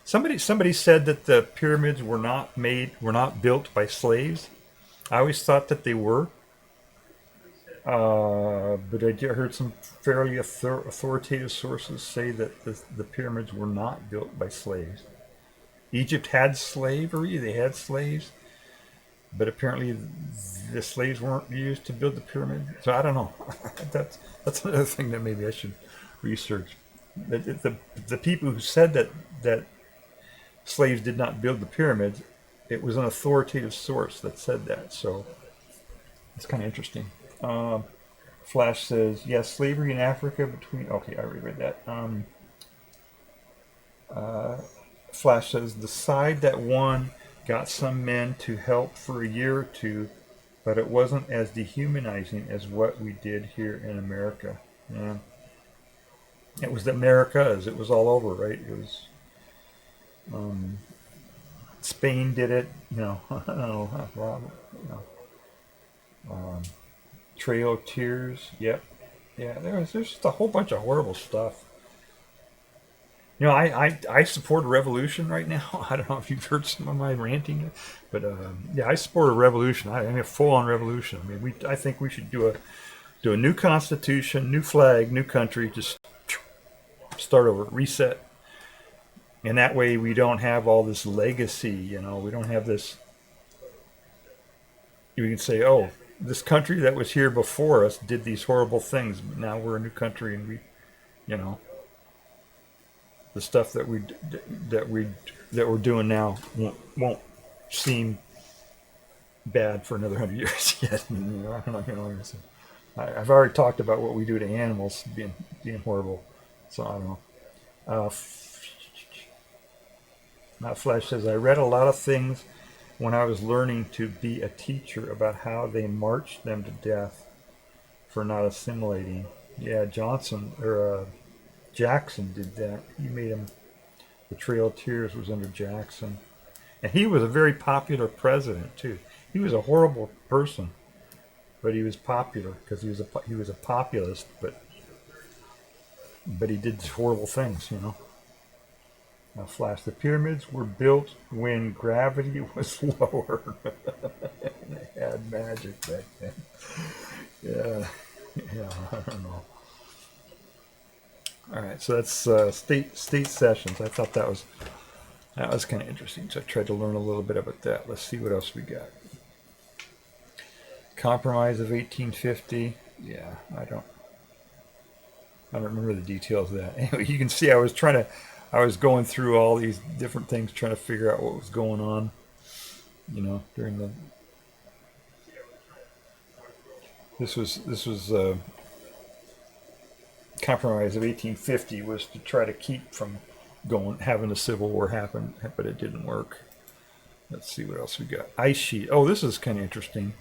C: Somebody said that the pyramids were not built by slaves. I always thought that they were. But I heard some fairly authoritative sources say that the pyramids were not built by slaves. Egypt had slavery, they had slaves, but apparently the slaves weren't used to build the pyramid. So I don't know. That's another thing that maybe I should research. The people who said that slaves did not build the pyramids, it was an authoritative source that said that. So it's kind of interesting. Flash says, yes, slavery in Africa between... Okay, I already read that. Flash says, the side that won got some men to help for a year or two, but it wasn't as dehumanizing as what we did here in America. Yeah. It was the Americas. It was all over, right? It was... Spain did it, I don't know, Trail of Tears. Yep. Yeah, there's just a whole bunch of horrible stuff. You know, I support a revolution right now. I don't know if you've heard some of my ranting, but yeah, I support a revolution. I mean, a full-on revolution. I mean, I think we should do a new constitution, new flag, new country, just start over, reset, and that way we don't have all this legacy. You know, we don't have this. You can say, oh, this country that was here before us did these horrible things, but now we're a new country, and we, you know. The stuff that we're doing now won't seem bad for another 100 years yet. You know, I don't know. I've already talked about what we do to animals being horrible. So I don't know. Not Flash says, I read a lot of things when I was learning to be a teacher about how they marched them to death for not assimilating. Yeah, Jackson did that. He made him. The Trail of Tears was under Jackson, and he was a very popular president too. He was a horrible person, but he was popular because he was a populist. But he did horrible things, you know. Now, Flash, the pyramids were built when gravity was lower. They had magic back then. Yeah, I don't know. All right, so that's state sessions. I thought that was kind of interesting. So I tried to learn a little bit about that. Let's see what else we got. Compromise of 1850. Yeah, I don't remember the details of that. Anyway, you can see I was going through all these different things, trying to figure out what was going on. You know, during the. This was. Compromise of 1850 was to try to keep from having a civil war happen, but it didn't work. Let's see what else we got. Ice sheet. Oh, this is kind of interesting.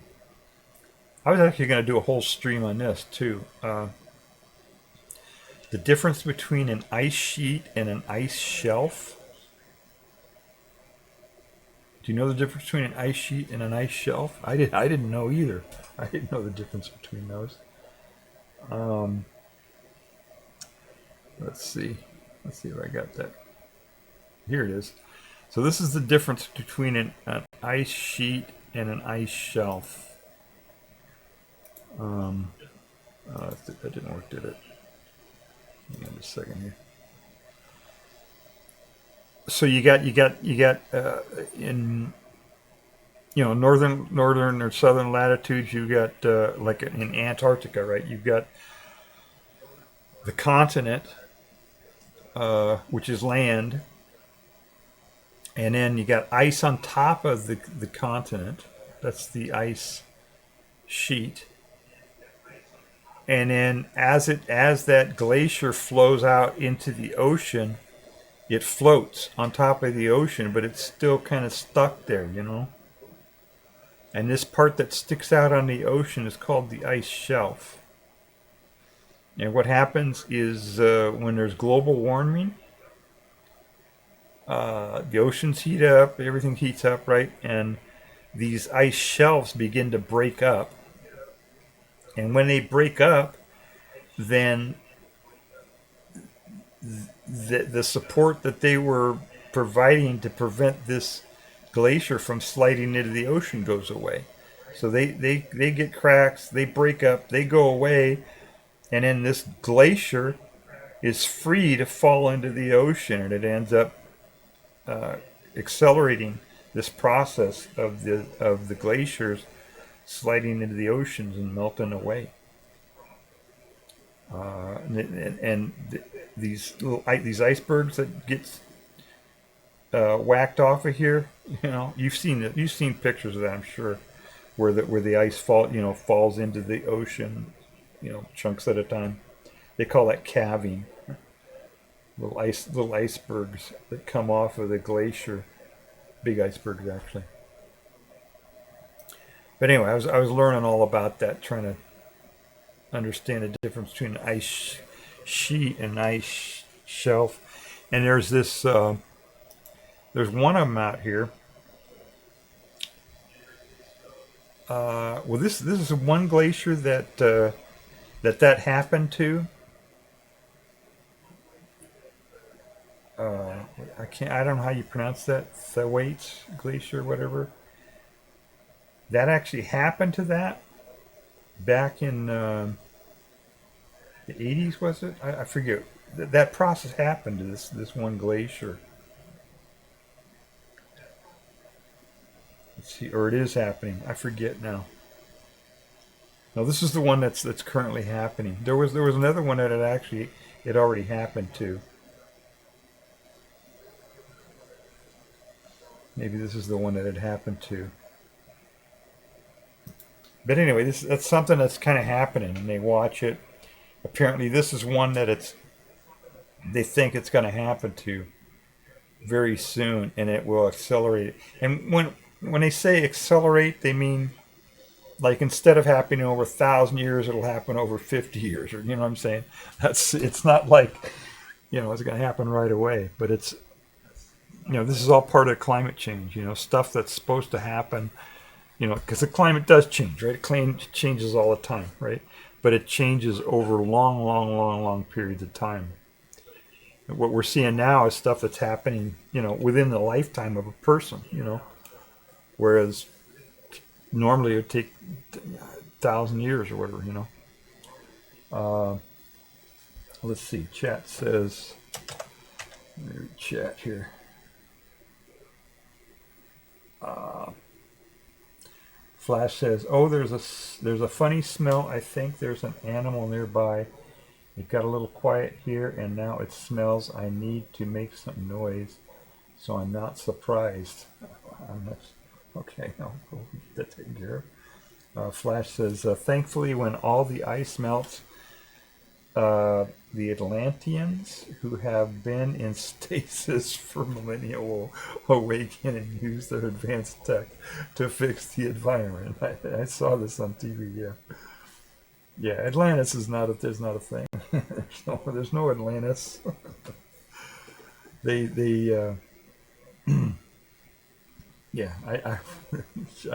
C: I was actually going to do a whole stream on this too. The difference between an ice sheet and an ice shelf. Do you know the difference between an ice sheet and an ice shelf? I didn't know either. I didn't know the difference between those. Let's see if I got that. Here it is. So this is the difference between an ice sheet and an ice shelf. That didn't work, did it? Hang on just a second here. So you got in northern or southern latitudes, you got like in Antarctica, right? You've got the continent. Which is land, and then you got ice on top of the continent. That's the ice sheet. And then as that glacier flows out into the ocean, it floats on top of the ocean, but it's still kind of stuck there, you know. And this part that sticks out on the ocean is called the ice shelf. And what happens is when there's global warming, the oceans heat up, everything heats up, right? And these ice shelves begin to break up. And when they break up, then the support that they were providing to prevent this glacier from sliding into the ocean goes away. So they get cracks, they break up, they go away. And then this glacier is free to fall into the ocean, and it ends up accelerating this process of the glaciers sliding into the oceans and melting away. These icebergs that get whacked off of here, you know, you've seen pictures of that, I'm sure, where the ice falls into the ocean. You know, chunks at a time. They call that calving. Little icebergs that come off of the glacier. Big icebergs, actually. But anyway, I was learning all about that, trying to understand the difference between an ice sheet and an ice shelf. And there's this. There's one of them out here. Well, this is one glacier that happened to. I don't know how you pronounce that. Thwaites Glacier, whatever. That actually happened to that back in the 80s, was it? I forget. That process happened to this one glacier. Let's see, or it is happening. I forget now. No, this is the one that's currently happening. There was another one that it already happened to. Maybe this is the one that it happened to. But anyway, that's something that's kind of happening, and they watch it. Apparently, this is one that they think it's going to happen to very soon, and it will accelerate. And when they say accelerate, they mean like instead of happening over 1,000 years, it'll happen over 50 years, or you know what I'm saying? It's not like it's going to happen right away, but it's this is all part of climate change. Stuff that's supposed to happen. Because the climate does change, right? It changes all the time, right? But it changes over long periods of time. What we're seeing now is stuff that's happening, within the lifetime of a person, whereas normally it would take 1,000 years or whatever, Let's see. Chat says, let me read chat here. Flash says, "Oh, there's a funny smell. I think there's an animal nearby. It got a little quiet here, and now it smells. I need to make some noise, so I'm not surprised." Okay, we'll get that taken care of. Flash says, "Thankfully, when all the ice melts, the Atlanteans, who have been in stasis for millennia, will awaken and use their advanced tech to fix the environment." I saw this on TV. Yeah, Atlantis is not a thing. there's no Atlantis. I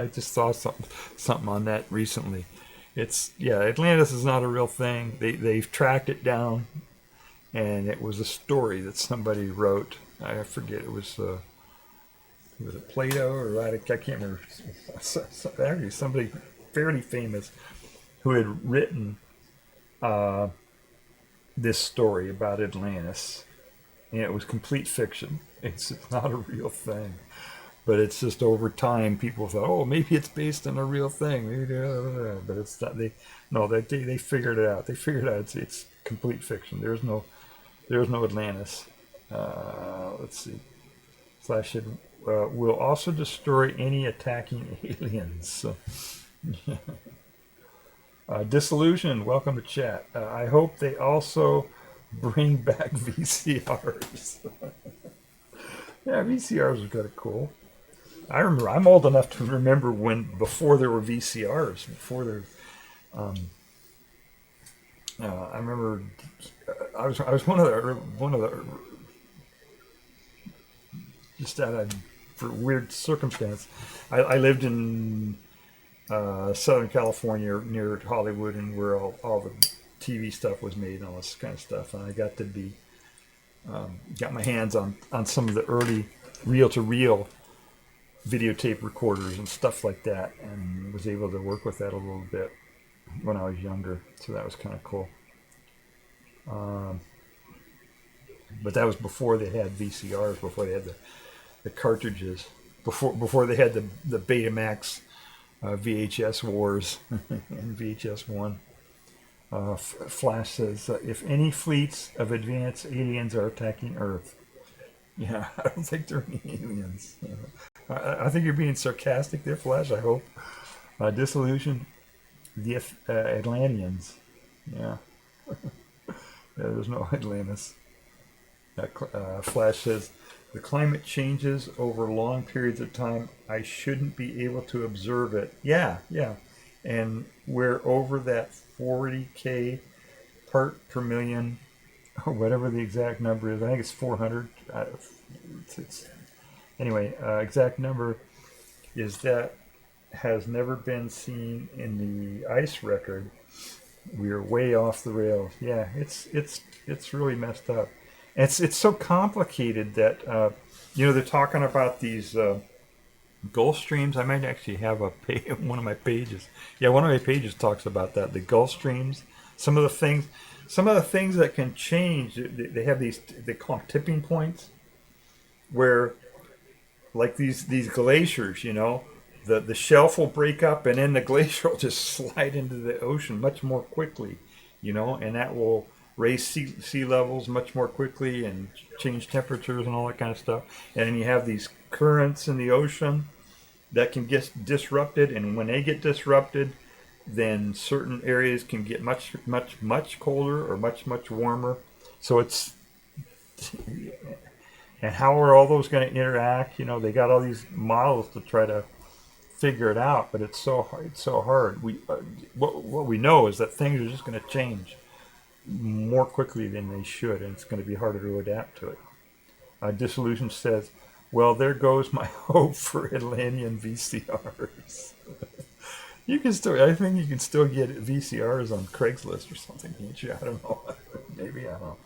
C: just saw something on that recently. Atlantis is not a real thing. They've tracked it down, and it was a story that somebody wrote. I forget, it was it Plato or I can't remember. Actually, somebody fairly famous who had written this story about Atlantis, and it was complete fiction. It's not a real thing. But it's just over time, people thought, oh, maybe it's based on a real thing. But it's not. They figured it out. They figured out it's complete fiction. There's no Atlantis. Let's see. Flash said, "Will also destroy any attacking aliens." So, Disillusioned, welcome to chat. I hope they also bring back VCRs. Yeah, VCRs were kind of cool. I remember. I'm old enough to remember before there were VCRs. I remember. I was one of the just out of for weird circumstance. I lived in Southern California near Hollywood, and where all the TV stuff was made and all this kind of stuff. And I got to be got my hands on some of the early reel-to-reel videotape recorders and stuff like that, and was able to work with that a little bit when I was younger, so that was kind of cool. But that was before they had VCRs, before they had the cartridges, before they had the Betamax VHS wars and VHS 1. Flash says, if any fleets of advanced aliens are attacking Earth. Yeah, I don't think there are any aliens. I think you're being sarcastic there, Flash, I hope. Disillusioned, the Atlanteans. Yeah. There's no Atlantis. Flash says, the climate changes over long periods of time. I shouldn't be able to observe it. Yeah. And we're over that 40K part per million, or whatever the exact number is. I think it's 400. Anyway, exact number is that has never been seen in the ice record. We are way off the rails. Yeah, it's really messed up. It's so complicated that they're talking about these Gulf streams. I might actually have one of my pages. Yeah, one of my pages talks about that. The Gulf streams. Some of the things that can change. They have these. They call them tipping points, where like these glaciers. The shelf will break up, and then the glacier will just slide into the ocean much more quickly. And that will raise sea levels much more quickly and change temperatures and all that kind of stuff. And then you have these currents in the ocean that can get disrupted, and when they get disrupted, then certain areas can get much, much, much colder or much, much warmer. So and how are all those going to interact? They got all these models to try to figure it out, but it's so hard. What we know is that things are just going to change more quickly than they should, and it's going to be harder to adapt to it. Disillusion says, well, there goes my hope for Atlantean VCRs. I think you can still get VCRs on Craigslist or something, can't you? I don't know. Maybe, I don't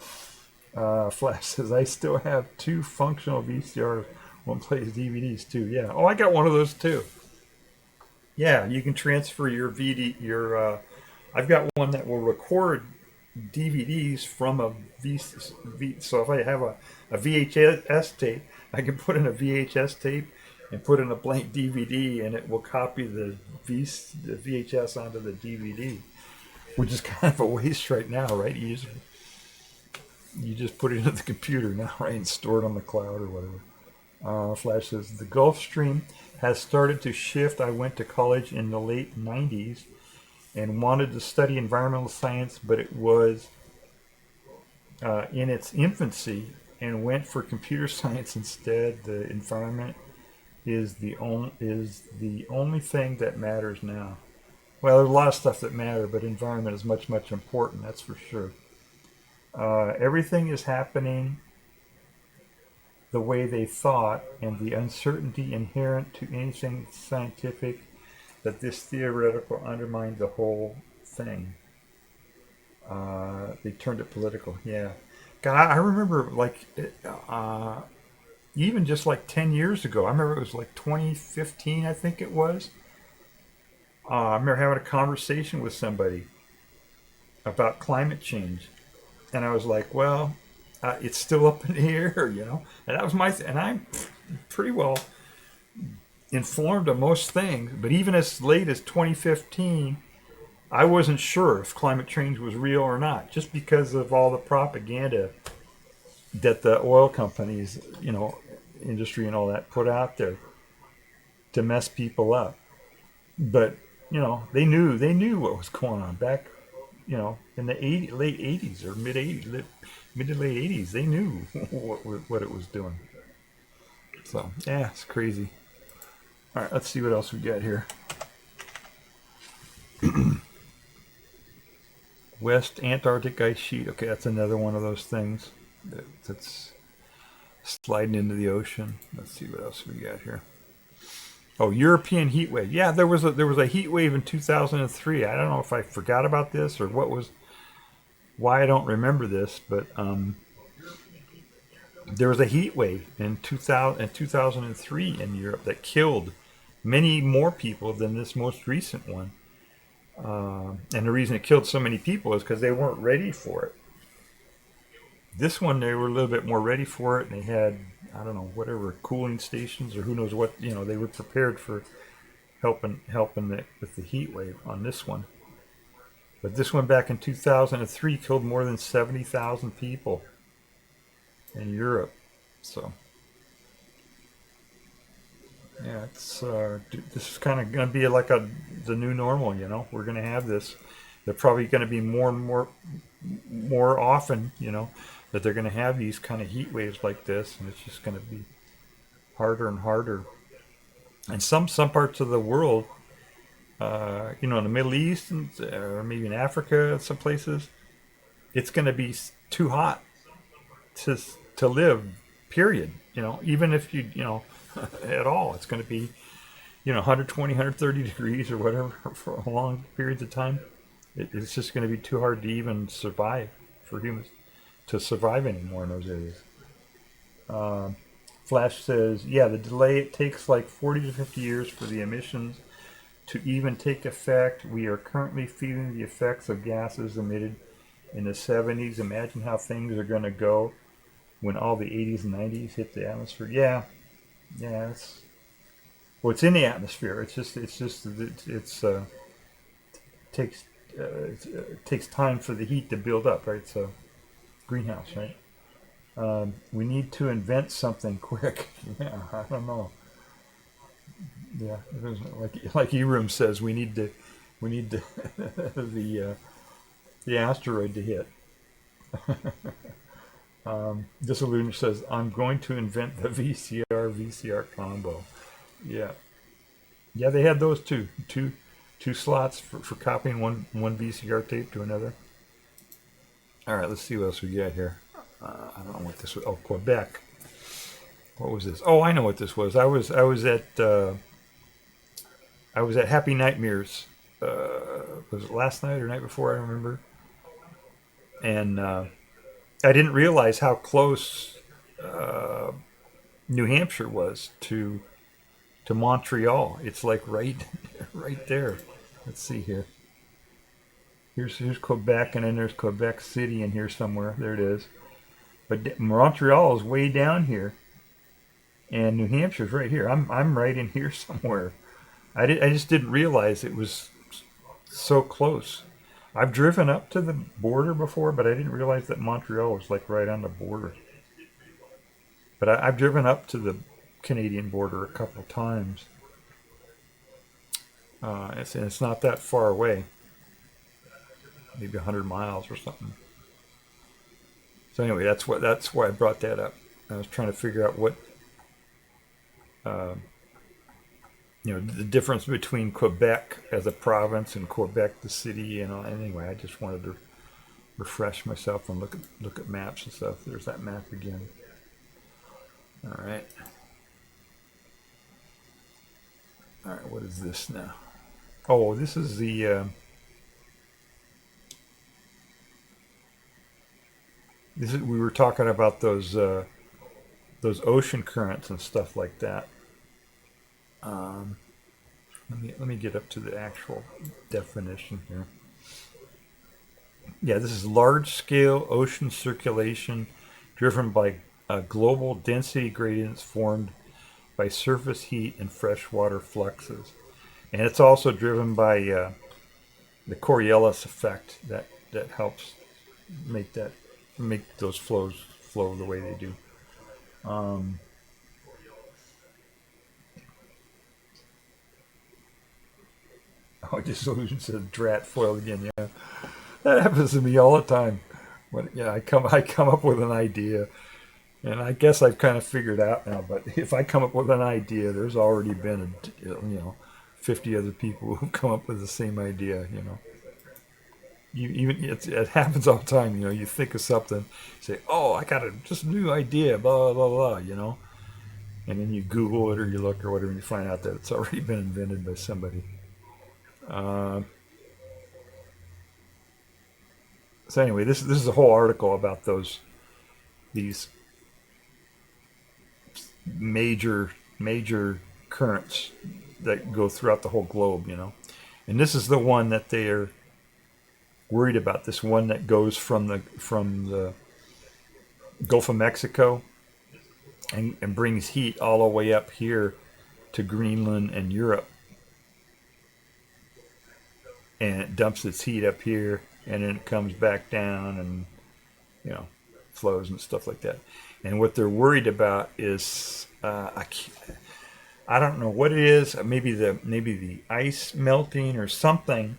C: know. Flash says, I still have 2 functional VCRs. One plays DVDs too. Yeah. Oh, I got one of those too. Yeah, you can transfer your I've got one that will record DVDs from a so if I have a VHS tape, I can put in a VHS tape and put in a blank DVD, and it will copy the VHS onto the DVD, which is kind of a waste right now, right? You just put it into the computer now, right, and store it on the cloud or whatever. Flash says, the Gulf Stream has started to shift. I went to college in the late 90s and wanted to study environmental science, but it was in its infancy and went for computer science instead. The environment is the only thing that matters now. Well, there's a lot of stuff that matter, but environment is much, much important, that's for sure. Everything is happening the way they thought, and the uncertainty inherent to anything scientific, that this theoretical undermined the whole thing. They turned it political. Yeah. God, I remember even just like 10 years ago, I remember it was like 2015, I think it was. I remember having a conversation with somebody about climate change. And I was like, well, it's still up in the air, And that was and I'm pretty well informed of most things. But even as late as 2015, I wasn't sure if climate change was real or not, just because of all the propaganda that the oil companies, industry and all that put out there to mess people up. But, they knew what was going on back, in the late 80s or mid to late 80s. They knew what it was doing. So, yeah, it's crazy. All right, let's see what else we got here. West Antarctic ice sheet. Okay, that's another one of those things that's sliding into the ocean. Let's see what else we got here. Oh, European heat wave. Yeah, there was a heat wave in 2003. I don't know if I forgot about this or why I don't remember this, but there was a heat wave in 2003 in Europe that killed many more people than this most recent one. And the reason it killed so many people is because they weren't ready for it. This one, they were a little bit more ready for it, and they had, I don't know, whatever, cooling stations or who knows what, they were prepared for helping with the heat wave on this one. But this one back in 2003 killed more than 70,000 people in Europe. So, yeah, it's this is kind of going to be like the new normal, We're going to have this. They're probably going to be more and more often, that they're going to have these kind of heat waves like this, and it's just going to be harder and harder. And some parts of the world, in the Middle East or maybe in Africa, some places, it's going to be too hot to live. Period. Even if you at all, it's going to be 120, 130 degrees or whatever for long periods of time, it's just going to be too hard to even survive for humans to survive anymore in those areas. Flash says, yeah, the delay, it takes like 40 to 50 years for the emissions to even take effect. We are currently feeling the effects of gases emitted in the 70s. Imagine how things are going to go when all the 80s and 90s hit the atmosphere. Yeah, it's in the atmosphere. It takes time for the heat to build up, right? So greenhouse, right? We need to invent something quick. Yeah, I don't know. Yeah, like Erum says, we need the the asteroid to hit. Disillusioned says, I'm going to invent the VCR combo. Yeah, they had those two slots for copying one VCR tape to another. All right, let's see what else we got here. I don't know what this was. Oh, Quebec. What was this? Oh, I know what this was. I was at Happy Nightmares. Was it last night or night before? I don't remember. And I didn't realize how close New Hampshire was to Montreal. It's like right there. Let's see here. Here's Quebec, and then there's Quebec City in here somewhere. There it is. But Montreal is way down here, and New Hampshire's right here. I'm right in here somewhere. I just didn't realize it was so close. I've driven up to the border before, but I didn't realize that Montreal was like right on the border. But I've driven up to the Canadian border a couple of times. It's not that far away. Maybe 100 miles or something. So anyway, that's why I brought that up. I was trying to figure out what the difference between Quebec as a province and Quebec the city. Anyway, I just wanted to refresh myself and look at maps and stuff. There's that map again. All right. What is this now? Oh, this is the. We were talking about those ocean currents and stuff like that. Let me get up to the actual definition here. Yeah, this is large-scale ocean circulation driven by global density gradients formed by surface heat and freshwater fluxes, and it's also driven by the Coriolis effect that helps make those flows flow the way they do. Disillusion says drat foiled again. Yeah, that happens to me all the time. I come up with an idea, and I guess I've kind of figured out now. But if I come up with an idea, there's already been 50 other people who've come up with the same idea. It happens all the time. You think of something, say, "Oh, I got just a new idea," blah blah blah, and then you Google it or you look or whatever, and you find out that it's already been invented by somebody. So anyway, this is a whole article about these major currents that go throughout the whole globe, and this is the one that they are worried about. This one that goes from the Gulf of Mexico and brings heat all the way up here to Greenland and Europe, and it dumps its heat up here, and then it comes back down and flows and stuff like that. And what they're worried about is I don't know what it is. Maybe the ice melting or something.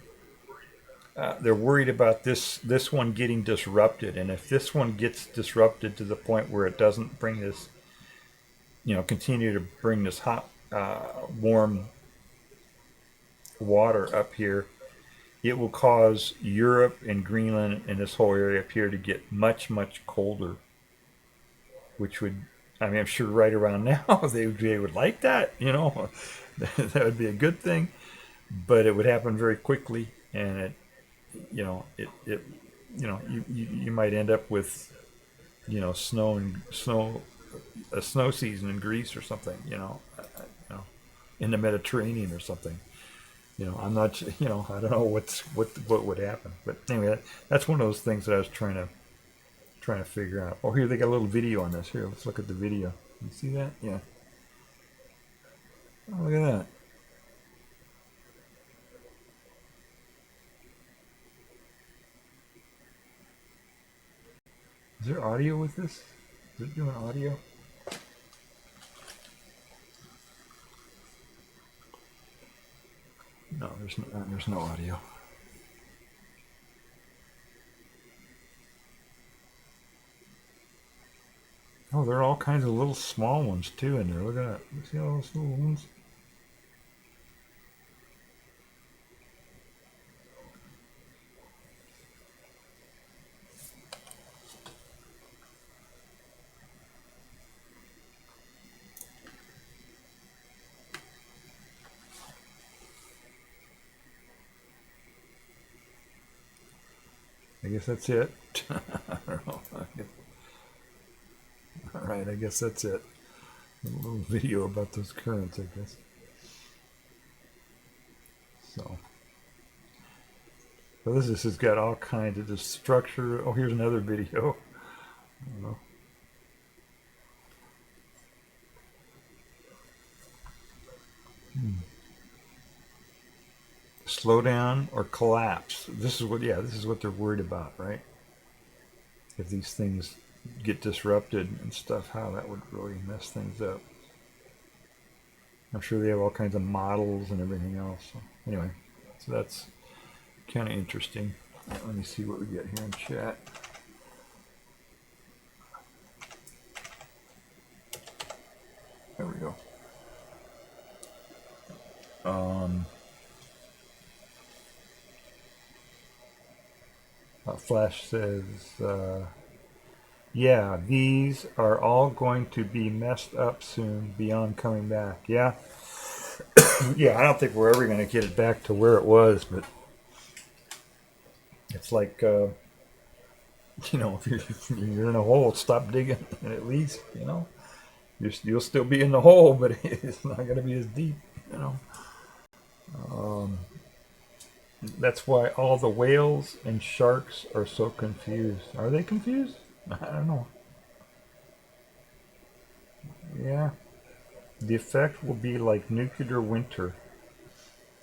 C: They're worried about this one getting disrupted, and if this one gets disrupted to the point where it doesn't bring this, continue to bring this hot, warm water up here, it will cause Europe and Greenland and this whole area up here to get much, much colder, which would I mean, I'm sure right around now they would like that, you know, that would be a good thing, but it would happen very quickly, and it you might end up with, a snow season in Greece or something, in the Mediterranean or something. I'm not, I don't know what would happen, but anyway, that's one of those things that I was trying to figure out. Oh, here they got a little video on this. Here, let's look at the video. You see that? Yeah. Oh, look at that. Is there audio with this? Is it doing audio? No, there's no audio. Oh, there are all kinds of little small ones too in there. Look at that. You see all those little ones? I guess that's it. I don't know. All right, I guess that's it. A little video about those currents, I guess. So this has got all kinds of the structure. Oh, here's another video. I don't know. Slow down or collapse. This is what they're worried about, right? If these things get disrupted and stuff, how that would really mess things up. I'm sure they have all kinds of models and everything else. So anyway, so that's kind of interesting. Let me see what we get here in chat. There we go. Flash says, yeah, these are all going to be messed up soon beyond coming back. Yeah. Yeah, I don't think we're ever going to get it back to where it was, but it's like, if you're in a hole, stop digging, and at least, you'll still be in the hole, but it's not going to be as deep, That's why all the whales and sharks are so confused. Are they confused? I don't know. Yeah. The effect will be like nuclear winter.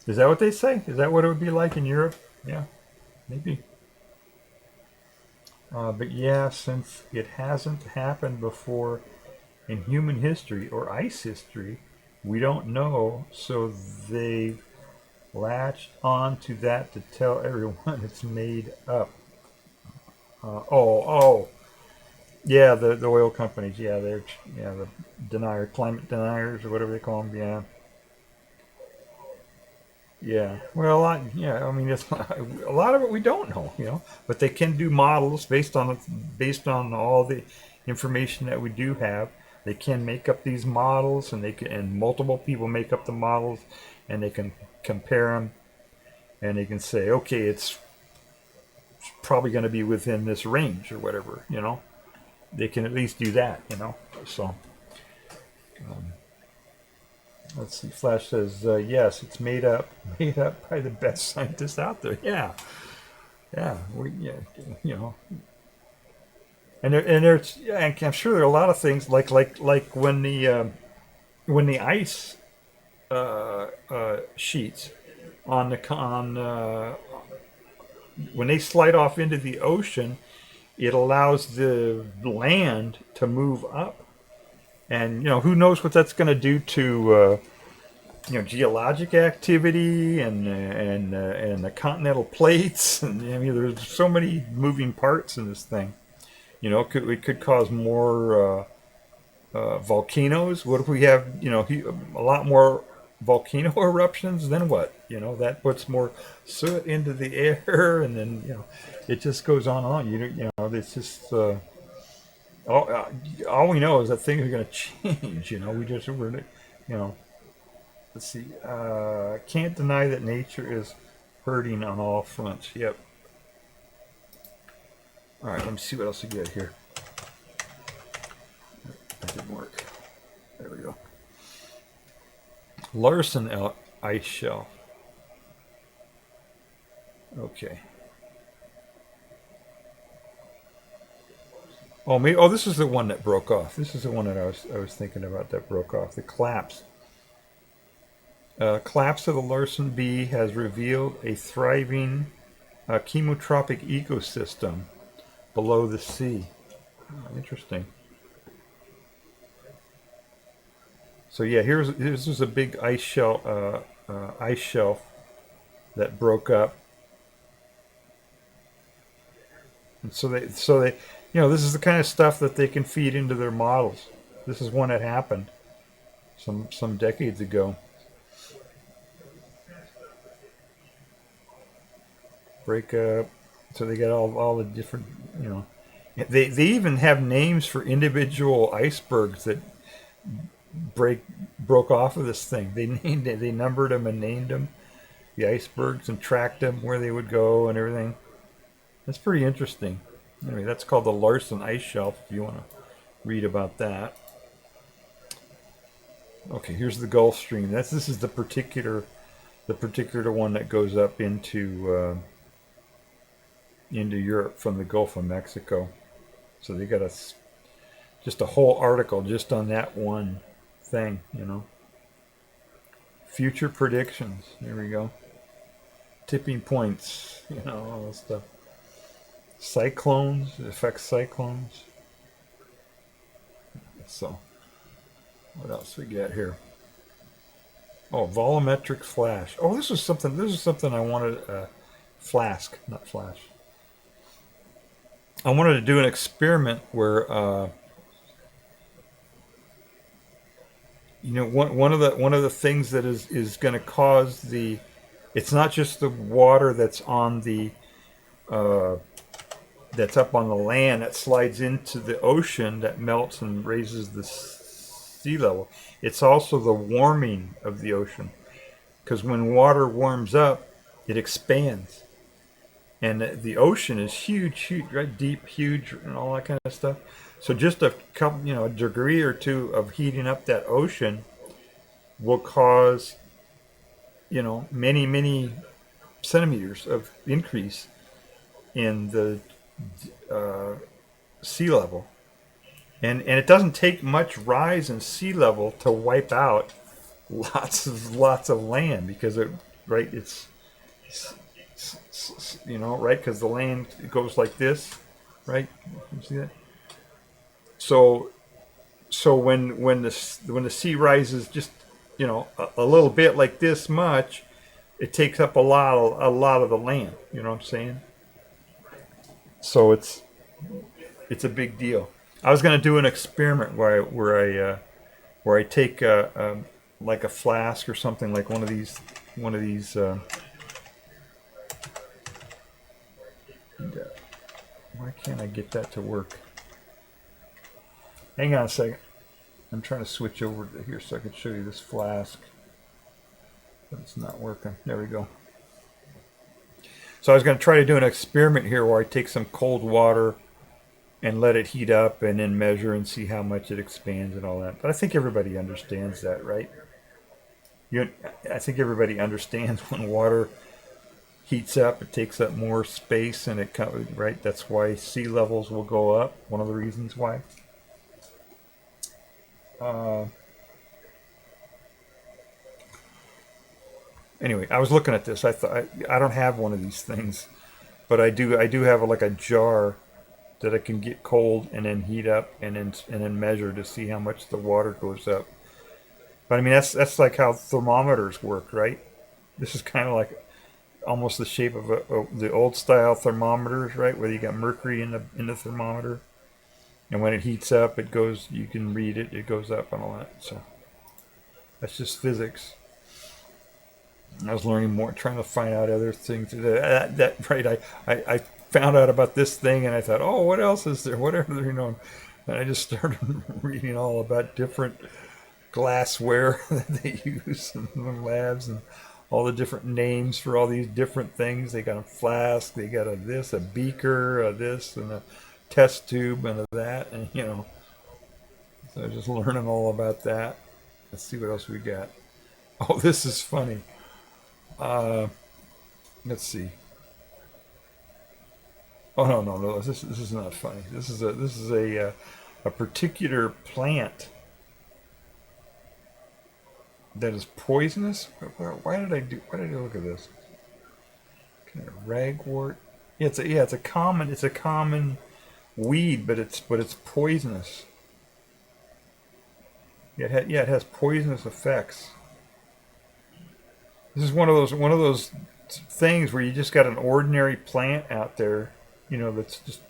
C: Is that what they say? Is that what it would be like in Europe? Yeah, maybe. But yeah, since it hasn't happened before in human history or ice history, we don't know, so they latched on to that to tell everyone it's made up. Yeah, the oil companies, the climate deniers or whatever they call them, yeah. Well, I mean, it's a lot of it we don't know, but they can do models based on all the information that we do have. They can make up these models, and multiple people make up the models, and they can compare them, and they can say, okay, it's probably going to be within this range or whatever, They can at least do that, So, let's see. Flash says, yes, it's made up by the best scientists out there. Yeah. And there's, and I'm sure there are a lot of things like when the ice sheets when they slide off into the ocean, it allows the land to move up, and who knows what that's going to do to geologic activity and the continental plates, and I mean there's so many moving parts in this thing. It could cause more volcanoes. What if we have a lot more volcano eruptions? Then what? That puts more soot into the air, and then it just goes on and on. It's just All we know is that things are going to change. Let's see. Can't deny that nature is hurting on all fronts. Yep. All right, let me see what else we get here. That didn't work. There we go. Larsen ice shelf. Okay. Oh, this is the one that broke off. This is the one that I was thinking about that broke off. The collapse. Collapse of the Larsen B has revealed a thriving chemotropic ecosystem below the sea. Oh, interesting. So yeah, this is a big ice shelf that broke up, and so they, this is the kind of stuff that they can feed into their models. This is one that happened some decades ago. Break up. So they got all the different, they even have names for individual icebergs that broke off of this thing. They numbered them and named them, the icebergs, and tracked them where they would go and everything. That's pretty interesting. Anyway, that's called the Larsen ice shelf if you want to read about that. Okay, here's the Gulf Stream. This is the particular one that goes up into Europe from the Gulf of Mexico. So they got just a whole article just on that one thing, Future predictions. There we go. Tipping points, all that stuff. Cyclones, it affects cyclones. So, what else we got here? Oh, volumetric flash. Oh, this is something I wanted. Flask, not flash. I wanted to do an experiment where, one of the things that is going to cause it's not just the water that's on that's up on the land that slides into the ocean that melts and raises the sea level. It's also the warming of the ocean, because when water warms up, it expands. And the ocean is huge, right? Deep, huge, and all that kind of stuff. So just a couple, a degree or two of heating up that ocean will cause, many, many centimeters of increase in the sea level. And it doesn't take much rise in sea level to wipe out lots of land, because it's right? Because the land goes like this, right? You see that? So when the sea rises just a little bit, like this much, it takes up a lot of the land. You know what I'm saying? So it's a big deal. I was going to do an experiment where I take like a flask or something, like one of these. Why can't I get that to work? Hang on a second. I'm trying to switch over to here so I can show you this flask. But it's not working. There we go. So I was going to try to do an experiment here where I take some cold water and let it heat up and then measure and see how much it expands and all that. But I think everybody understands that, right? I think everybody understands when water heats up, it takes up more space, and right? That's why sea levels will go up. One of the reasons why. Anyway, I was looking at this. I thought I don't have one of these things, but I do have like a jar that I can get cold and then heat up and then measure to see how much the water goes up. But I mean, that's like how thermometers work, right? This is kind of like almost the shape of the old style thermometers, right? Where you got mercury in the thermometer, and when it heats up, you can read it, it goes up and all that. So that's just physics. I was learning more, trying to find out other things. Right? I found out about this thing, and I thought, oh, what else is there? Whatever, And I just started reading all about different glassware that they use in the labs and all the different names for all these different things. They got a flask, they got a this, a beaker, a this, and a test tube, and a that, and so I was just learning all about that. Let's see what else we got. Oh, this is funny. Let's see. Oh no! This is not funny. This is a particular plant that is poisonous. Why did I look at this? Ragwort. Yeah, it's a common weed, but it's poisonous. It has poisonous effects. This is one of those things where you just got an ordinary plant out there, that's just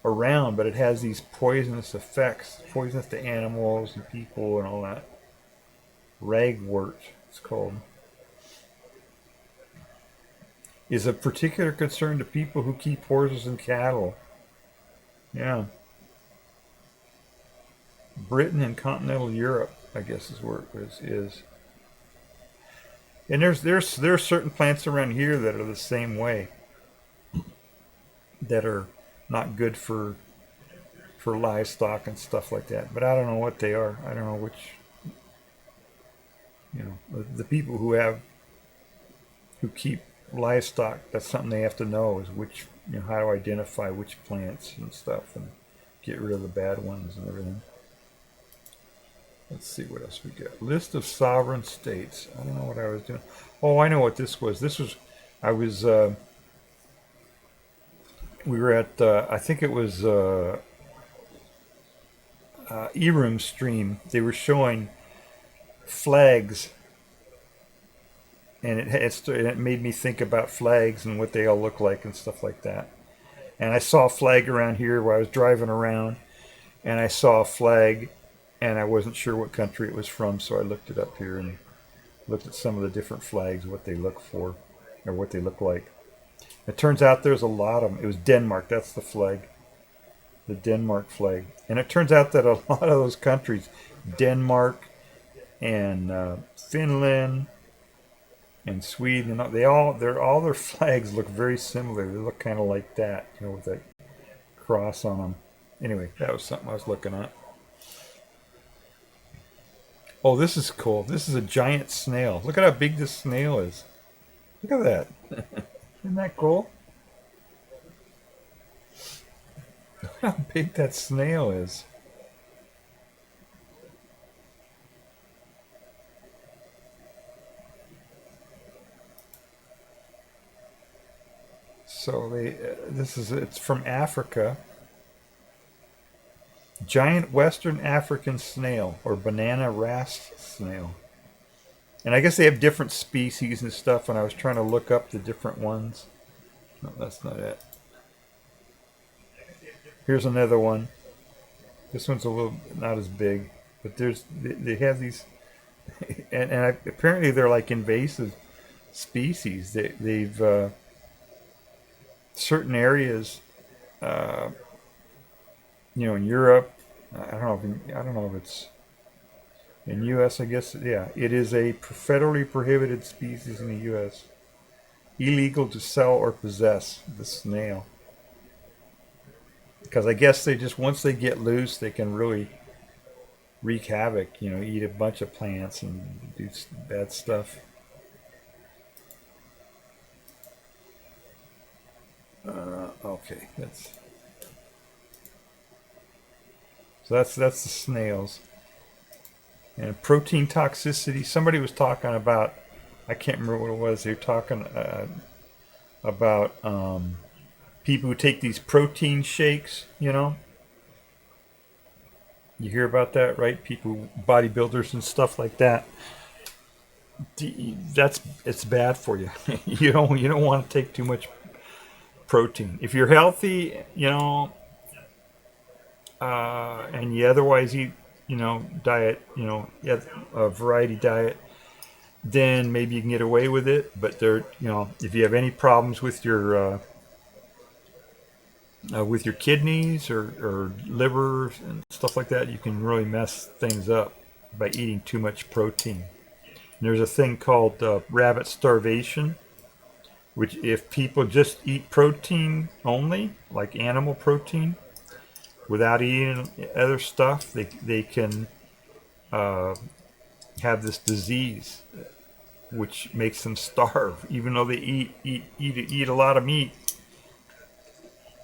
C: around, but it has these poisonous effects, poisonous to animals and people and all that. Ragwort, it's called. Is of particular concern to people who keep horses and cattle. Yeah. Britain and continental Europe, I guess, is where it is. And there's certain plants around here that are the same way, that are not good for livestock and stuff like that. But I don't know what they are. I don't know which. The people who keep livestock, that's something they have to know, is which, how to identify which plants and stuff and get rid of the bad ones and everything. Let's see what else we got. List of sovereign states. I don't know what I was doing. Oh, I know what this was. We were at, I think it was eRoom stream. They were showing flags, and it made me think about flags and what they all look like and stuff like that. And I saw a flag around here where I was driving around, and I saw a flag, and I wasn't sure what country it was from, so I looked it up here and looked at some of the different flags, what they look for, or what they look like. It turns out there's a lot of them. It was Denmark, that's the flag. The Denmark flag. And it turns out that a lot of those countries, Denmark and Finland and Sweden, all their flags look very similar. They look kind of like that, with that cross on them. Anyway, that was something I was looking at. Oh, this is cool. This is a giant snail. Look at how big this snail is. Look at that. Isn't that cool? Look how big that snail is. So it's from Africa. Giant Western African snail, or banana rasp snail. And I guess they have different species and stuff, and I was trying to look up the different ones. No, that's not it. Here's another one. This one's a little not as big, but they have these, and apparently they're like invasive species. They've certain areas, in Europe. I don't know if it's in U.S. I guess, yeah. It is a federally prohibited species in the U.S. Illegal to sell or possess the snail. Because I guess once they get loose, they can really wreak havoc. Eat a bunch of plants and do bad stuff. Okay, that's the snails. And protein toxicity. Somebody was talking about, I can't remember what it was. They were talking about people who take these protein shakes. You hear about that, right? People, bodybuilders and stuff like that. It's bad for you. You don't want to take too much protein. If you're healthy, and you otherwise eat, diet, a variety diet, then maybe you can get away with it. But if you have any problems with your with your kidneys or liver and stuff like that. You can really mess things up by eating too much protein. And there's a thing called rabbit starvation, which if people just eat protein only, like animal protein, without eating other stuff, they can have this disease, which makes them starve, even though they eat a lot of meat.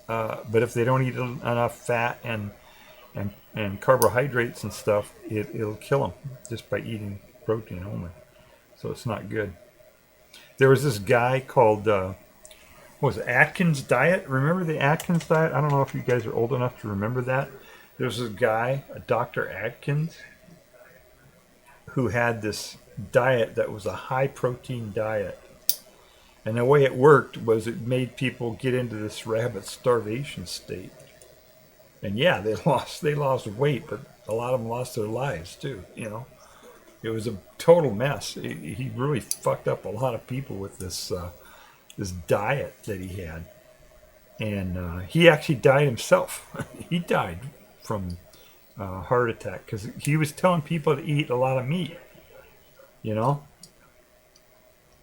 C: But if they don't eat enough fat and carbohydrates and stuff, it'll kill them just by eating protein only. So it's not good. There was this guy called what was it, Atkins diet. Remember the Atkins diet? I don't know if you guys are old enough to remember that. There's this guy, Dr. Atkins, who had this diet that was a high protein diet. And the way it worked was it made people get into this rabbit starvation state. And yeah, they lost weight, but a lot of them lost their lives too, you know. It was a total mess. He really fucked up a lot of people with this this diet that he had. And he actually died himself. He died from heart attack because he was telling people to eat a lot of meat, you know.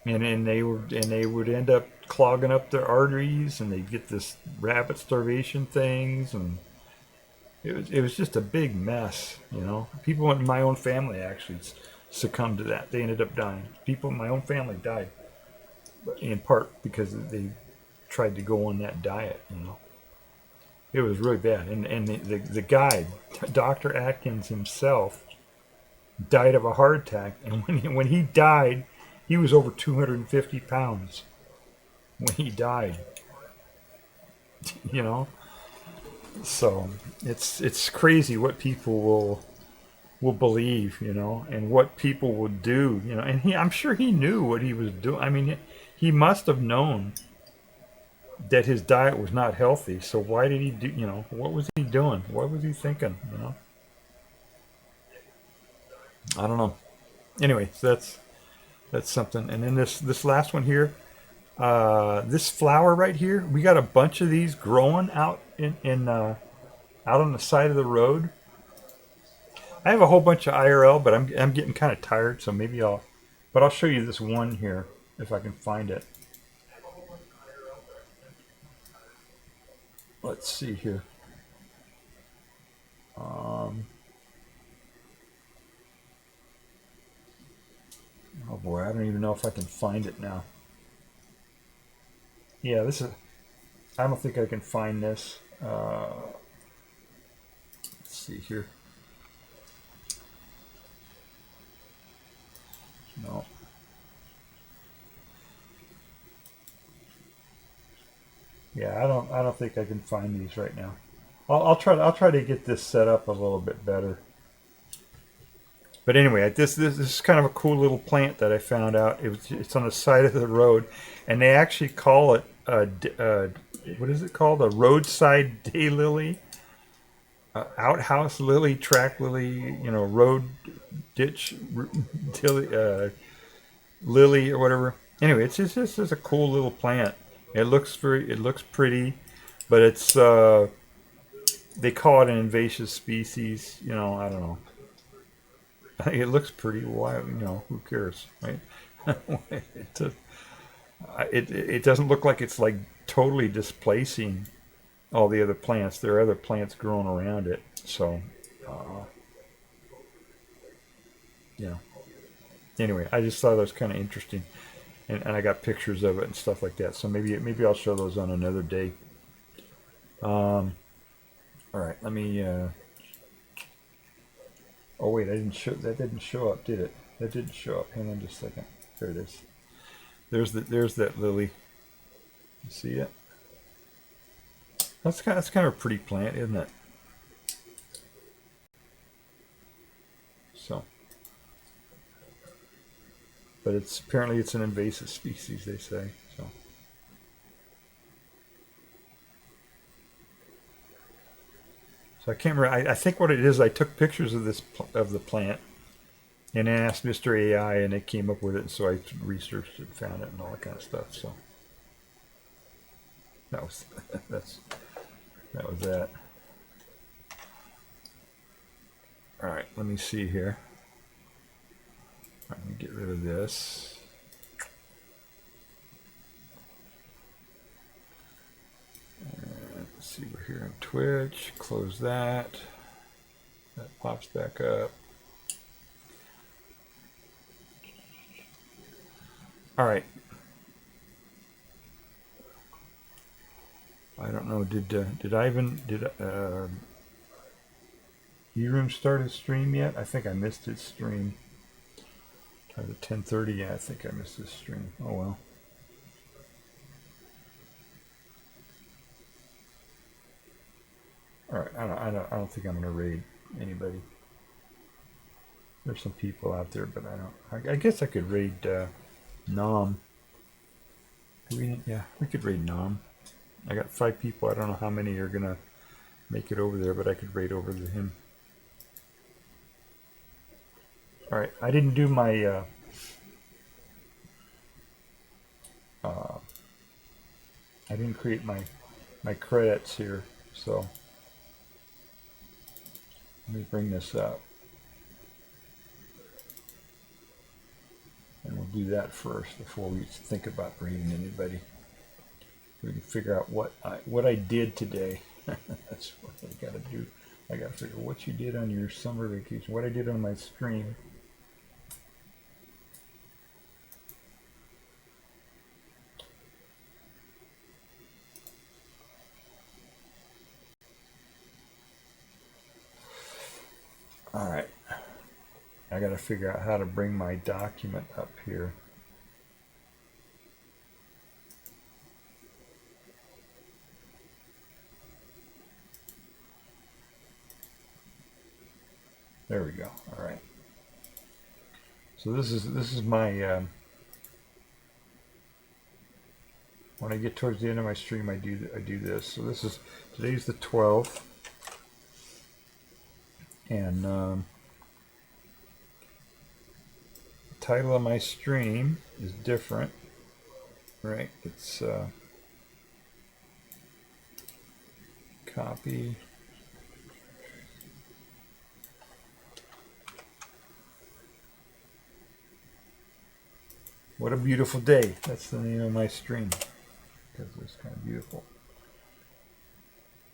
C: And they would end up clogging up their arteries, and they'd get this rabbit starvation things, and it was just a big mess, you know. People in my own family actually succumbed to that. They ended up dying. People in my own family died, in part because they tried to go on that diet, you know. It was really bad. And the guy, Dr. Atkins himself, died of a heart attack, and when he died, he was over 250 pounds when he died. You know? So it's crazy what people will believe, you know, and what people will do, you know. And I'm sure he knew what he was doing. I mean, he must have known that his diet was not healthy. So why did he do, you know, what was he doing? What was he thinking, you know? I don't know. Anyway, so that's something. And then this last one here, this flower right here, we got a bunch of these growing out out on the side of the road. I have a whole bunch of IRL, but I'm getting kind of tired, so maybe I'll show you this one here if I can find it. Let's see here. Oh boy, I don't even know if I can find it now. Yeah, I don't think I can find this. Let's see here. No. Yeah, I don't think I can find these right now. I'll try to get this set up a little bit better. But anyway, this is kind of a cool little plant that I found out. It's on the side of the road, and they actually call it what is it called? A roadside daylily, outhouse lily, track lily, you know, road ditch lily or whatever. Anyway, it's just a cool little plant. It looks pretty, but it's they call it an invasive species. You know, I don't know. It looks pretty wild, you know, who cares, right? It doesn't look like it's like totally displacing all the other plants. There are other plants growing around it. So, you know. Anyway, I just thought that was kind of interesting. And I got pictures of it and stuff like that. So maybe I'll show those on another day. All right, let me... Oh wait, that didn't show up, did it? That didn't show up. Hang on just a second. There it is. There's that lily. You see it? That's kind of a pretty plant, isn't it? So, but apparently it's an invasive species, they say. So I can't remember. I think what it is, I took pictures of the plant and then asked Mr. AI, and it came up with it. And so I researched it, found it, and all that kind of stuff. So that's That was that. All right, let me see here. Let me get rid of this. And let's see, we're here on Twitch. Close that. That pops back up. All right. I don't know. Did Ivan E-Room start his stream yet? I think I missed his stream. Tried at 10:30. Yeah, I think I missed his stream. Oh well. All right. I don't think I'm gonna raid anybody. There's some people out there, but I guess I could raid Nom. Yeah, we could raid Nom. I got 5 people. I don't know how many are gonna make it over there, but I could raid over to him. All right, I didn't do my I didn't create my credits here, so let me bring this up, and we'll do that first before we think about raiding anybody. We can figure out what I did today. That's what I gotta do. I gotta figure what you did on your summer vacation, what I did on my stream. All right, I gotta figure out how to bring my document up here. There we go. All right. So this is my when I get towards the end of my stream, I do this. So today's the 12th, and the title of my stream is different, right? It's copy. What a beautiful day. That's the name of my stream, because it's kind of beautiful.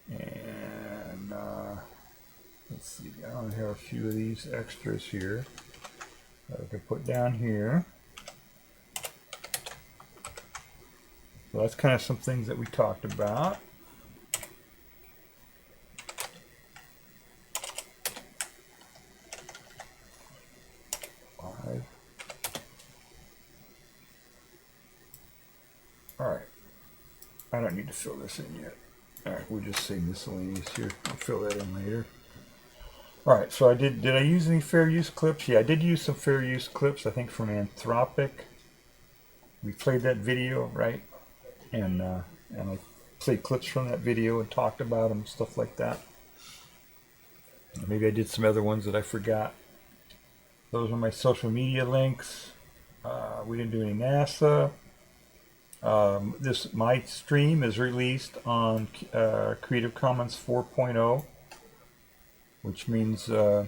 C: And let's see, I only have a few of these extras here that I can put down here. So that's kind of some things that we talked about. Alright, I don't need to fill this in yet. Alright, we'll just say miscellaneous here. I'll fill that in later. Alright, so I did I use any fair use clips? Yeah, I did use some fair use clips, I think from Anthropic. We played that video, right? And I played clips from that video and talked about them, stuff like that. Maybe I did some other ones that I forgot. Those are my social media links. We didn't do any NASA. My stream is released on Creative Commons 4.0, which means yeah,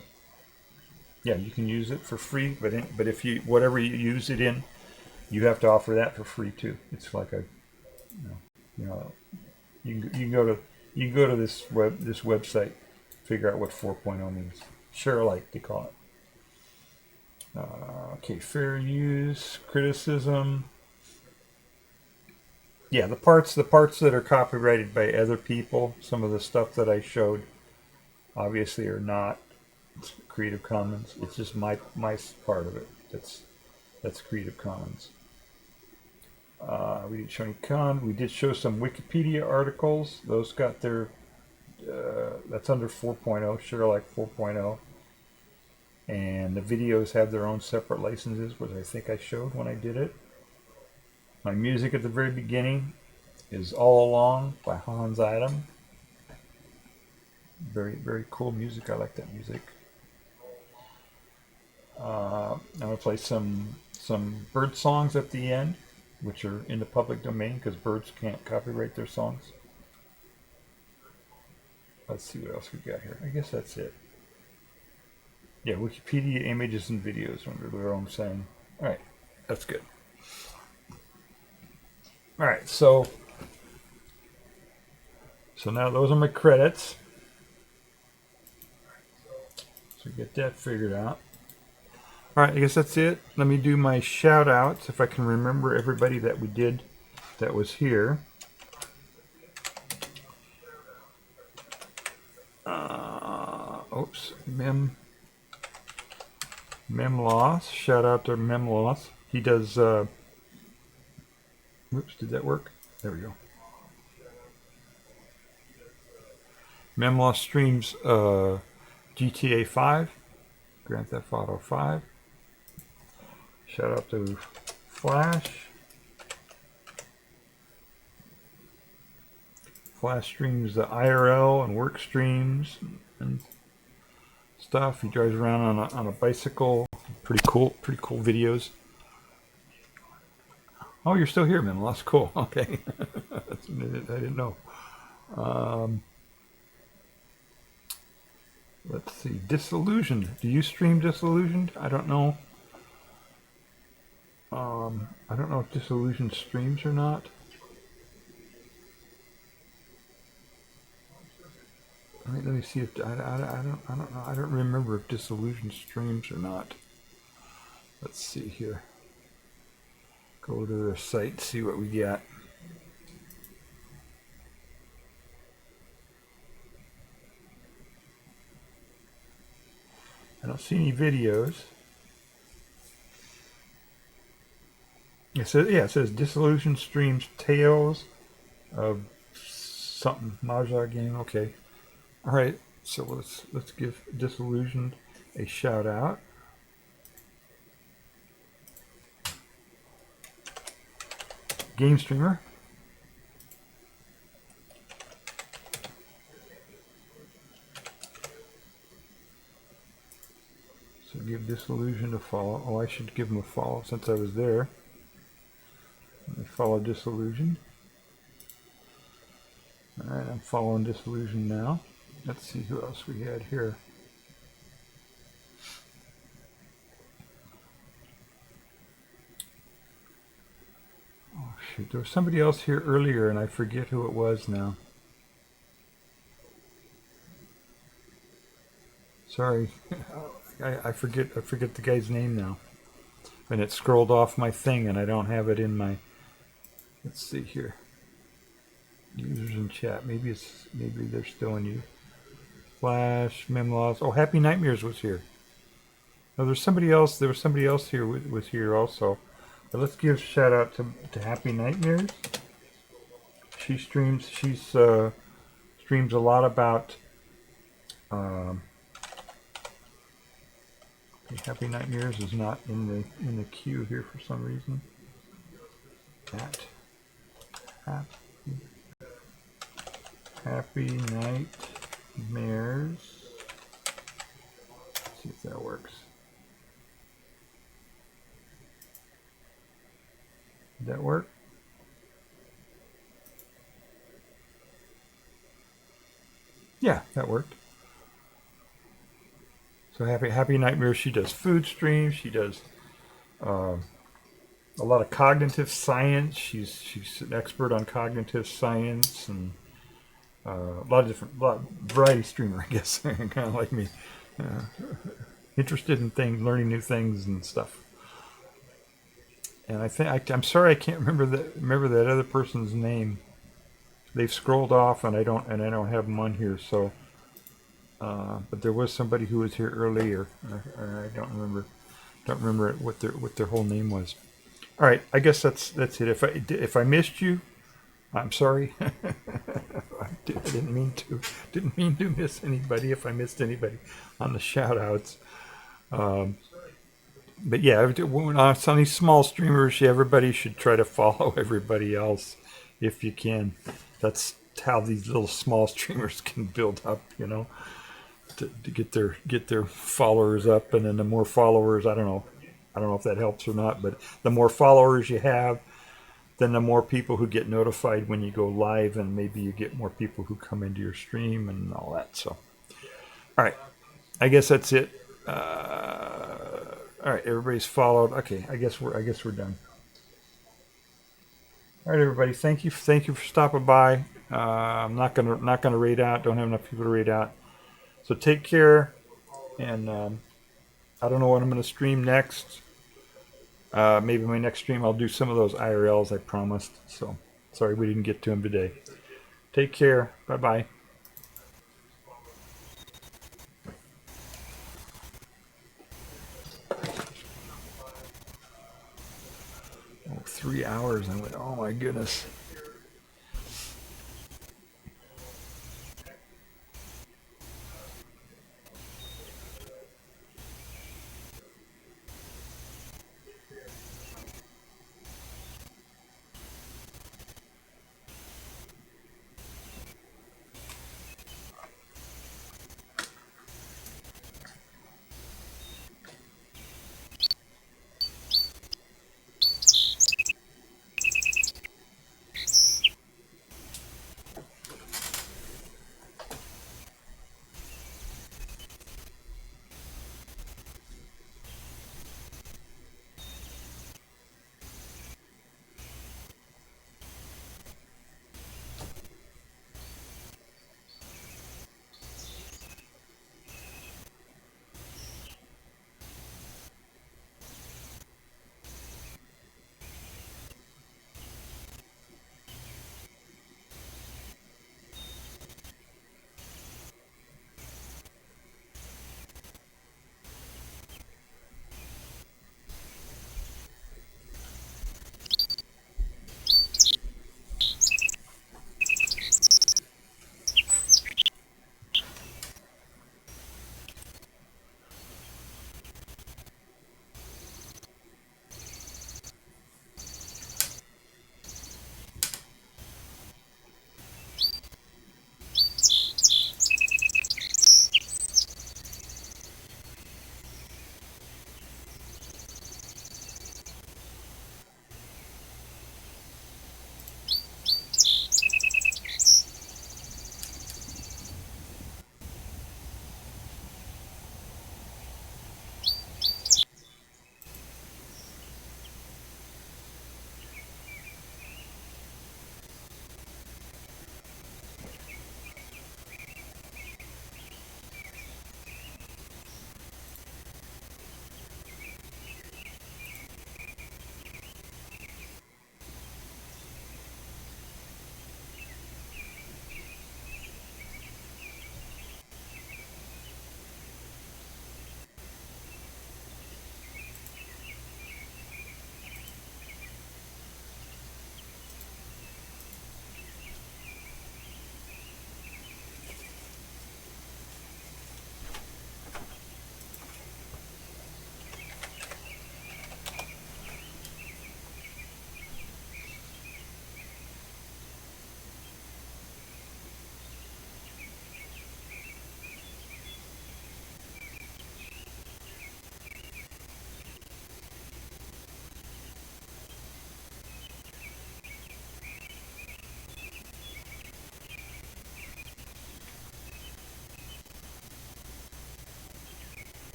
C: you can use it for free, but if you whatever you use it in, you have to offer that for free too. It's like a you can go to this website, figure out what 4.0 means. Share alike, they call it. Okay, fair use, criticism. Yeah, the parts that are copyrighted by other people, some of the stuff that I showed, obviously are not Creative Commons. It's just my part of it. That's Creative Commons. We didn't show any We did show some Wikipedia articles. Those got their that's under 4.0, sure, like 4.0. And the videos have their own separate licenses, which I think I showed when I did it. My music at the very beginning is All Along by Hans Adam. Very, very cool music. I like that music. I'm going to play some bird songs at the end, which are in the public domain because birds can't copyright their songs. Let's see what else we got here. I guess that's it. Yeah, Wikipedia images and videos under what I'm saying. All right, that's good. All right, so now those are my credits. So get that figured out. All right, I guess that's it. Let me do my shout outs if I can remember everybody that we did that was here. Oops, Memloss. Shout out to Memloss. He does. Oops, did that work? There we go. Memloss streams GTA 5, Grand Theft Auto 5. Shout out to Flash. Flash streams the IRL and work streams and stuff. He drives around on a bicycle. Pretty cool videos. Oh, you're still here, man. That's cool. Okay. I didn't know. Let's see. Disillusioned. Do you stream Disillusioned? I don't know. I don't know if Disillusioned streams or not. Let me see if I don't know. I don't remember if Disillusioned streams or not. Let's see here. Go to their site, see what we got. I don't see any videos. It says Disillusioned streams Tales of something Mahjong game. Okay. All right. So let's give Disillusioned a shout out. Game streamer. So give Disillusioned a follow. Oh, I should give him a follow since I was there. Let me follow Disillusioned. Alright, I'm following Disillusioned now. Let's see who else we had here. Oh shoot, there was somebody else here earlier and I forget who it was now. Sorry. I forget the guy's name now. And it scrolled off my thing and I don't have it in my. Let's see here. Users in chat. Maybe they're still in you. Flash, Memloss. Oh, Happy Nightmares was here. No, there's somebody else. There was somebody else here was here also. But let's give a shout out to Happy Nightmares. She streams. She's streams a lot about. Happy Nightmares is not in the queue here for some reason. Happy Nightmares. Let's see if that works. Did that work? Yeah, that worked. So Happy Nightmares, she does food streams, she does a lot of cognitive science. She's an expert on cognitive science and a lot of variety streamer, I guess, kind of like me, interested in things, learning new things and stuff. And I'm sorry I can't remember that other person's name. They've scrolled off and I don't have them on here, so. But there was somebody who was here earlier. I don't remember what their whole name was. All right, I guess that's it. If I missed you, I'm sorry. I didn't mean to miss anybody. If I missed anybody on the shout outs, but yeah, on these small streamers, everybody should try to follow everybody else if you can. That's how these little small streamers can build up, to get their followers up. And then the more followers, I don't know if that helps or not, but the more followers you have, then the more people who get notified when you go live, and maybe you get more people who come into your stream and all that. So, all right, I guess that's it. All right, everybody's followed. Okay, I guess we're done. All right, everybody, thank you for stopping by. I'm not gonna raid out. Don't have enough people to raid out. So take care, and I don't know what I'm gonna stream next. Maybe my next stream I'll do some of those IRLs I promised. So sorry we didn't get to them today. Take care. Bye bye. 3 hours. I went, oh my goodness.